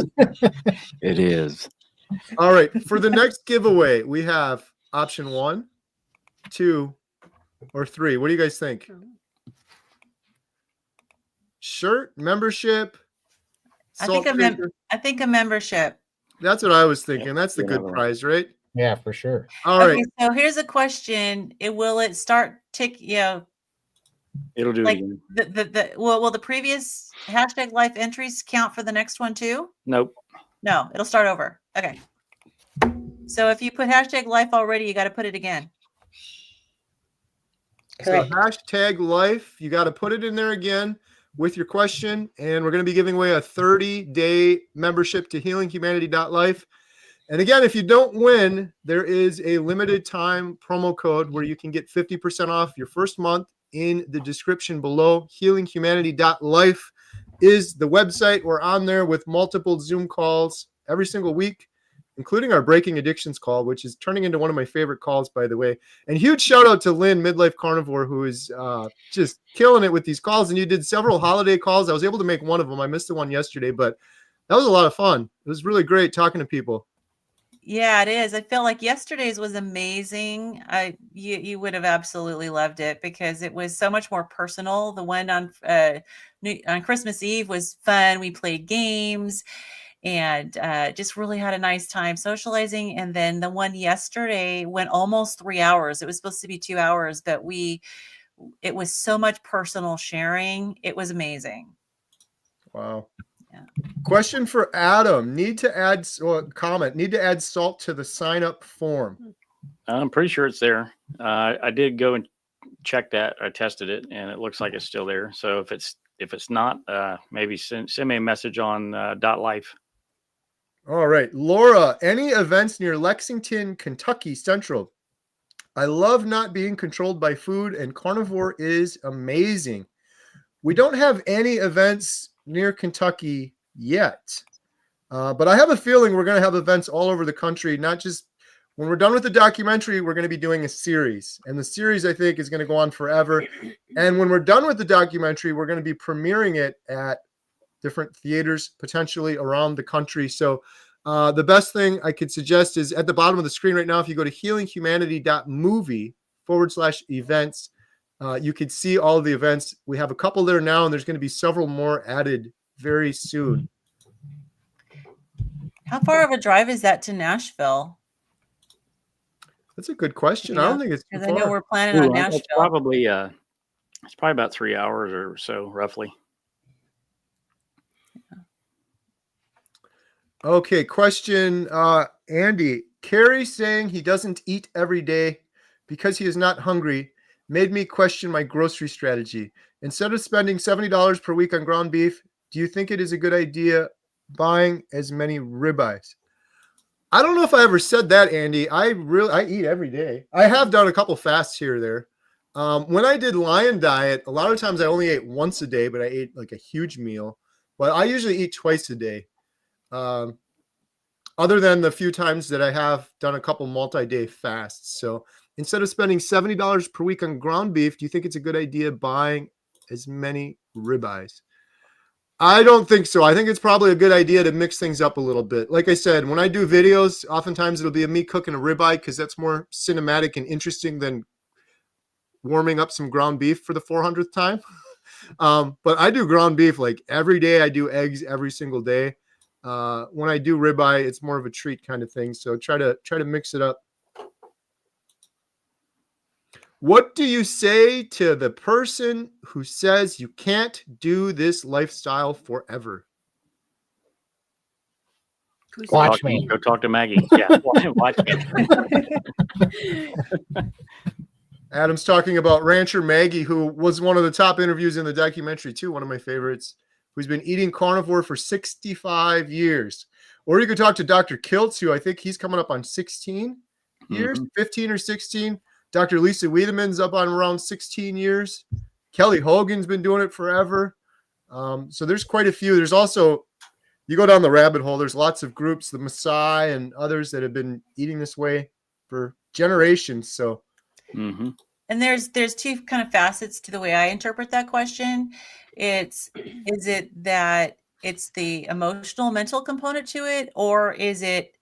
It is. All right. For the next giveaway, we have option 1, 2, or 3. What do you guys think? Shirt, membership, I salt think shaker? I think a membership. That's what I was thinking. That's the good prize, right? Yeah, for sure. All right. Okay, so here's a question. Will it start It'll do like it again. will the previous #life entries count for the next one too? Nope. No, it'll start over. Okay. So if you put #life already, you got to put it again. Correct. So #life, you got to put it in there again with your question. And we're going to be giving away a 30-day membership to healinghumanity.life. And again, if you don't win, there is a limited time promo code where you can get 50% off your first month in the description below. Healinghumanity.life is the website. We're on there with multiple Zoom calls every single week, including our Breaking Addictions call, which is turning into one of my favorite calls, by the way. And huge shout out to Lynn, Midlife Carnivore, who is just killing it with these calls. And you did several holiday calls. I was able to make one of them. I missed the one yesterday, but that was a lot of fun. It was really great talking to people. Yeah, it is. I feel like yesterday's was amazing. You would have absolutely loved it because it was so much more personal. The one on Christmas Eve was fun. We played games and just really had a nice time socializing. And then the one yesterday went almost 3 hours. It was supposed to be 2 hours, but it was so much personal sharing. It was amazing. Wow. Yeah. Question for Adam. Need to add salt to the sign up form. I'm pretty sure it's there. I did go and check that. I tested it and it looks like it's still there. So if it's not, maybe send me a message on .life. All right. Laura, any events near Lexington, Kentucky Central? I love not being controlled by food, and Carnivore is amazing. We don't have any events near Kentucky yet, but I have a feeling we're going to have events all over the country. Not just when we're done with the documentary, we're going to be doing a series, and the series I think is going to go on forever. And when we're done with the documentary, we're going to be premiering it at different theaters potentially around the country. So the best thing I could suggest is at the bottom of the screen right now, if you go to healinghumanity.movie/events, you can see all of the events. We have a couple there now, and there's going to be several more added very soon. How far of a drive is that to Nashville? That's a good question. Yeah, I don't think it's too because I know far. we're planning on Nashville. It's probably about 3 hours or so, roughly. Okay, question, Andy. Carrie saying he doesn't eat every day because he is not hungry made me question my grocery strategy. Instead of spending $70 per week on ground beef, do you think it is a good idea buying as many ribeyes? I don't know if I ever said that, Andy. I eat every day. I have done a couple fasts here or there. When I did Lion Diet, a lot of times I only ate once a day, but I ate like a huge meal. But I usually eat twice a day. Other than the few times that I have done a couple multi-day fasts. So instead of spending $70 per week on ground beef, do you think it's a good idea buying as many ribeyes? I don't think so. I think it's probably a good idea to mix things up a little bit. Like I said, when I do videos, oftentimes it'll be of me cooking a ribeye because that's more cinematic and interesting than warming up some ground beef for the 400th time. But I do ground beef like every day. I do eggs every single day. When I do ribeye, it's more of a treat kind of thing. So try to mix it up. What do you say to the person who says you can't do this lifestyle forever? Watch me. Go talk to Maggie. Yeah, watch me. Adam's talking about rancher Maggie, who was one of the top interviews in the documentary too, one of my favorites, who's been eating carnivore for 65 years. Or you could talk to Dr. Kiltz, who I think he's coming up on 16 years, 15 or 16. Dr. Lisa Wiedemann's up on around 16 years. Kelly Hogan's been doing it forever. So there's quite a few. There's also, you go down the rabbit hole, there's lots of groups, the Maasai and others that have been eating this way for generations. So And there's two kind of facets to the way I interpret that question. Is it that it's the emotional, mental component to it, or is it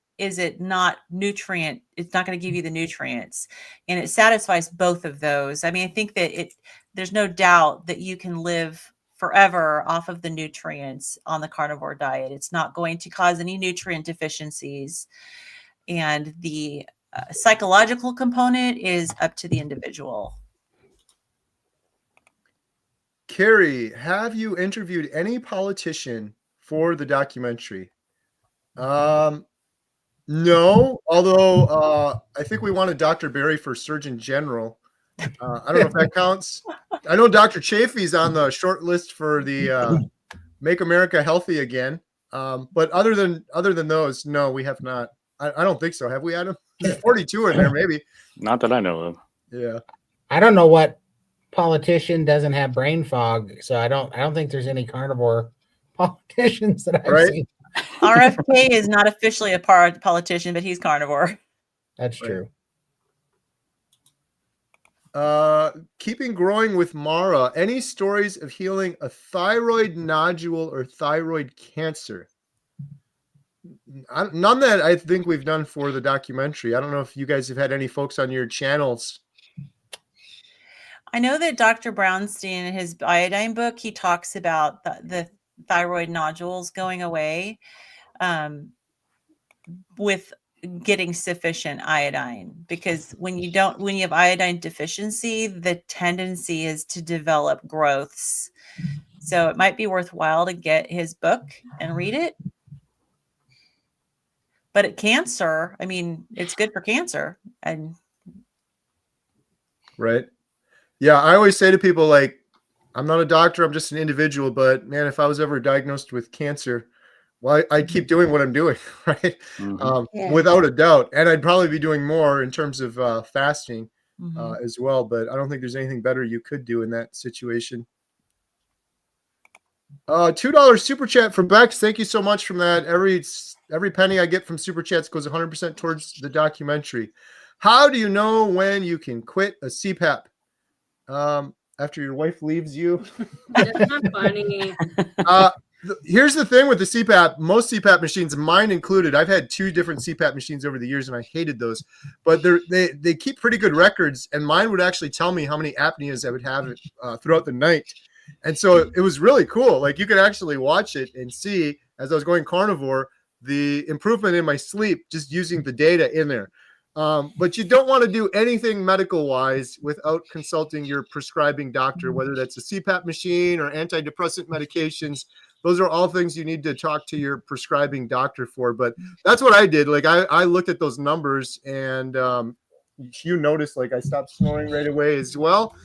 not nutrient? It's not going to give you the nutrients, and it satisfies both of those. I mean, I think that there's no doubt that you can live forever off of the nutrients on the carnivore diet. It's not going to cause any nutrient deficiencies, and the psychological component is up to the individual. Carrie, have you interviewed any politician for the documentary? No, although I think we wanted Dr. Berry for Surgeon General. I don't know if that counts. I know Dr. Chafee's on the short list for the Make America Healthy Again. But other than those, no, we have not. I don't think so. Have we, Adam? There's 42 in there, maybe. Not that I know of. Yeah. I don't know what politician doesn't have brain fog, so I don't think there's any carnivore politicians that I've seen. RFK is not officially a politician, but he's carnivore. That's true. Keeping growing with Mara. Any stories of healing a thyroid nodule or thyroid cancer? None that I think we've done for the documentary. I don't know if you guys have had any folks on your channels. I know that Dr. Brownstein in his iodine book, he talks about the thyroid nodules going away with getting sufficient iodine, because when you have iodine deficiency, the tendency is to develop growths. So it might be worthwhile to get his book and read it. But cancer, I mean, it's good for cancer. And right. Yeah, I always say to people, like, I'm not a doctor, I'm just an individual, but man, if I was ever diagnosed with cancer, well, I'd keep doing what I'm doing, right? Without a doubt. And I'd probably be doing more in terms of fasting as well, but I don't think there's anything better you could do in that situation. $2 super chat from Bex. Thank you so much from that. Every penny I get from super chats goes 100% towards the documentary. How do you know when you can quit a CPAP? After your wife leaves you? That's not funny. Here's the thing with the CPAP. Most CPAP machines, mine included, I've had 2 different CPAP machines over the years, and I hated those. But they keep pretty good records, and mine would actually tell me how many apneas I would have throughout the night. And so it was really cool. Like, you could actually watch it and see, as I was going carnivore, the improvement in my sleep just using the data in there. But you don't want to do anything medical-wise without consulting your prescribing doctor, whether that's a CPAP machine or antidepressant medications. those are all things you need to talk to your prescribing doctor for. But that's what I did. Like I looked at those numbers, and you noticed like I stopped snoring right away as well.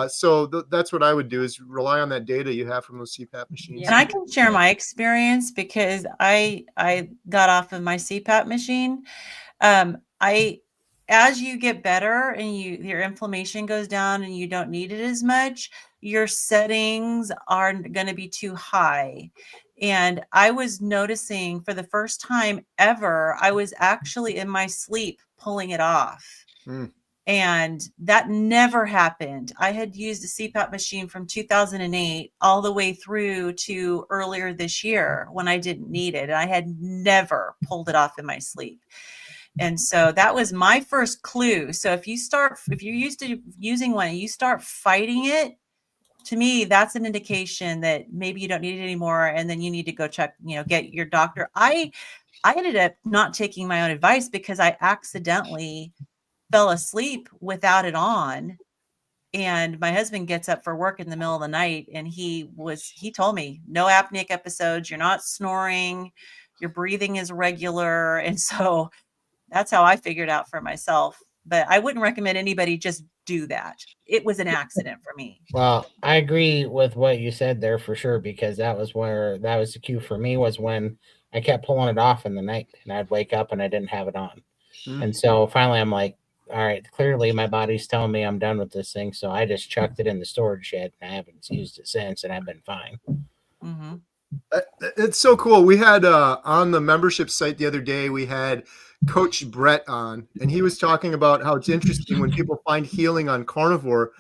So that's what I would do, is rely on that data you have from those CPAP machines. And I can share my experience because I got off of my CPAP machine. As you get better and your inflammation goes down and you don't need it as much, your settings aren't going to be too high. And I was noticing for the first time ever, I was actually in my sleep pulling it off. And that never happened. I had used a CPAP machine from 2008 all the way through to earlier this year when I didn't need it. And I had never pulled it off in my sleep. And so that was my if you're used to using one and you start fighting it, to me, that's an indication that maybe you don't need it anymore. And then you need to go check, get your doctor. I ended up not taking my own advice because I accidentally fell asleep without it on. And my husband gets up for work in the middle of the night, and he told me, no apneic episodes. You're not snoring. Your breathing is regular. And so that's how I figured out for myself. But I wouldn't recommend anybody just do that. It was an accident for me. Well, I agree with what you said there for sure, because that was the cue for me, was when I kept pulling it off in the night and I'd wake up and I didn't have it on. And so finally I'm like, all right, clearly my body's telling me I'm done with this thing. So I just chucked it in the storage shed and I haven't used it since, and I've been fine. Mm-hmm. It's so cool. We had on the membership site the other day, we had Coach Brett on, and he was talking about how it's interesting when people find healing on Carnivore.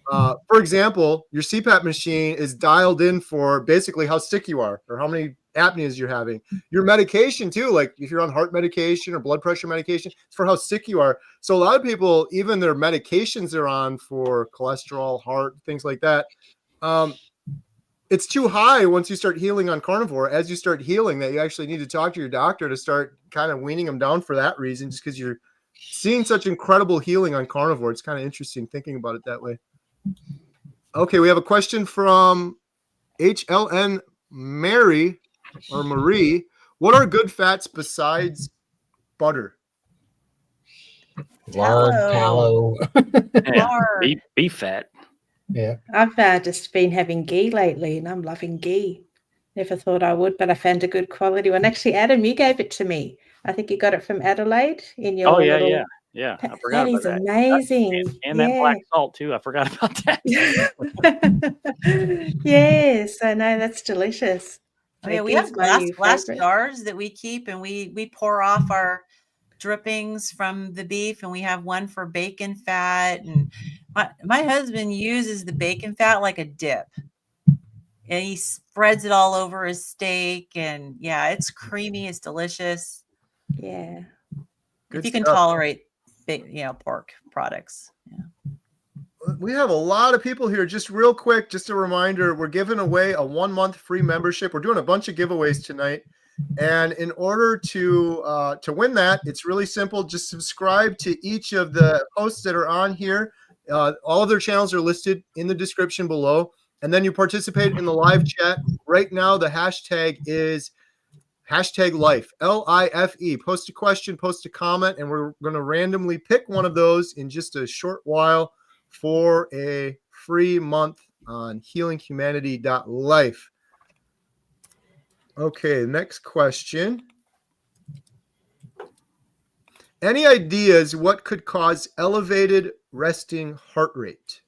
For example, your CPAP machine is dialed in for basically how sick you are or how many apneas you're having. Your medication too, like if you're on heart medication or blood pressure medication, it's for how sick you are. So a lot of people, even their medications they're on for cholesterol, heart, things like that, it's too high once you start healing on Carnivore. As you start healing, that you actually need to talk to your doctor to start kind of weaning them down for that reason, just because you're seeing such incredible healing on Carnivore. It's kind of interesting thinking about it that way. Okay, we have a question from HLN Marie. What are good fats besides butter? Lard, tallow. Yeah, beef fat. Yeah. I've just been having ghee lately, and I'm loving ghee. Never thought I would, but I found a good quality one. Actually, Adam, you gave it to me. I think you got it from Adelaide in your yeah. I forgot that about is amazing. And that black salt too. I forgot about that. Yes, I know, that's delicious. Oh, yeah, we have glass jars that we keep, and we pour off our drippings from the beef, and we have one for bacon fat. And my husband uses the bacon fat like a dip, and he spreads it all over his steak. And yeah, it's creamy, it's delicious. Yeah, if you can tolerate pork products. Yeah. We have a lot of people here. Just real quick, just a reminder, we're giving away a 1-month free membership. We're doing a bunch of giveaways tonight. And in order to win that, it's really simple. Just subscribe to each of the posts that are on here. All of their channels are listed in the description below. And then you participate in the live chat. Right now, the hashtag is #life, LIFE. Post a question, post a comment, and we're going to randomly pick one of those in just a short while for a free month on healinghumanity.life. Okay, next question. Any ideas what could cause elevated resting heart rate?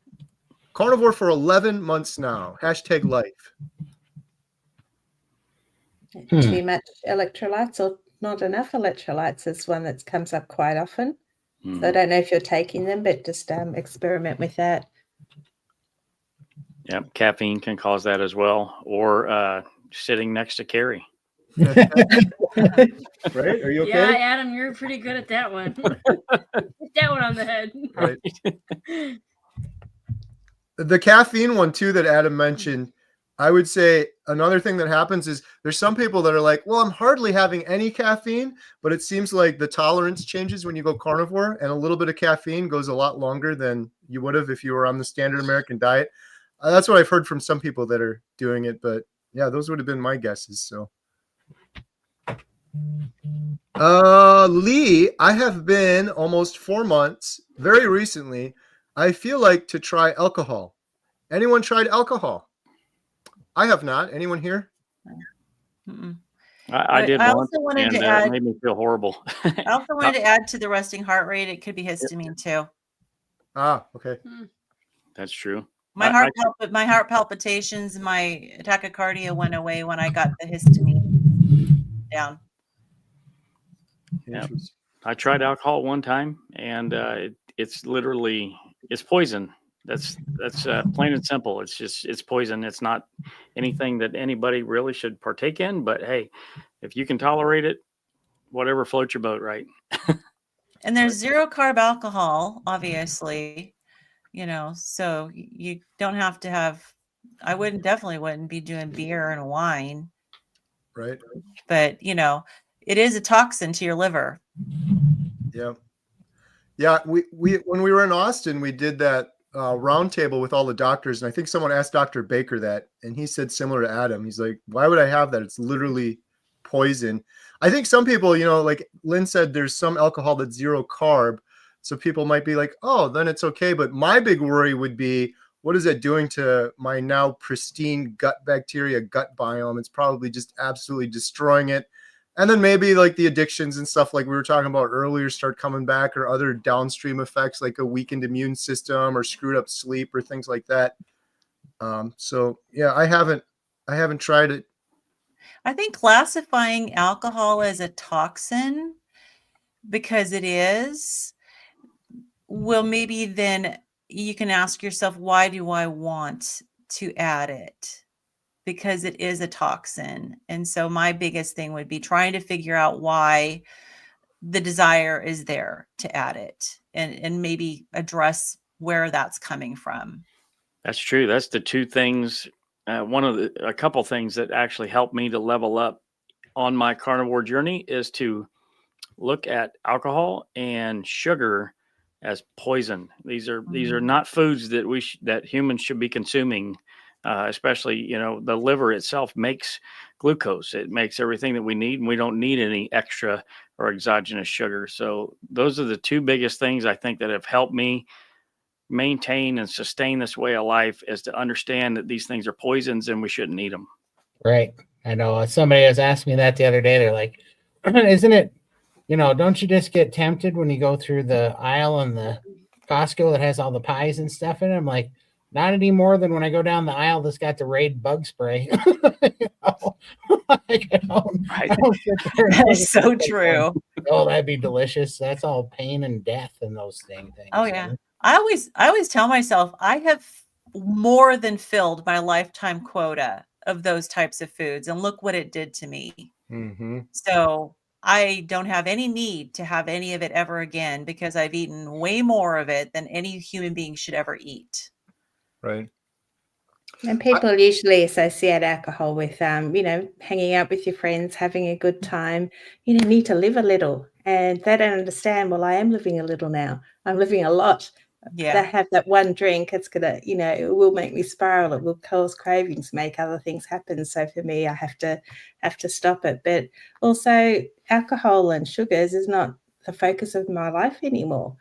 Carnivore for 11 months now. #life. Too much electrolytes or not enough electrolytes is one that comes up quite often. So I don't know if you're taking them, but just experiment with that. Yep, caffeine can cause that as well, or sitting next to Carrie. Right? Are you okay? Yeah, Adam, you're pretty good at that one. Hit that one on the head. Right. The caffeine one too that Adam mentioned, I would say another thing that happens is there's some people that are like, well, I'm hardly having any caffeine, but it seems like the tolerance changes when you go carnivore, and a little bit of caffeine goes a lot longer than you would have if you were on the standard American diet. That's what I've heard from some people that are doing it, but Yeah, those would have been my guesses. So, Lee, I have been almost 4 months, very recently. I feel like to try alcohol. Anyone tried alcohol? I have not. Anyone here? Mm-mm. I did I once, also wanted and to add. it made me feel horrible. I also wanted to add to the resting heart rate. It could be histamine too. Ah, okay. That's true. My heart palpitations, my tachycardia went away when I got the histamine down. Yeah. I tried alcohol one time, and it's literally poison. That's plain and simple. It's poison. It's not anything that anybody really should partake in. But hey, if you can tolerate it, whatever floats your boat, right? And there's 0 carb alcohol, obviously, so you don't have to have. I definitely wouldn't be doing beer and wine, Right. but it is a toxin to your liver. Yeah. Yeah. We when we were in Austin, we did that roundtable with all the doctors, and I think someone asked Dr. Baker that, and he said similar to Adam. He's like, "Why would I have that? It's literally poison." I think some people, like Lynn said, there's some alcohol that's 0 carb, so people might be like, "Oh, then it's okay." But my big worry would be, what is it doing to my now pristine gut bacteria, gut biome? It's probably just absolutely destroying it. And then maybe like the addictions and stuff like we were talking about earlier start coming back, or other downstream effects like a weakened immune system or screwed up sleep or things like that. So yeah, I haven't tried it. I think classifying alcohol as a toxin, because it is, well, maybe then you can ask yourself, why do I want to add it? Because it is a toxin. And so my biggest thing would be trying to figure out why the desire is there to add it, and maybe address where that's coming from. That's true. That's the two things. A couple things that actually helped me to level up on my carnivore journey is to look at alcohol and sugar as poison. These are not foods that that humans should be consuming. Especially, the liver itself makes glucose. It makes everything that we need, and we don't need any extra or exogenous sugar. So those are the two biggest things I think that have helped me maintain and sustain this way of life, is to understand that these things are poisons and we shouldn't eat them. Right. I know somebody was asking me that the other day. They're like, isn't it, don't you just get tempted when you go through the aisle in the Costco that has all the pies and stuff in it? I'm like, not any more than when I go down the aisle that's got the Raid bug spray. That's so true. Oh, that'd be delicious. That's all pain and death and those things. Oh yeah. I always tell myself I have more than filled my lifetime quota of those types of foods, and look what it did to me. Mm-hmm. So I don't have any need to have any of it ever again, because I've eaten way more of it than any human being should ever eat. Right. And people usually associate alcohol with, hanging out with your friends, having a good time. You need to live a little. And they don't understand, well, I am living a little now. I'm living a lot. Yeah. They have that one drink, it's going to, it will make me spiral. It will cause cravings, make other things happen. So for me, I have to stop it. But also alcohol and sugars is not the focus of my life anymore.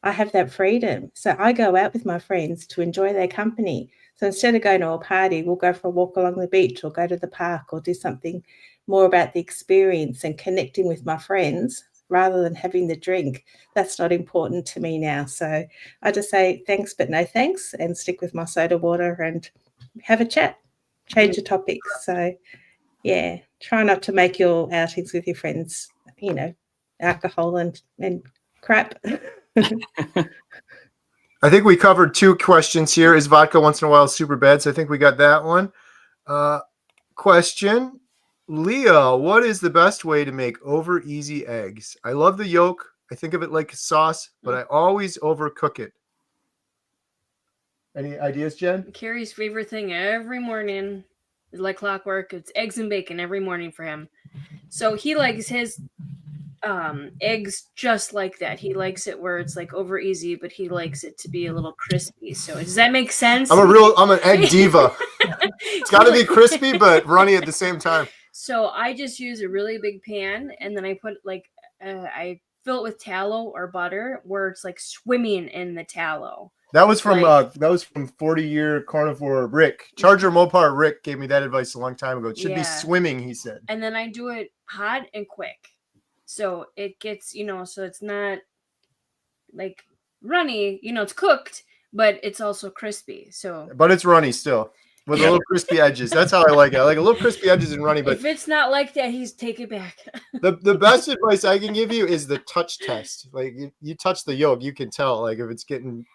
I have that freedom. So I go out with my friends to enjoy their company. So instead of going to a party, we'll go for a walk along the beach or go to the park or do something more about the experience and connecting with my friends rather than having the drink. That's not important to me now. So I just say thanks, but no thanks, and stick with my soda water and have a chat, change the topic. So yeah, try not to make your outings with your friends, alcohol and crap. I think we covered 2 questions here. Is vodka once in a while super bad? So I think we got that one. Question. Leah, what is the best way to make over easy eggs? I love the yolk. I think of it like a sauce, but I always overcook it. Any ideas, Jen? Carrie's favorite thing every morning is like clockwork. It's eggs and bacon every morning for him. So he likes his eggs just like that. He likes it where it's like over easy, but he likes it to be a little crispy. So does that make sense? I'm an egg diva. It's got to be crispy but runny at the same time. So I just use a really big pan, and then I put like I fill it with tallow or butter, where it's like swimming in the tallow. That was from 40-year carnivore Rick. Charger Mopar Rick gave me that advice a long time ago. It should be swimming, he said. And then I do it hot and quick. So it gets, so it's not like runny, it's cooked, but it's also crispy. But it's runny still with a little crispy edges. That's how I like it. I like a little crispy edges and runny. But if it's not like that, take it back. the best advice I can give you is the touch test. Like you touch the yolk, you can tell. Like if it's getting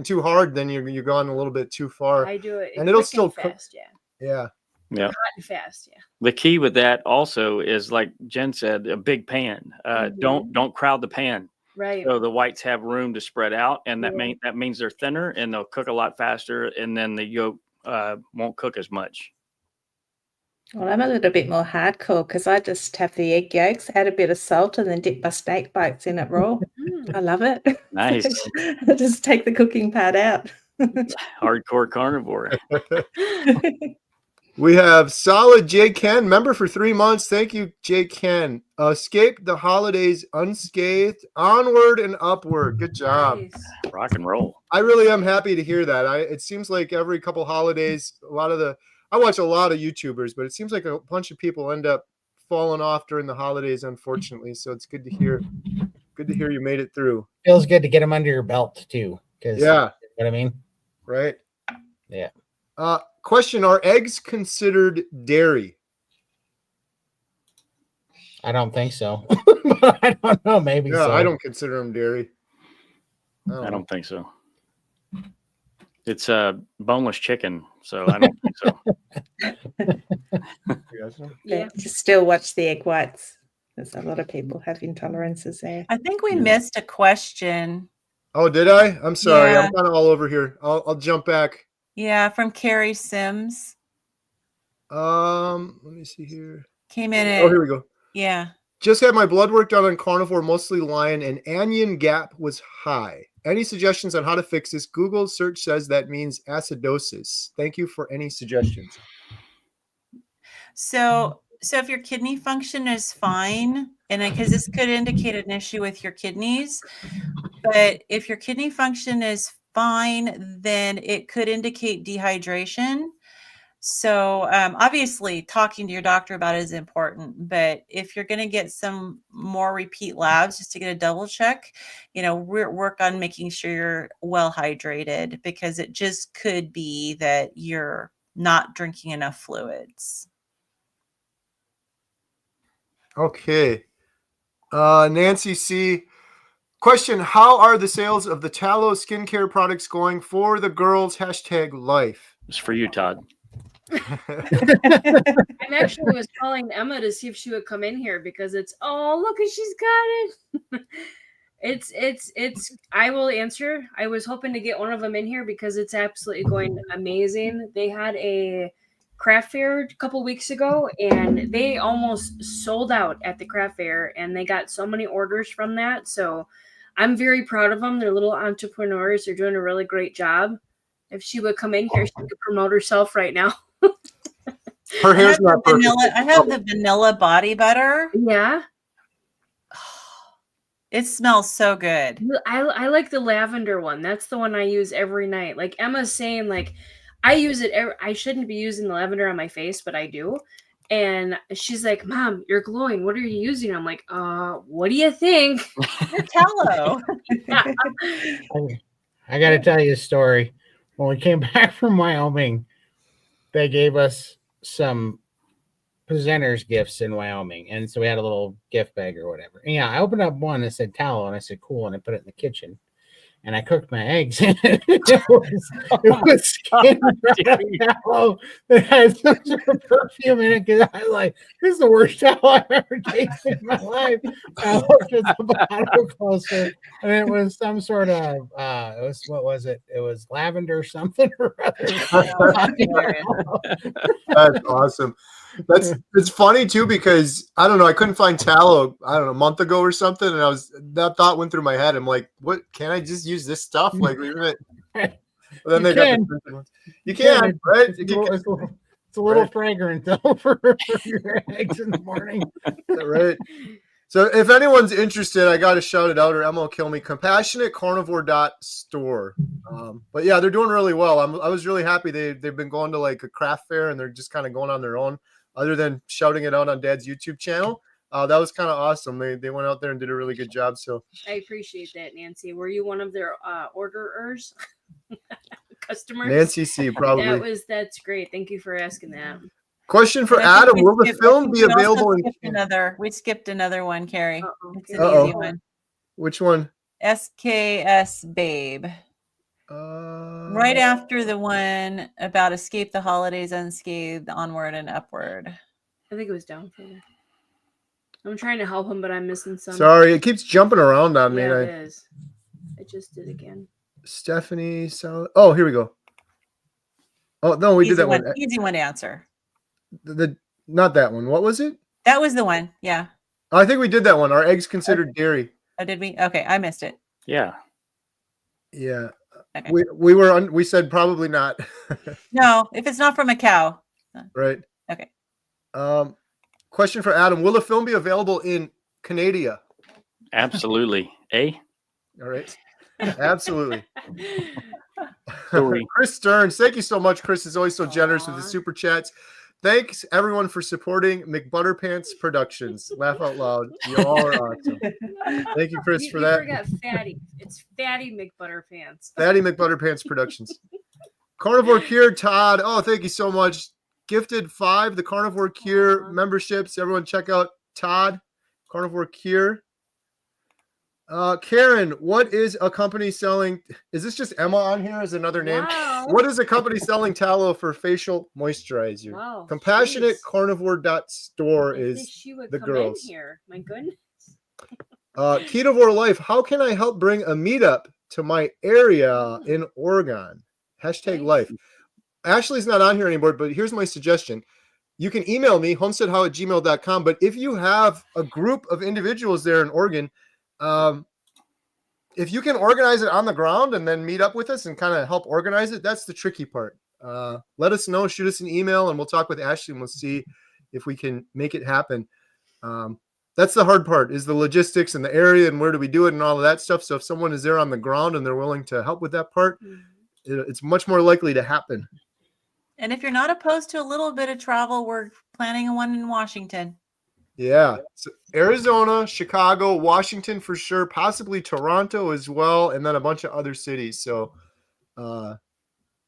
too hard, then you're going a little bit too far. I do it, and it'll still fast. Yeah. Hot and fast. Yeah. The key with that also is, like Jen said, a big pan. Don't crowd the pan. Right. So the whites have room to spread out, and that means they're thinner and they'll cook a lot faster, and then the yolk won't cook as much. Well, I'm a little bit more hardcore because I just have the egg yolks, add a bit of salt, and then dip my steak bites in it raw. I love it. Nice. I just take the cooking part out. Hardcore carnivore. We have solid J. Ken, member for 3 months. Thank you, J. Ken. Escaped the holidays unscathed, onward and upward. Good job. Nice. Rock and roll. I really am happy to hear that. It seems like every couple holidays, I watch a lot of YouTubers, but it seems like a bunch of people end up falling off during the holidays, unfortunately. So it's good to hear. Good to hear you made it through. Feels good to get them under your belt too. Yeah. You know what I mean? Right. Yeah. Question: are eggs considered dairy? I don't think so. But I don't know. Maybe so. I don't consider them dairy. I don't think so. It's a boneless chicken, so I don't think so. Yeah. Just still watch the egg whites. There's a lot of people have intolerances there. I think we missed a question. Oh, did I? I'm sorry. Yeah. I'm kind of all over here. I'll jump back. Yeah, from Carrie Sims. Let me see here. Came in Oh, here we go. Yeah. Just had my blood work done on carnivore, mostly lion, and anion gap was high. Any suggestions on how to fix this? Google search says that means acidosis. Thank you for any suggestions. So if your kidney function is fine, and because this could indicate an issue with your kidneys, but if your kidney function is fine, then it could indicate dehydration. So obviously talking to your doctor about it is important, but if you're going to get some more repeat labs just to get a double check, work on making sure you're well hydrated, because it just could be that you're not drinking enough fluids. Okay. Nancy C. Question: how are the sales of the tallow skincare products going for the girls? #life. It's for you, Todd. I actually was calling Emma to see if she would come in here because look, she's got it. It's I will answer. I was hoping to get one of them in here because it's absolutely going amazing. They had a craft fair a couple weeks ago and they almost sold out at the craft fair, and they got so many orders from that. So I'm very proud of them. They're little entrepreneurs. They're doing a really great job. If she would come in here, she could promote herself right now. Her hair's not perfect. I have the vanilla body butter. Yeah. It smells so good. I like the lavender one. That's the one I use every night. Like Emma's saying, like, I use it. I shouldn't be using the lavender on my face, but I do. And she's like, "Mom, you're glowing. What are you using?" I'm like, what do you think? Tallow. I got to tell you a story. When we came back from Wyoming, they gave us some presenters gifts in Wyoming. And so we had a little gift bag or whatever. And yeah, I opened up one that said tallow, and I said, cool. And I put it in the kitchen. And I cooked my eggs. It was skin tallow that had some sort of perfume in it, because I was like, this is the worst tallow I've ever tasted in my life. I looked at the bottle closer, and it was some sort of what was it? It was lavender something or other. That's awesome. It's funny too, because I don't know, I couldn't find tallow, I don't know, a month ago or something, and that thought went through my head. I'm like, what, can't I just use this stuff? Like, Then You they got can. the printed ones. You can, right? It's a little Right. fragrant though for your eggs in the morning. Right. So if anyone's interested, I got to shout it out, or Emma will kill me. CompassionateCarnivore.store. But yeah, they're doing really well. I was really happy. They've been going to like a craft fair, and they're just kind of going on their own, other than shouting it out on Dad's YouTube channel. That was kind of awesome. They went out there and did a really good job. So I appreciate that, Nancy. Were you one of their orderers? Customers? Nancy C, probably. That's great. Thank you for asking that. Question for And I think Adam: Will the film be available in? We skipped another one, Carrie. It's an Uh-oh. easy one. Which one? SKS Babe. Right after the one about escape the holidays unscathed, onward and upward. I think it was down further. I'm trying to help him, but I'm missing some. Sorry, it keeps jumping around on me. Yeah, it is. I just did again. Stephanie. Oh, here we go. Oh no, we did that one. Easy one to answer. Not that one. What was it? That was the one. Yeah. I think we did that one. Are eggs considered dairy? Oh, did we? Okay, I missed it. Yeah. Yeah. Okay. We said probably not. No, if it's not from a cow. Right. Okay. Question for Adam: Will the film be available in Canada? Absolutely. Eh? All right. Absolutely. Sorry. Chris Stearns, thank you so much. Chris is always so generous with the super chats. Thanks everyone for supporting McButterpants Productions. Laugh out loud. You all are awesome. Thank you, Chris, for that. You forgot Fatty. It's Fatty McButterpants. Fatty McButterpants Productions. Carnivore Cure, Todd. Oh, thank you so much. Gifted 5, the Carnivore Cure memberships. Everyone check out Todd, Carnivore Cure. Karen, what is a company selling? Is this just Emma on here as another name? Wow. What is a company selling tallow for facial moisturizer? Wow, CompassionateCarnivore.store is she would the come girls. in here. My goodness. Ketovore Life. How can I help bring a meetup to my area in Oregon? #life. Ashley's not on here anymore, but here's my suggestion. You can email me, homesteadhow@gmail.com. But if you have a group of individuals there in Oregon, if you can organize it on the ground and then meet up with us and kind of help organize it, that's the tricky part. Let us know, shoot us an email, and we'll talk with Ashley and we'll see if we can make it happen. That's the hard part, is the logistics and the area and where do we do it and all of that stuff. So if someone is there on the ground and they're willing to help with that part, it's much more likely to happen. And if you're not opposed to a little bit of travel, we're planning a one in Washington. Yeah. So Arizona, Chicago, Washington for sure, possibly Toronto as well, and then a bunch of other cities. So and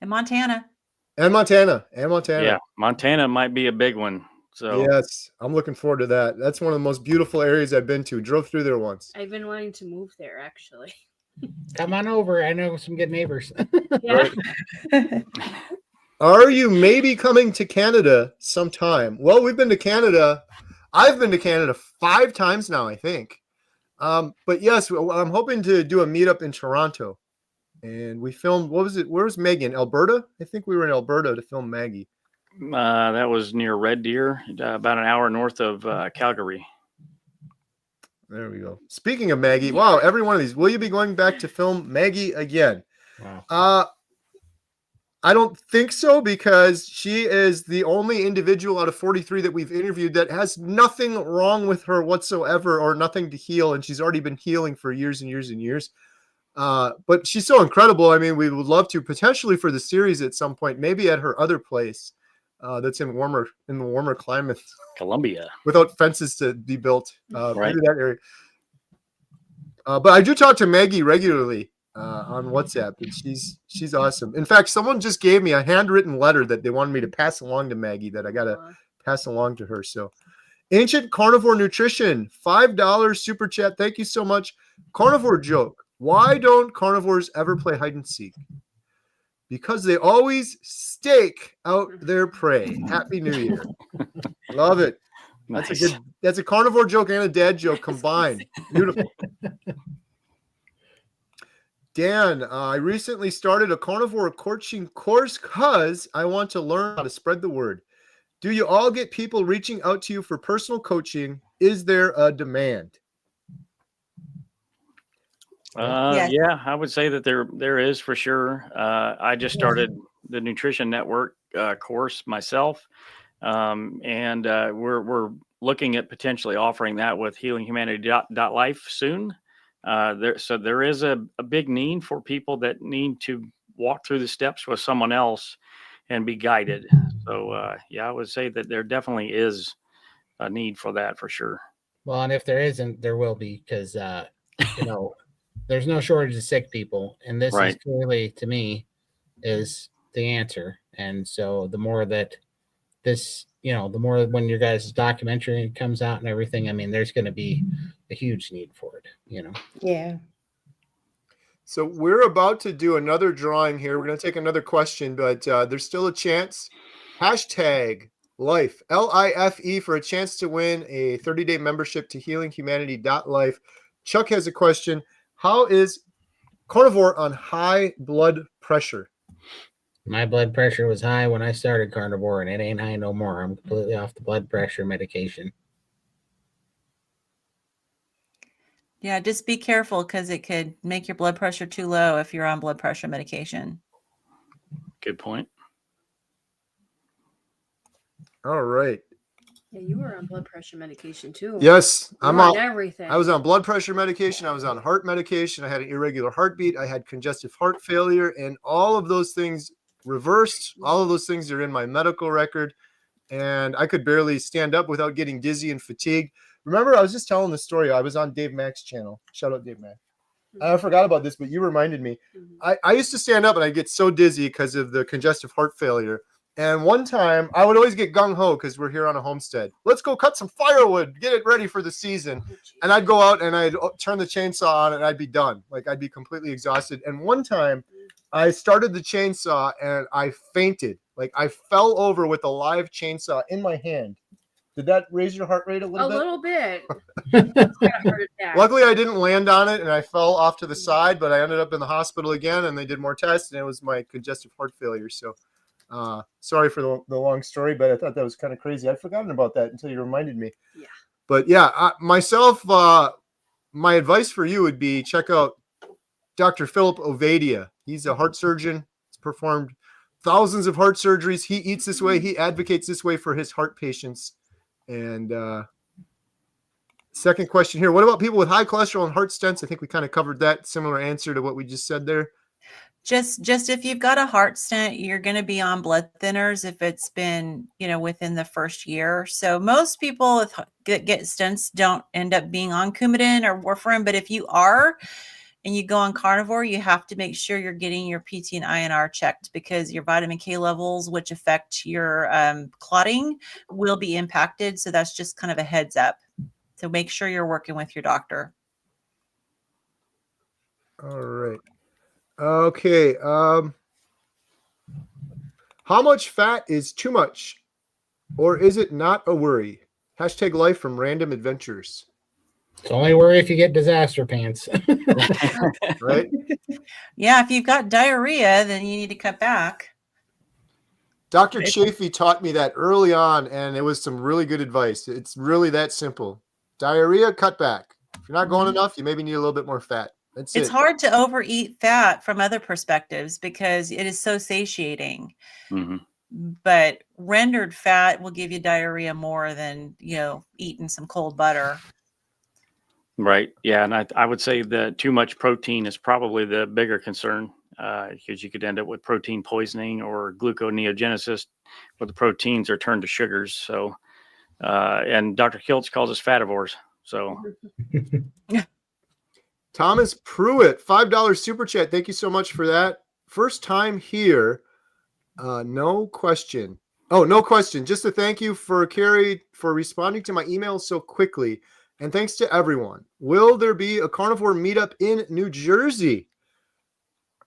Montana. And Montana. Yeah, Montana might be a big one. So yes, I'm looking forward to that. That's one of the most beautiful areas I've been to. Drove through there once. I've been wanting to move there, actually. Come on over. I know some good neighbors. Yeah. Are you maybe coming to Canada sometime? Well, we've been to Canada. I've been to Canada 5 times now, I think. But yes, I'm hoping to do a meetup in Toronto. And we filmed, what was it? Where was Megan? Alberta? I think we were in Alberta to film Maggie. That was near Red Deer, about an hour north of Calgary. There we go. Speaking of Maggie, wow, every one of these. Will you be going back to film Maggie again? Wow. I don't think so, because she is the only individual out of 43 that we've interviewed that has nothing wrong with her whatsoever or nothing to heal. And she's already been healing for years and years and years. But she's so incredible. I mean, we would love to potentially for the series at some point, maybe at her other place that's in the warmer climate. Columbia. Without fences to be built. Right. Maybe that area. But I do talk to Maggie regularly. On WhatsApp, and she's awesome. In fact, someone just gave me a handwritten letter that they wanted me to pass along to Maggie that I gotta pass along to her. So, Ancient Carnivore Nutrition, $5 super chat. Thank you so much. Carnivore joke: why don't carnivores ever play hide and seek? Because they always stake out their prey. Happy New Year. Love it. Nice. That's a carnivore joke and a dad joke combined. Beautiful. Dan, I recently started a carnivore coaching course because I want to learn how to spread the word. Do you all get people reaching out to you for personal coaching? Is there a demand? Yes. Yeah, I would say that there is for sure. I just started the Nutrition Network course myself, and we're looking at potentially offering that with healinghumanity.life soon. There is a big need for people that need to walk through the steps with someone else and be guided. So yeah, I would say that there definitely is a need for that for sure. Well, and if there isn't, there will be, because there's no shortage of sick people, and this is Right. clearly, to me, is the answer. And so the more that this, the more when your guys' documentary comes out and everything, I mean, there's going to be a huge need for it. Yeah. So we're about to do another drawing here. We're going to take another question, but there's still a chance. Hashtag life, LIFE, for a chance to win a 30-day membership to healinghumanity.life. Chuck has a question. How is Carnivore on high blood pressure? My blood pressure was high when I started Carnivore, and it ain't high no more. I'm completely off the blood pressure medication. Yeah, just be careful because it could make your blood pressure too low if you're on blood pressure medication. Good point. All right. Yeah, you were on blood pressure medication too. Yes, I'm on everything. I was on blood pressure medication. I was on heart medication. I had an irregular heartbeat. I had congestive heart failure, and all of those things reversed. All of those things are in my medical record, and I could barely stand up without getting dizzy and fatigued. Remember, I was just telling the story. I was on Dave Mack's channel. Shout out Dave Mack. I forgot about this, but you reminded me. I used to stand up and I'd get so dizzy because of the congestive heart failure. And one time I would always get gung-ho because we're here on a homestead. Let's go cut some firewood, get it ready for the season. And I'd go out and I'd turn the chainsaw on and I'd be done. Like, I'd be completely exhausted. And one time I started the chainsaw and I fainted. Like, I fell over with a live chainsaw in my hand. Did that raise your heart rate a little bit? A little bit. Heart attack. Luckily, I didn't land on it and I fell off to the side, but I ended up in the hospital again and they did more tests and it was my congestive heart failure. So sorry for the long story, but I thought that was kind of crazy. I'd forgotten about that until you reminded me. Yeah. But yeah, my advice for you would be check out Dr. Philip Ovadia. He's a heart surgeon. He's performed thousands of heart surgeries. He eats this way. He advocates this way for his heart patients. And second question here. What about people with high cholesterol and heart stents? I think we kind of covered that. Similar answer to what we just said there. Just if you've got a heart stent, you're going to be on blood thinners if it's been, within the first year. So most people that get stents don't end up being on Coumadin or warfarin. But if you are and you go on Carnivore, you have to make sure you're getting your PT and INR checked because your vitamin K levels, which affect your clotting, will be impacted. So that's just kind of a heads up. So make sure you're working with your doctor. All right. Okay. How much fat is too much, or is it not a worry? Hashtag life from Random Adventures. It's only worry if you get disaster pants. Right? Yeah, if you've got diarrhea, then you need to cut back. Dr. Chafee taught me that early on, and it was some really good advice. It's really that simple. Diarrhea, cut back. If you're not going enough, you maybe need a little bit more fat. It's hard to overeat fat from other perspectives because it is so satiating. Mm-hmm. But rendered fat will give you diarrhea more than, eating some cold butter. Right. Yeah. And I would say that too much protein is probably the bigger concern because you could end up with protein poisoning or gluconeogenesis where the proteins are turned to sugars. So, and Dr. Kiltz calls us fativores. So. Thomas Pruitt, $5 super chat. Thank you so much for that. First time here. No question. Oh, no question. Just a thank you for Carrie for responding to my email so quickly. And thanks to everyone. Will there be a Carnivore meetup in New Jersey?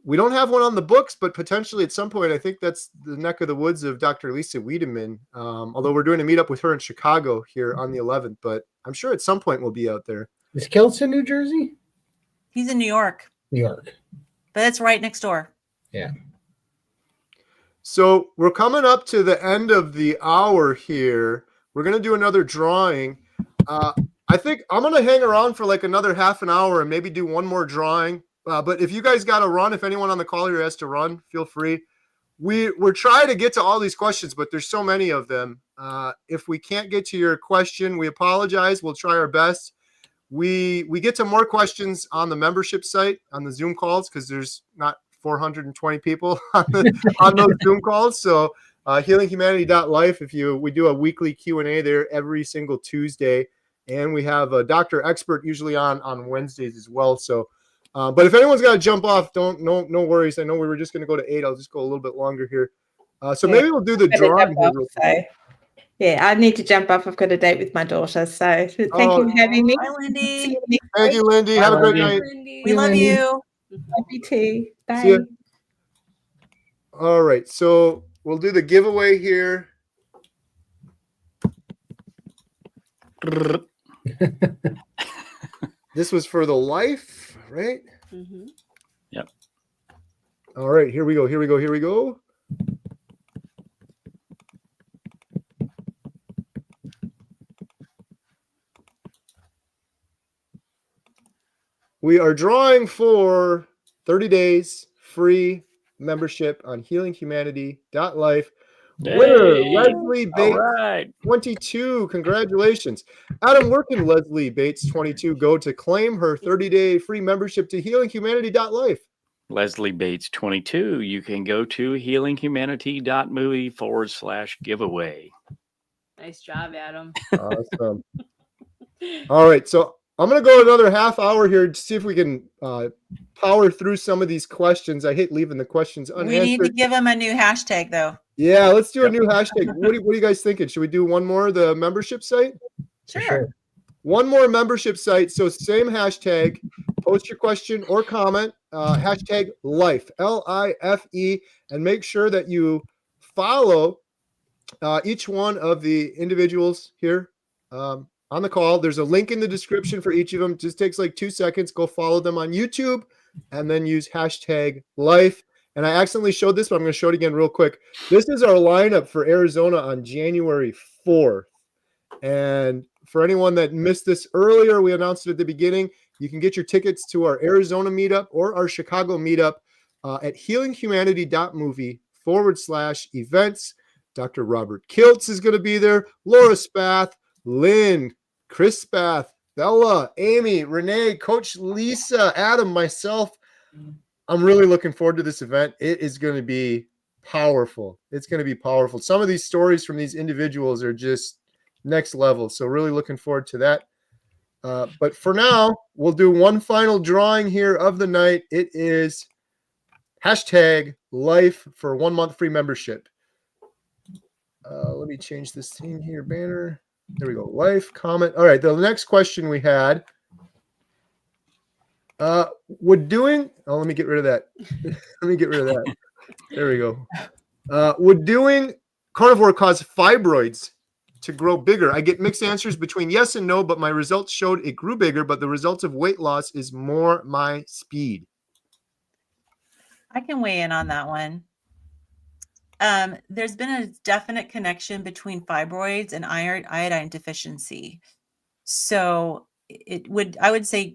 We don't have one on the books, but potentially at some point, I think that's the neck of the woods of Dr. Lisa Wiedemann. Although we're doing a meetup with her in Chicago here on the 11th, but I'm sure at some point we'll be out there. Is Kiltz in New Jersey? He's in New York. New York. But it's right next door. Yeah. So we're coming up to the end of the hour here. We're going to do another drawing. I think I'm going to hang around for like another half an hour and maybe do one more drawing. But if you guys got to run, if anyone on the call here has to run, feel free. We're trying to get to all these questions, but there's so many of them. If we can't get to your question, we apologize. We'll try our best. We get to more questions on the membership site on the Zoom calls because there's not 420 people on those Zoom calls. So healinghumanity.life, we do a weekly Q&A there every single Tuesday, and we have a doctor expert usually on Wednesdays as well. So but if anyone's got to jump off, no worries. I know we were just going to go to 8. I'll just go a little bit longer here. So maybe we'll do the drawing here real quick. Yeah, I need to jump off. I've got a date with my daughter. So thank you for having me. Hi, Lindy. Thank you, Lindy. Have a great night. We love you. Love you too. Bye. See ya. All right, so we'll do the giveaway here. This was for the life, right? Mm-hmm. Yep. All right, here we go. We are drawing for 30 days free membership on healinghumanity.life. Winner, Leslie Bates, 22. Congratulations. Adam, where can Leslie Bates, 22, go to claim her 30-day free membership to healinghumanity.life? Leslie Bates, 22. You can go to healinghumanity.movie/giveaway. Nice job, Adam. Awesome. All right, so I'm going to go another half hour here to see if we can power through some of these questions. I hate leaving the questions unanswered. We need to give them a new hashtag, though. Yeah, let's do a new hashtag. What are you guys thinking? Should we do one more, the membership site? Sure. One more membership site. So same hashtag. Post your question or comment. Hashtag life, LIFE, and make sure that you follow each one of the individuals here on the call. There's a link in the description for each of them. Just takes like 2 seconds. Go follow them on YouTube and then use hashtag life. And I accidentally showed this, but I'm going to show it again real quick. This is our lineup for Arizona on January 4th. And for anyone that missed this earlier, we announced it at the beginning. You can get your tickets to our Arizona meetup or our Chicago meetup at healinghumanity.movie/events. Dr. Robert Kiltz is going to be there. Laura Spath, Lynn, Chris Spath, Bella, Amy, Renee, Coach Lisa, Adam, myself. I'm really looking forward to this event. It is going to be powerful. It's going to be powerful. Some of these stories from these individuals are just next level. So really looking forward to that. But for now, we'll do one final drawing here of the night. It is hashtag life for 1 month free membership. Let me change this thing here, banner. There we go. Life, comment. All right. The next question we had. Would doing, let me get rid of that. There we go. Would doing carnivore cause fibroids to grow bigger? I get mixed answers between yes and no, but my results showed it grew bigger, but the results of weight loss is more my speed. I can weigh in on that one. There's been a definite connection between fibroids and iodine deficiency. So I would say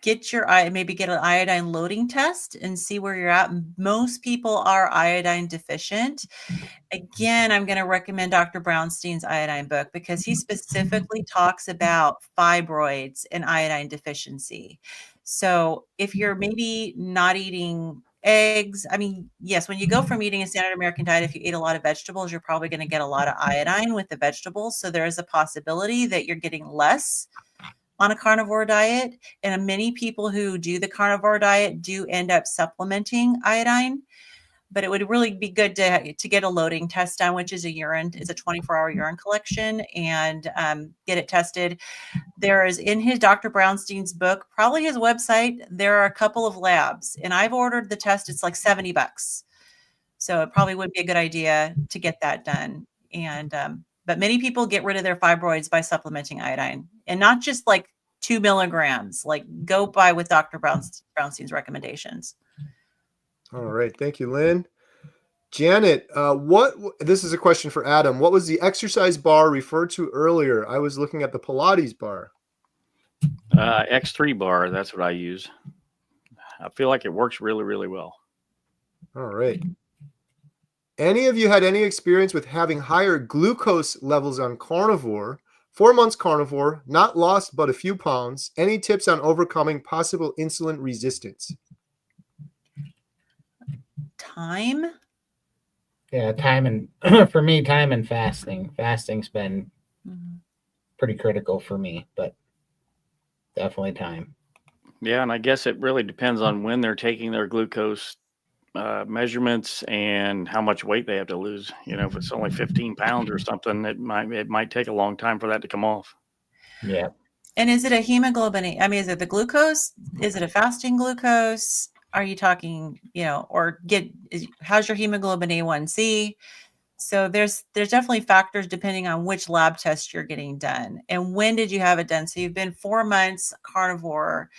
get an iodine loading test and see where you're at. Most people are iodine deficient. Again, I'm going to recommend Dr. Brownstein's iodine book because he specifically talks about fibroids and iodine deficiency. So if you're maybe not eating eggs, yes, when you go from eating a standard American diet, if you eat a lot of vegetables, you're probably going to get a lot of iodine with the vegetables. So there is a possibility that you're getting less on a carnivore diet. And many people who do the carnivore diet do end up supplementing iodine, but it would really be good to get a loading test done, which is a 24-hour urine collection, and get it tested. There is in his Dr. Brownstein's book, probably his website, there are a couple of labs, and I've ordered the test. It's like $70. So it probably would be a good idea to get that done. And, but many people get rid of their fibroids by supplementing iodine, and not just like 2 milligrams, like go by with Dr. Brownstein's recommendations. All right. Thank you, Lynn. Janet, this is a question for Adam. What was the exercise bar referred to earlier? I was looking at the Pilates bar. X3 bar. That's what I use. I feel like it works really, really well. All right. Any of you had any experience with having higher glucose levels on carnivore? 4 months carnivore, not lost but a few pounds. Any tips on overcoming possible insulin resistance? Time? Yeah, time and for me, time and fasting. Fasting's been pretty critical for me, but definitely time. Yeah, and I guess it really depends on when they're taking their glucose measurements and how much weight they have to lose. You know, if it's only 15 pounds or something, it might take a long time for that to come off. Yeah. And is it a hemoglobin? I mean, is it the glucose? Is it a fasting glucose? Are you talking, how's your hemoglobin A1C? So there's definitely factors depending on which lab test you're getting done and when did you have it done. So you've been 4 months carnivore.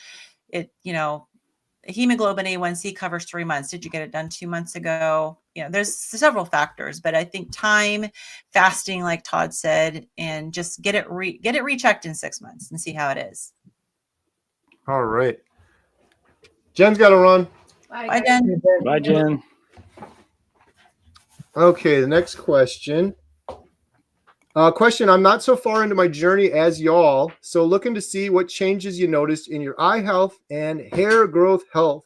Hemoglobin A1C covers 3 months. Did you get it done 2 months ago? There's several factors, but I think time, fasting, like Todd said, and just get it rechecked in 6 months and see how it is. All right. Jen's got to run. Bye, Jen. Bye, Jen. Okay, the next question. I'm not so far into my journey as y'all, so looking to see what changes you noticed in your eye health and hair growth health.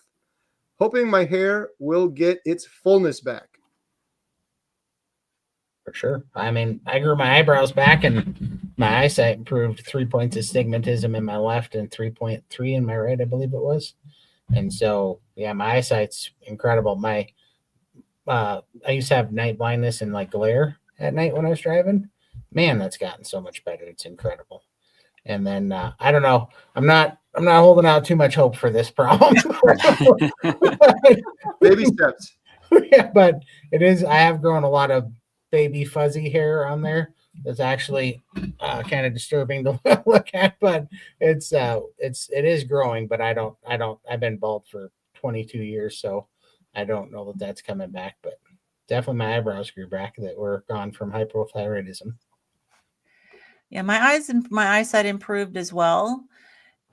Hoping my hair will get its fullness back. For sure. I mean, I grew my eyebrows back and my eyesight improved 3 points of stigmatism in my left and 3.3 in my right, I believe it was. And so, yeah, my eyesight's incredible. I used to have night blindness and like glare at night when I was driving. Man, that's gotten so much better. It's incredible. And then I don't know. I'm not holding out too much hope for this problem. Baby steps. Yeah, but it is. I have grown a lot of baby fuzzy hair on there. That's actually kind of disturbing to look at, but it is growing. But I've been bald for 22 years, so I don't know that that's coming back. But definitely my eyebrows grew back that were gone from hypothyroidism. Yeah, my eyesight improved as well.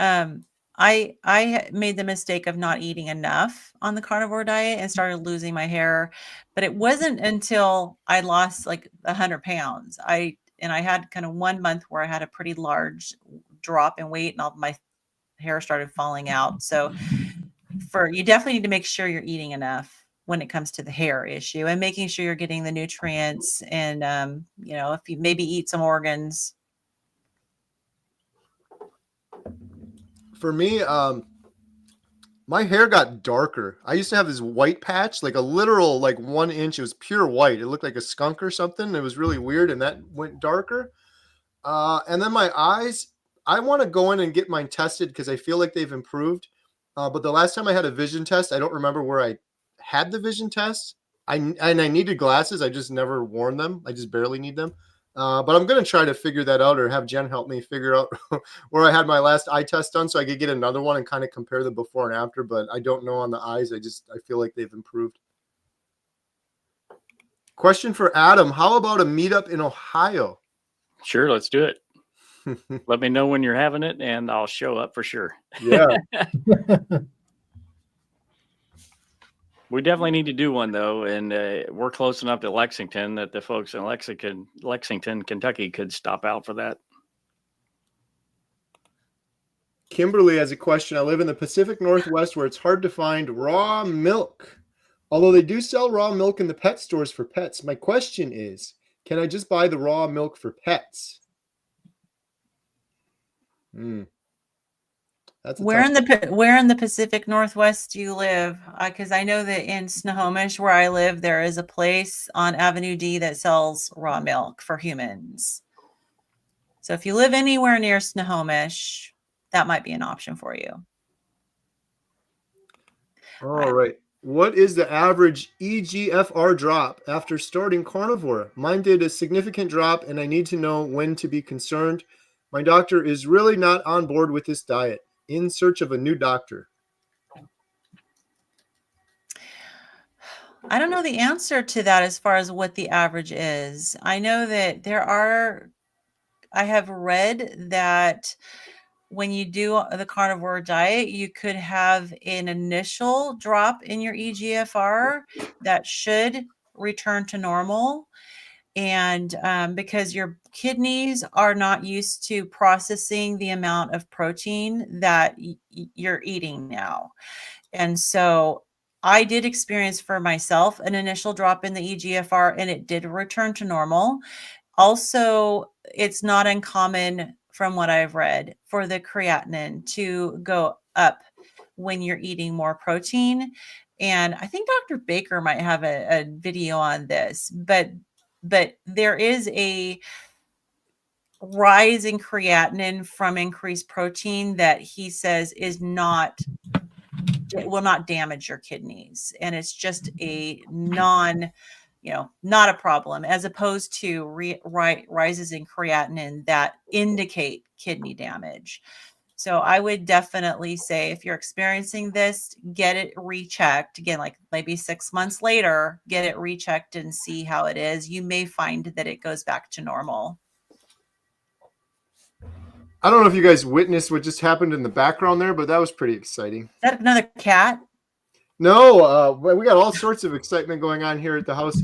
I made the mistake of not eating enough on the carnivore diet and started losing my hair, but it wasn't until I lost like 100 pounds. I had kind of 1 month where I had a pretty large drop in weight and all my hair started falling out. So you definitely need to make sure you're eating enough when it comes to the hair issue and making sure you're getting the nutrients and, if you maybe eat some organs. For me, my hair got darker. I used to have this white patch, like a literal, like 1 inch. It was pure white. It looked like a skunk or something. It was really weird. And that went darker. And then my eyes, I want to go in and get mine tested because I feel like they've improved. But the last time I had a vision test, I don't remember where I had the vision test. I needed glasses. I just never worn them. I just barely need them. But I'm going to try to figure that out or have Jen help me figure out where I had my last eye test done so I could get another one and kind of compare the before and after. But I don't know on the eyes. I feel like they've improved. Question for Adam. How about a meetup in Ohio? Sure, let's do it. Let me know when you're having it and I'll show up for sure. Yeah. We definitely need to do one though, and we're close enough to Lexington that the folks in Lexington, Kentucky could stop out for that. Kimberly has a question. I live in the Pacific Northwest where it's hard to find raw milk. Although they do sell raw milk in the pet stores for pets. My question is, can I just buy the raw milk for pets? Where in the Pacific Northwest do you live? Because I know that in Snohomish, where I live, there is a place on Avenue D that sells raw milk for humans. So if you live anywhere near Snohomish, that might be an option for you. All right. What is the average EGFR drop after starting carnivore? Mine did a significant drop, and I need to know when to be concerned. My doctor is really not on board with this diet. In search of a new doctor. I don't know the answer to that as far as what the average is. I know that I have read that when you do the carnivore diet, you could have an initial drop in your EGFR that should return to normal. And because your kidneys are not used to processing the amount of protein that you're eating now. And so I did experience for myself an initial drop in the EGFR, and it did return to normal. Also, it's not uncommon from what I've read for the creatinine to go up when you're eating more protein. And I think Dr. Baker might have a video on this, but there is a rise in creatinine from increased protein that he says it will not damage your kidneys. And it's just a not a problem, as opposed to rises in creatinine that indicate kidney damage. So I would definitely say if you're experiencing this, get it rechecked again, like maybe 6 months later, get it rechecked and see how it is. You may find that it goes back to normal. I don't know if you guys witnessed what just happened in the background there, but that was pretty exciting. Is that another cat? No, we got all sorts of excitement going on here at the house.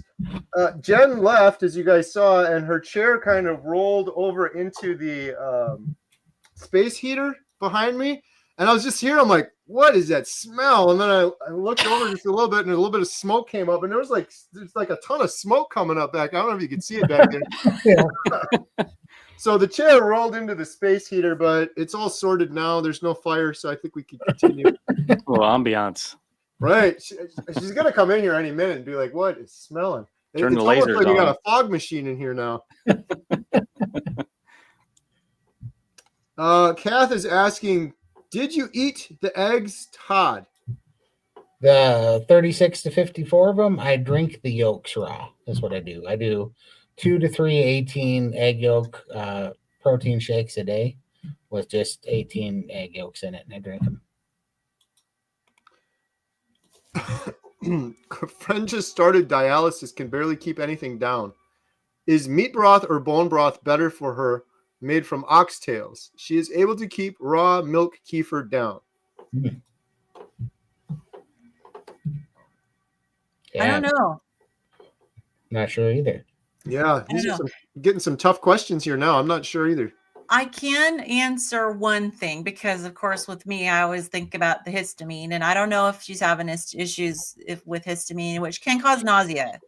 Jen left, as you guys saw, and her chair kind of rolled over into the space heater behind me. And I was just here. I'm like, what is that smell? And then I looked over just a little bit, and a little bit of smoke came up. And there's like a ton of smoke coming up back. I don't know if you can see it back there. Yeah. So the chair rolled into the space heater, but it's all sorted now. There's no fire, so I think we can continue. Well, ambiance. Right. She's going to come in here any minute and be like, what is smelling? Turn the almost lasers like you got on. a fog machine in here now. Kath is asking, did you eat the eggs, Todd? The 36 to 54 of them, I drink the yolks raw. That's what I do. I do 2 to 3 18 egg yolk protein shakes a day with just 18 egg yolks in it, and I drink them. Friend just started dialysis, can barely keep anything down. Is meat broth or bone broth better for her, made from oxtails? She is able to keep raw milk kefir down. Yeah. I don't know. Not sure either. Yeah, these are getting some tough questions here now. I'm not sure either. I can answer one thing because, of course, with me, I always think about the histamine, and I don't know if she's having issues with histamine, which can cause nausea.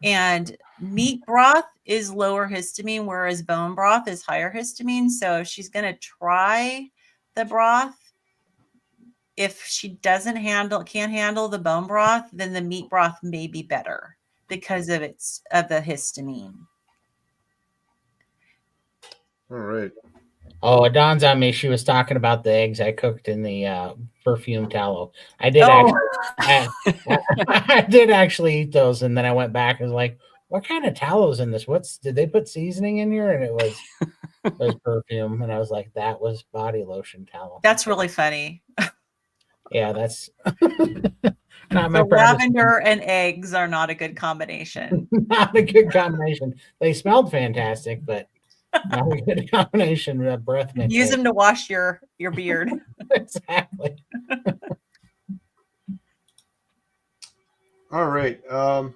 And meat broth is lower histamine, whereas bone broth is higher histamine. So if she's going to try the broth, if she can't handle the bone broth, then the meat broth may be better because of the histamine. All right. Oh, it dawns on me. She was talking about the eggs I cooked in the perfume tallow. I did I did actually eat those, and then I went back and was like, "What kind of tallow is in this? Did they put seasoning in here?" And it was perfume, and I was like, "That was body lotion tallow." That's really funny. Yeah, that's not my lavender and eggs are not a good combination. Not a good combination. They smelled fantastic, but not a good combination of breath mint. Use them to wash your beard. Exactly. All right. I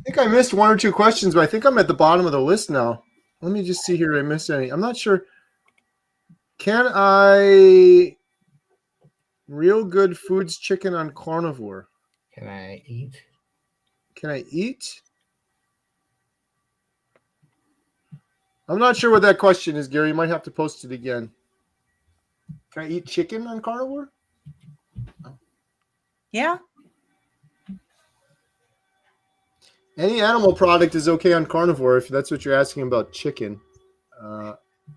think I missed one or two questions, but I think I'm at the bottom of the list now. Let me just see here if I missed any. I'm not sure. Can I Real Good Foods chicken on Carnivore? Can I eat? Can I eat? I'm not sure what that question is, Gary. You might have to post it again. Can I eat chicken on Carnivore? Yeah. Any animal product is okay on Carnivore if that's what you're asking about chicken.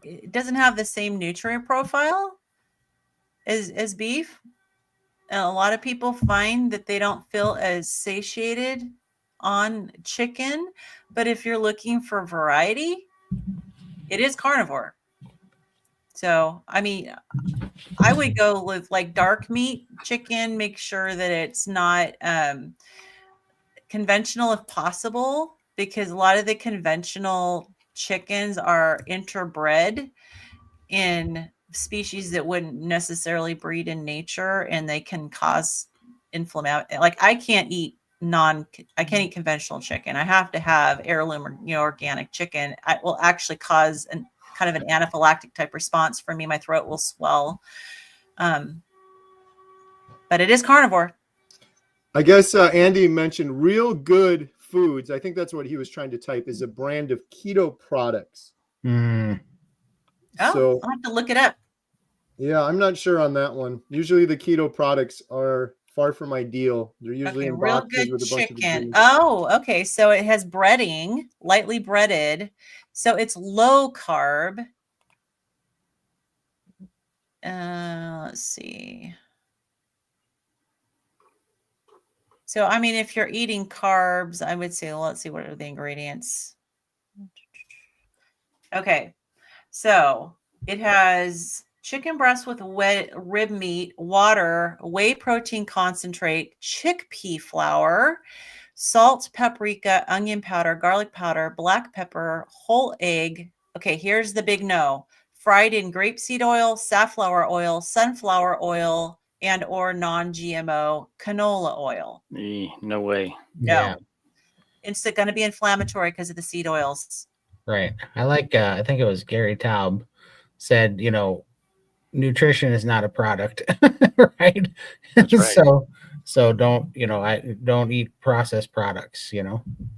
It doesn't have the same nutrient profile as beef. And a lot of people find that they don't feel as satiated on chicken. But if you're looking for variety, it is carnivore. So, I mean, I would go with like dark meat chicken, make sure that it's not conventional if possible, because a lot of the conventional chickens are interbred in species that wouldn't necessarily breed in nature, and they can cause inflammation. Like I can't eat conventional chicken. I have to have heirloom or organic chicken. It will actually cause kind of an anaphylactic type response for me. My throat will swell. But it is carnivore. I guess Andy mentioned Real Good Foods. I think that's what he was trying to type, is a brand of keto products. Mm. So I'll have to look it up. Yeah, I'm not sure on that one. Usually the keto products are far from ideal. They're usually in Real boxes Good with a bunch of Chicken. ingredients. Oh, okay. So it has breading, lightly breaded. So it's low carb. Let's see. So, I mean, if you're eating carbs, I would say, well, let's see, what are the ingredients? Okay. So it has chicken breast with wet rib meat, water, whey protein concentrate, chickpea flour, salt, paprika, onion powder, garlic powder, black pepper, whole egg. Okay, here's the big no. Fried in grapeseed oil, safflower oil, sunflower oil, and or non-GMO canola oil. No way. No. Yeah. It's going to be inflammatory because of the seed oils. Right. I like, I think it was Gary Taub said, nutrition is not a product, right? That's right. So don't, don't eat processed products,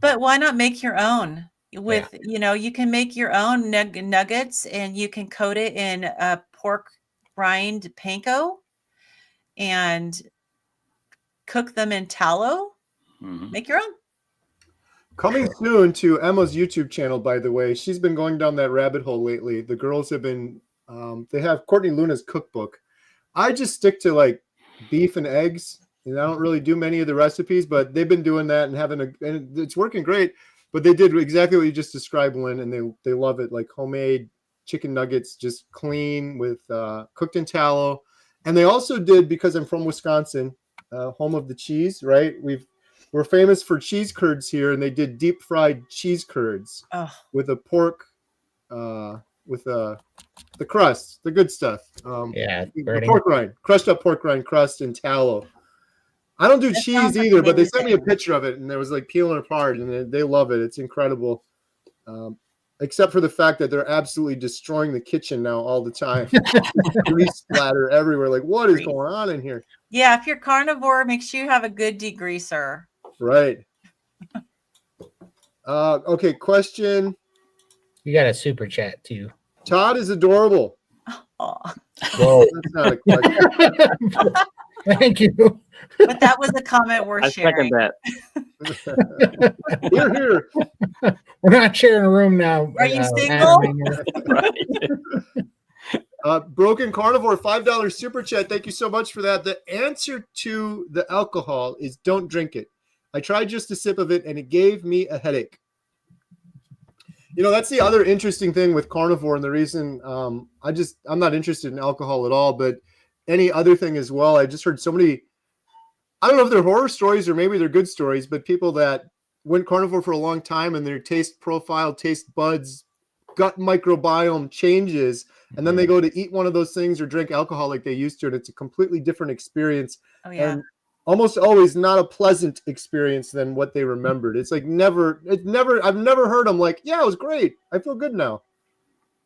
But why not make your own? With, you can make your own nuggets, and you can coat it in a pork rind panko and cook them in tallow. Mm-hmm. Make your own. Coming soon to Emma's YouTube channel, by the way. She's been going down that rabbit hole lately. The girls have been, they have Courtney Luna's cookbook. I just stick to like beef and eggs, and I don't really do many of the recipes, but they've been doing that and it's working great. But they did exactly what you just described, Lynn, and they love it. Like homemade chicken nuggets, just clean with cooked in tallow. And they also did, because I'm from Wisconsin, home of the cheese, right? We're famous for cheese curds here, and they did deep fried cheese curds with a pork, with the crust, the good stuff. The pork rind, crushed up pork rind crust and tallow. I don't do cheese either, but they sent me a picture of it, and there was like peeling apart, and they love it. It's incredible. Except for the fact that they're absolutely destroying the kitchen now all the time. Grease splatter everywhere. Like, what is going on in here? Yeah, if you're carnivore, make sure you have a good degreaser. Right. Okay, question. You got a super chat too. Todd is adorable. Oh. Whoa, that's not a question. Thank you. But that was a comment we're sharing. I second that. Here. We're not sharing a room now. Are you single? Broken Carnivore, $5 super chat. Thank you so much for that. The answer to the alcohol is don't drink it. I tried just a sip of it, and it gave me a headache. That's the other interesting thing with carnivore, and the reason I'm not interested in alcohol at all, but any other thing as well. I just heard so many, I don't know if they're horror stories or maybe they're good stories, but people that went carnivore for a long time and their taste profile, taste buds, gut microbiome changes, and then they go to eat one of those things or drink alcohol like they used to, and it's a completely different experience. Oh, yeah. And almost always not a pleasant experience than what they remembered. It's like I've never heard them like, yeah, it was great. I feel good now.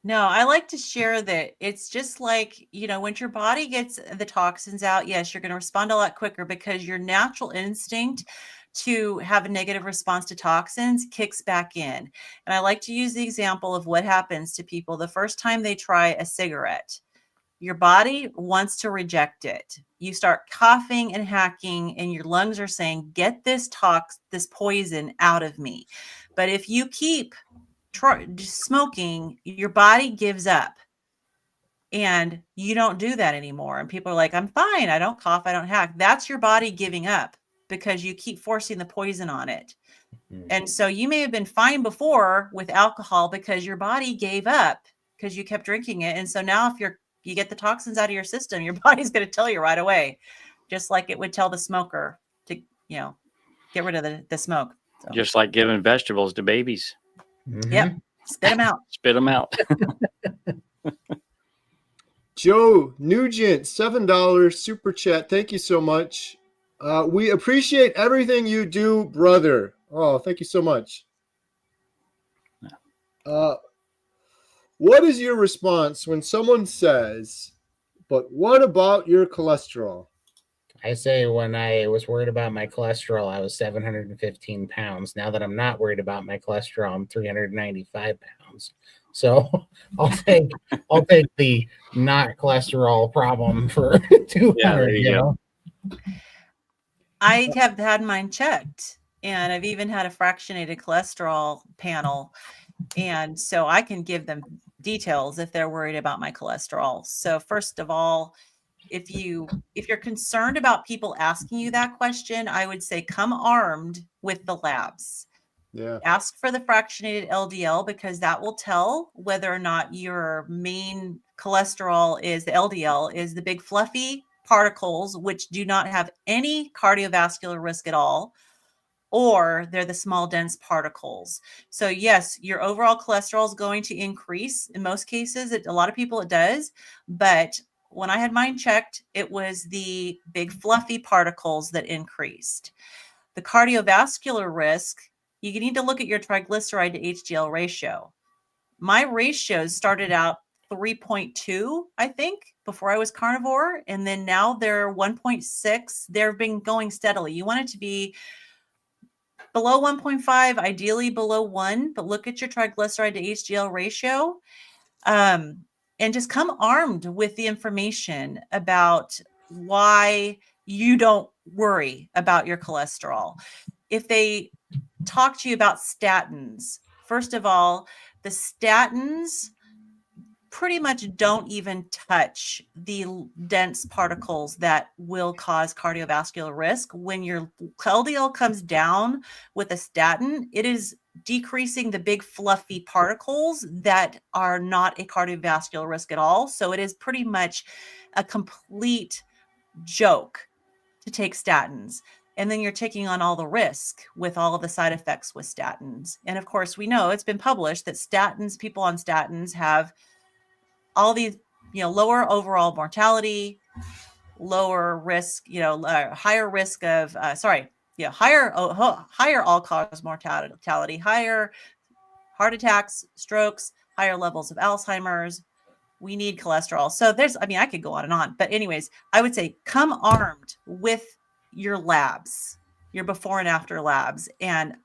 No, I like to share that it's just like, when your body gets the toxins out, yes, you're going to respond a lot quicker because your natural instinct to have a negative response to toxins kicks back in. And I like to use the example of what happens to people the first time they try a cigarette. Your body wants to reject it. You start coughing and hacking, and your lungs are saying, get this poison out of me. But if you keep smoking, your body gives up, and you don't do that anymore. And people are like, I'm fine. I don't cough. I don't hack. That's your body giving up because you keep forcing the poison on it. Mm-hmm. And so you may have been fine before with alcohol because your body gave up because you kept drinking it. And so now if you get the toxins out of your system, your body's going to tell you right away, just like it would tell the smoker to, get rid of the smoke. So. Just like giving vegetables to babies. Mm-hmm. Yep. Spit them out. Spit them out. Joe Nugent, $7 super chat. Thank you so much. We appreciate everything you do, brother. Oh, thank you so much. What is your response when someone says, "But what about your cholesterol?" I say when I was worried about my cholesterol, I was 715 pounds. Now that I'm not worried about my cholesterol, I'm 395 pounds. So I'll take the not cholesterol problem for 200. Yeah, there you go. I have had mine checked, and I've even had a fractionated cholesterol panel. And so I can give them details if they're worried about my cholesterol. So first of all, if you're concerned about people asking you that question, I would say come armed with the labs. Yeah. Ask for the fractionated LDL, because that will tell whether or not your main cholesterol is the LDL, is the big fluffy particles, which do not have any cardiovascular risk at all, or they're the small dense particles. So yes, your overall cholesterol is going to increase in most cases. A lot of people it does, but when I had mine checked, it was the big fluffy particles that increased. The cardiovascular risk, you need to look at your triglyceride to HDL ratio. My ratios started out 3.2, I think, before I was carnivore, and then now they're 1.6. They've been going steadily. You want it to be below 1.5, ideally below 1, but look at your triglyceride to HDL ratio. And just come armed with the information about why you don't worry about your cholesterol. If they talk to you about statins, first of all, the statins pretty much don't even touch the dense particles that will cause cardiovascular risk. When your LDL comes down with a statin, it is decreasing the big fluffy particles that are not a cardiovascular risk at all. So it is pretty much a complete joke to take statins. And then you're taking on all the risk with all of the side effects with statins. And of course, we know it's been published that statins, people on statins have all these, lower overall mortality, lower risk, higher risk of, higher all-cause mortality, higher heart attacks, strokes, higher levels of Alzheimer's. We need cholesterol. So I could go on and on. But anyways, I would say come armed with your labs, your before and after labs, and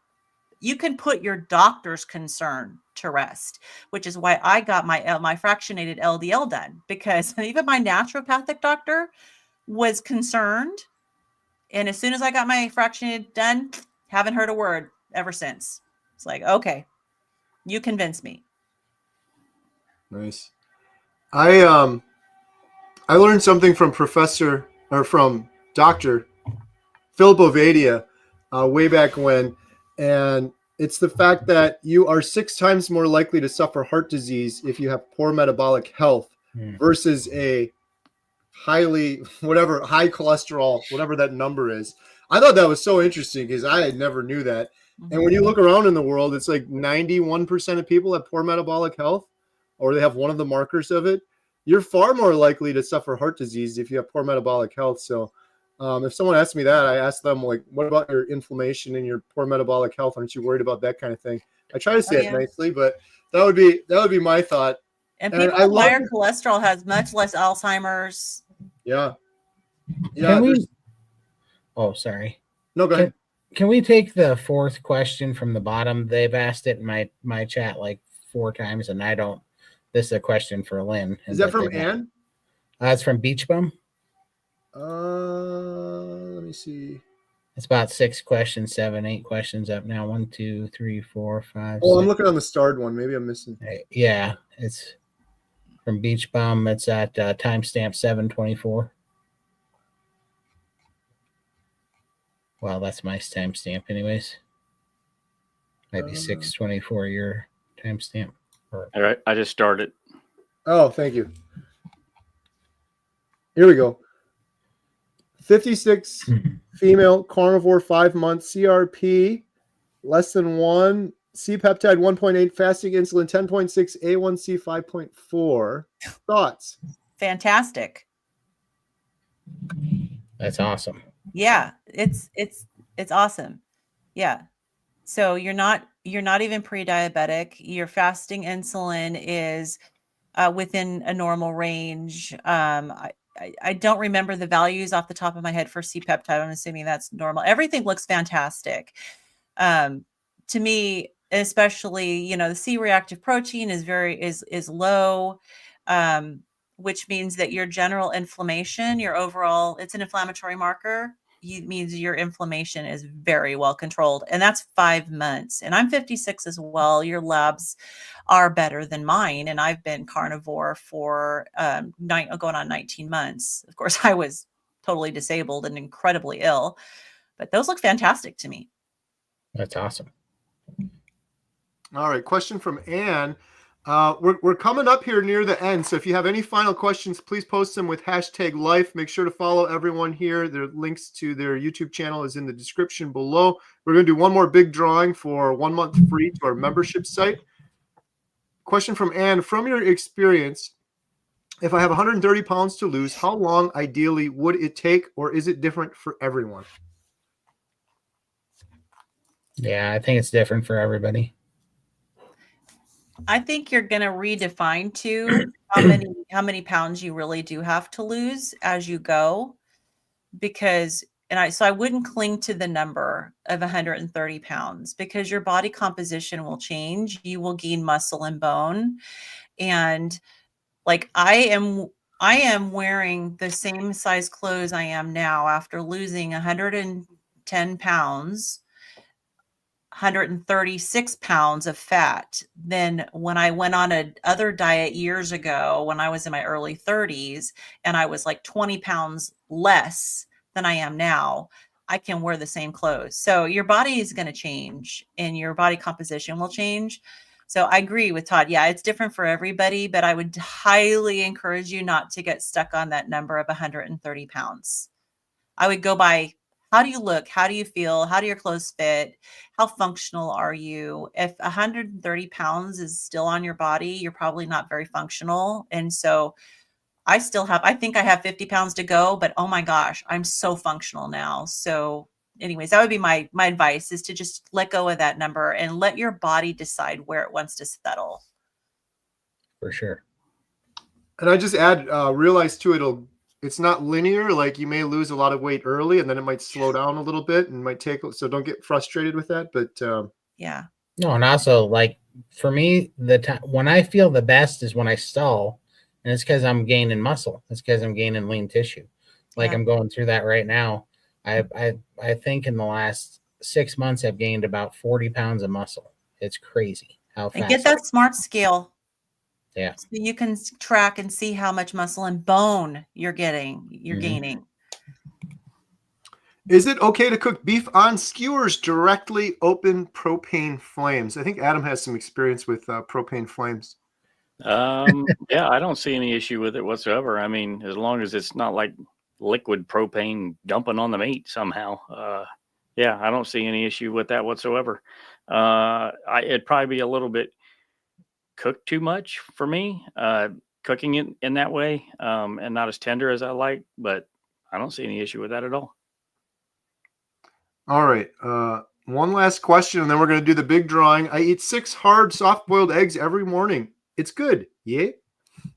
you can put your doctor's concern to rest, which is why I got my fractionated LDL done, because even my naturopathic doctor was concerned. And as soon as I got my fractionated done, haven't heard a word ever since. It's like, okay, you convinced me. Nice. I learned something from Dr. Philip Ovadia way back when, and it's the fact that you are 6 times more likely to suffer heart disease if you have poor metabolic health versus a high cholesterol, whatever that number is. I thought that was so interesting because I never knew that. And when you look around in the world, it's like 91% of people have poor metabolic health, or they have one of the markers of it. You're far more likely to suffer heart disease if you have poor metabolic health. So if someone asks me that, I ask them, like, what about your inflammation and your poor metabolic health? Aren't you worried about that kind of thing? I try to say it nicely, but that would be my thought. And people with higher cholesterol has much less Alzheimer's. Yeah. Oh, sorry. No, go ahead. Can we take the 4th question from the bottom? They've asked it in my chat like 4 times, and I don't. This is a question for Lynn. Is that from Ann? It's from Beach Bum. Let me see. It's about 6 questions, 7, 8 questions up now. 1, 2, 3, 4, 5. Oh, 6. I'm looking on the starred one. Maybe I'm missing. Yeah, it's from Beach Bum. It's at timestamp 7:24. Well, that's my timestamp, anyways. Maybe 6:24 your timestamp. All right, I just started. Oh, thank you. Here we go. 56 female carnivore, 5 months, CRP less than 1, C-peptide 1.8, fasting insulin 10.6, A1C 5.4. Thoughts? Fantastic. That's awesome. Yeah, it's awesome. Yeah. So you're not even pre-diabetic. Your fasting insulin is within a normal range. I don't remember the values off the top of my head for C-peptide. I'm assuming that's normal. Everything looks fantastic. To me, especially, the C-reactive protein is low, which means that your general inflammation, your overall, it's an inflammatory marker. Means your inflammation is very well controlled, and that's 5 months. And I'm 56 as well. Your labs are better than mine, and I've been carnivore for going on 19 months. Of course, I was totally disabled and incredibly ill, but those look fantastic to me. That's awesome. All right, question from Anne. We're coming up here near the end, so if you have any final questions, please post them with #life. Make sure to follow everyone here. Their links to their YouTube channel is in the description below. We're going to do one more big drawing for 1 month free to our membership site. Question from Anne. From your experience, if I have 130 pounds to lose, how long ideally would it take, or is it different for everyone? Yeah, I think it's different for everybody. I think you're going to redefine too how many pounds you really do have to lose as you go, because I wouldn't cling to the number of 130 pounds, because your body composition will change. You will gain muscle and bone, and like I am wearing the same size clothes I am now after losing 110 pounds. 136 pounds of fat than when I went on a other diet years ago when I was in my early 30s, and I was like 20 pounds less than I am now. I can wear the same clothes. So your body is going to change and your body composition will change. So I agree with Todd. Yeah, it's different for everybody, but I would highly encourage you not to get stuck on that number of 130 pounds. I would go by, how do you look? How do you feel? How do your clothes fit? How functional are you? If 130 pounds is still on your body, you're probably not very functional. And so I think I have 50 pounds to go, but oh my gosh, I'm so functional now. So anyways, that would be my advice, is to just let go of that number and let your body decide where it wants to settle. For sure. And I just add, realize too, it's not linear. Like you may lose a lot of weight early and then it might slow down a little bit and might take, so don't get frustrated with that. But yeah. No, and also like for me, the time when I feel the best is when I stall, and it's because I'm gaining muscle. It's because I'm gaining lean tissue. Like I'm going through that right now. I think in the last 6 months I've gained about 40 pounds of muscle. It's crazy how fast. And get that smart scale. Yeah. So you can track and see how much muscle and bone you're gaining. Is it okay to cook beef on skewers directly open propane flames? I think Adam has some experience with propane flames. Yeah, I don't see any issue with it whatsoever. I mean, as long as it's not like liquid propane dumping on the meat somehow. Yeah, I don't see any issue with that whatsoever. It'd probably be a little bit cooked too much for me, cooking it in that way, and not as tender as I like, but I don't see any issue with that at all. All right. One last question, and then we're going to do the big drawing. I eat 6 hard soft-boiled eggs every morning. It's good. Yeah.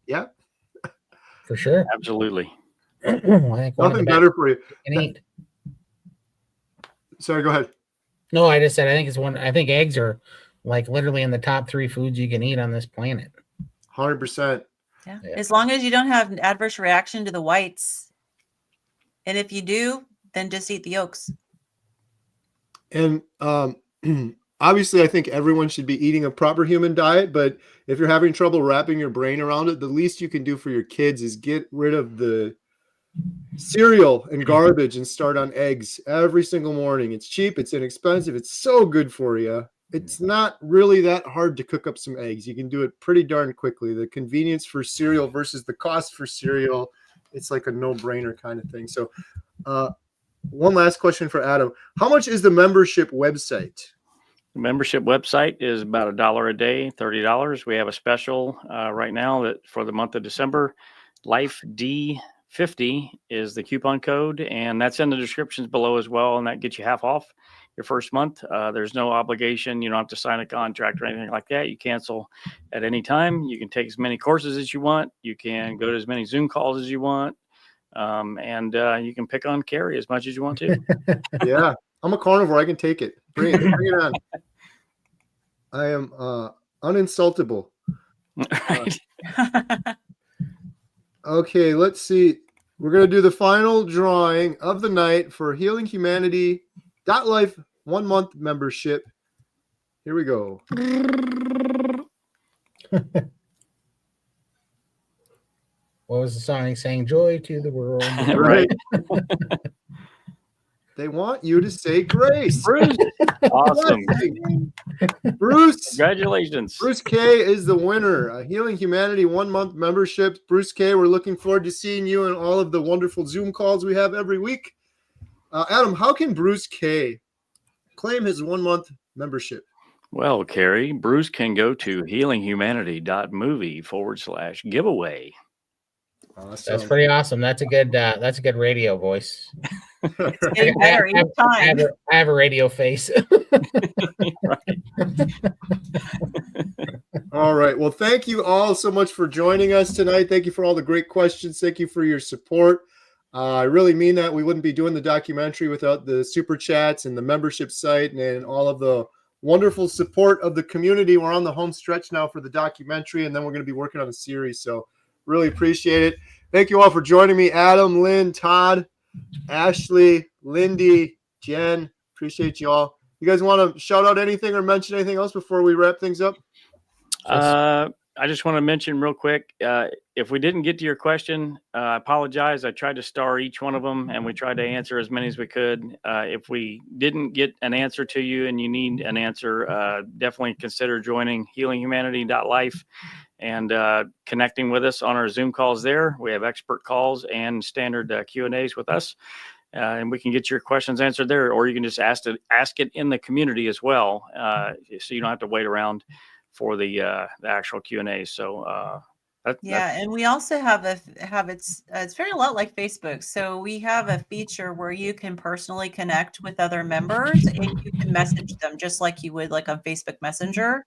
Yeah. For sure. Absolutely. Nothing better for you. Eat. Sorry, go ahead. No, I just said I think eggs are like literally in the top 3 foods you can eat on this planet. 100%. Yeah. As long as you don't have an adverse reaction to the whites. And if you do, then just eat the yolks. And obviously, I think everyone should be eating a proper human diet. But if you're having trouble wrapping your brain around it, the least you can do for your kids is get rid of the cereal and garbage and start on eggs every single morning. It's cheap. It's inexpensive. It's so good for you. It's not really that hard to cook up some eggs. You can do it pretty darn quickly. The convenience for cereal versus the cost for cereal, it's like a no-brainer kind of thing. So one last question for Adam. How much is the membership website? The membership website is about $1 a day, $30. We have a special right now that for the month of December. Life D50 is the coupon code, and that's in the descriptions below as well, and that gets you half off your first month. There's no obligation. You don't have to sign a contract or anything like that. You cancel at any time. You can take as many courses as you want. You can go to as many Zoom calls as you want. And you can pick on Carrie as much as you want to. Yeah, I'm a carnivore. I can take it. Bring it on. I am uninsultable. Right. Okay, let's see. We're going to do the final drawing of the night for Healing Humanity .life 1 month membership. Here we go. What was the song saying? Joy to the world. Right. They want you to say grace. Bruce. Awesome. Bruce. Congratulations. Bruce K is the winner. Healing Humanity 1 month membership. Bruce K, we're looking forward to seeing you in all of the wonderful Zoom calls we have every week. Adam, how can Bruce K claim his 1 month membership? Well, Carrie, Bruce can go to healinghumanity.movie/giveaway. Awesome. That's pretty awesome. That's a good radio voice. It's getting better each time. I have a radio face. All right. Well, thank you all so much for joining us tonight. Thank you for all the great questions. Thank you for your support. I really mean that. We wouldn't be doing the documentary without the super chats and the membership site and all of the wonderful support of the community. We're on the home stretch now for the documentary, and then we're going to be working on a series. So really appreciate it. Thank you all for joining me. Adam, Lynn, Todd, Ashley, Lindy, Jen. Appreciate you all. You guys want to shout out anything or mention anything else before we wrap things up? I just want to mention real quick, if we didn't get to your question, I apologize. I tried to star each one of them, and we tried to answer as many as we could. If we didn't get an answer to you and you need an answer, definitely consider joining healinghumanity.life and connecting with us on our Zoom calls there. We have expert calls and standard Q&As with us, and we can get your questions answered there, or you can just ask it in the community as well, so you don't have to wait around for the actual Q&A. So and we also have it's very a lot like Facebook. So we have a feature where you can personally connect with other members and you can message them just like you would like on Facebook Messenger.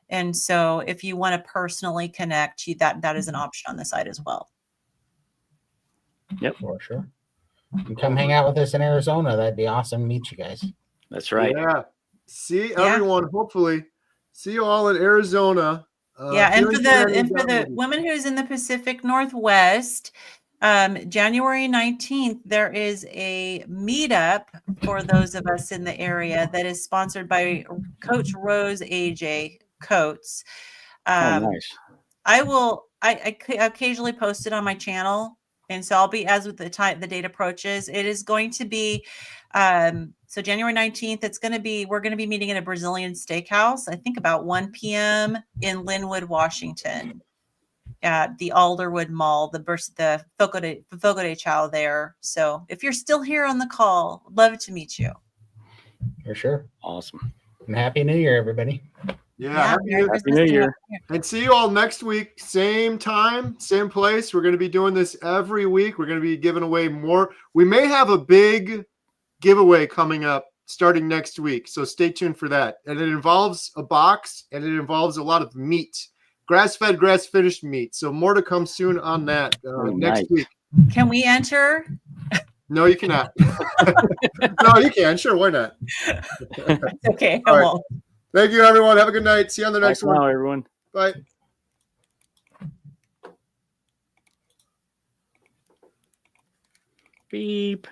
And so if you want to personally connect, that is an option on the site as well. Yep, for sure. You come hang out with us in Arizona. That'd be awesome to meet you guys. That's right. Yeah. See everyone, hopefully. See you all in Arizona. And for the women who's in the Pacific Northwest, January 19th, there is a meetup for those of us in the area that is sponsored by Coach Rose AJ Coates. Nice. I occasionally post it on my channel. And so I'll be, as with the date approaches, it is going to be, so January 19th, we're going to be meeting at a Brazilian steakhouse, I think about 1 p.m. in Linwood, Washington, at the Alderwood Mall, the Fogo de Chao there. So if you're still here on the call, love to meet you. For sure. Awesome. And Happy New Year, everybody. Yeah, Happy New Year. And see you all next week, same time, same place. We're going to be doing this every week. We're going to be giving away more. We may have a big giveaway coming up starting next week, so stay tuned for that. And it involves a box, and it involves a lot of meat, grass-fed, grass-finished meat. So more to come soon on that next week. Can we enter? No, you cannot. No, you can. Sure, why not? Okay, all right. Thank you, everyone. Have a good night. See you on the next one. Bye, everyone. Bye. Beep.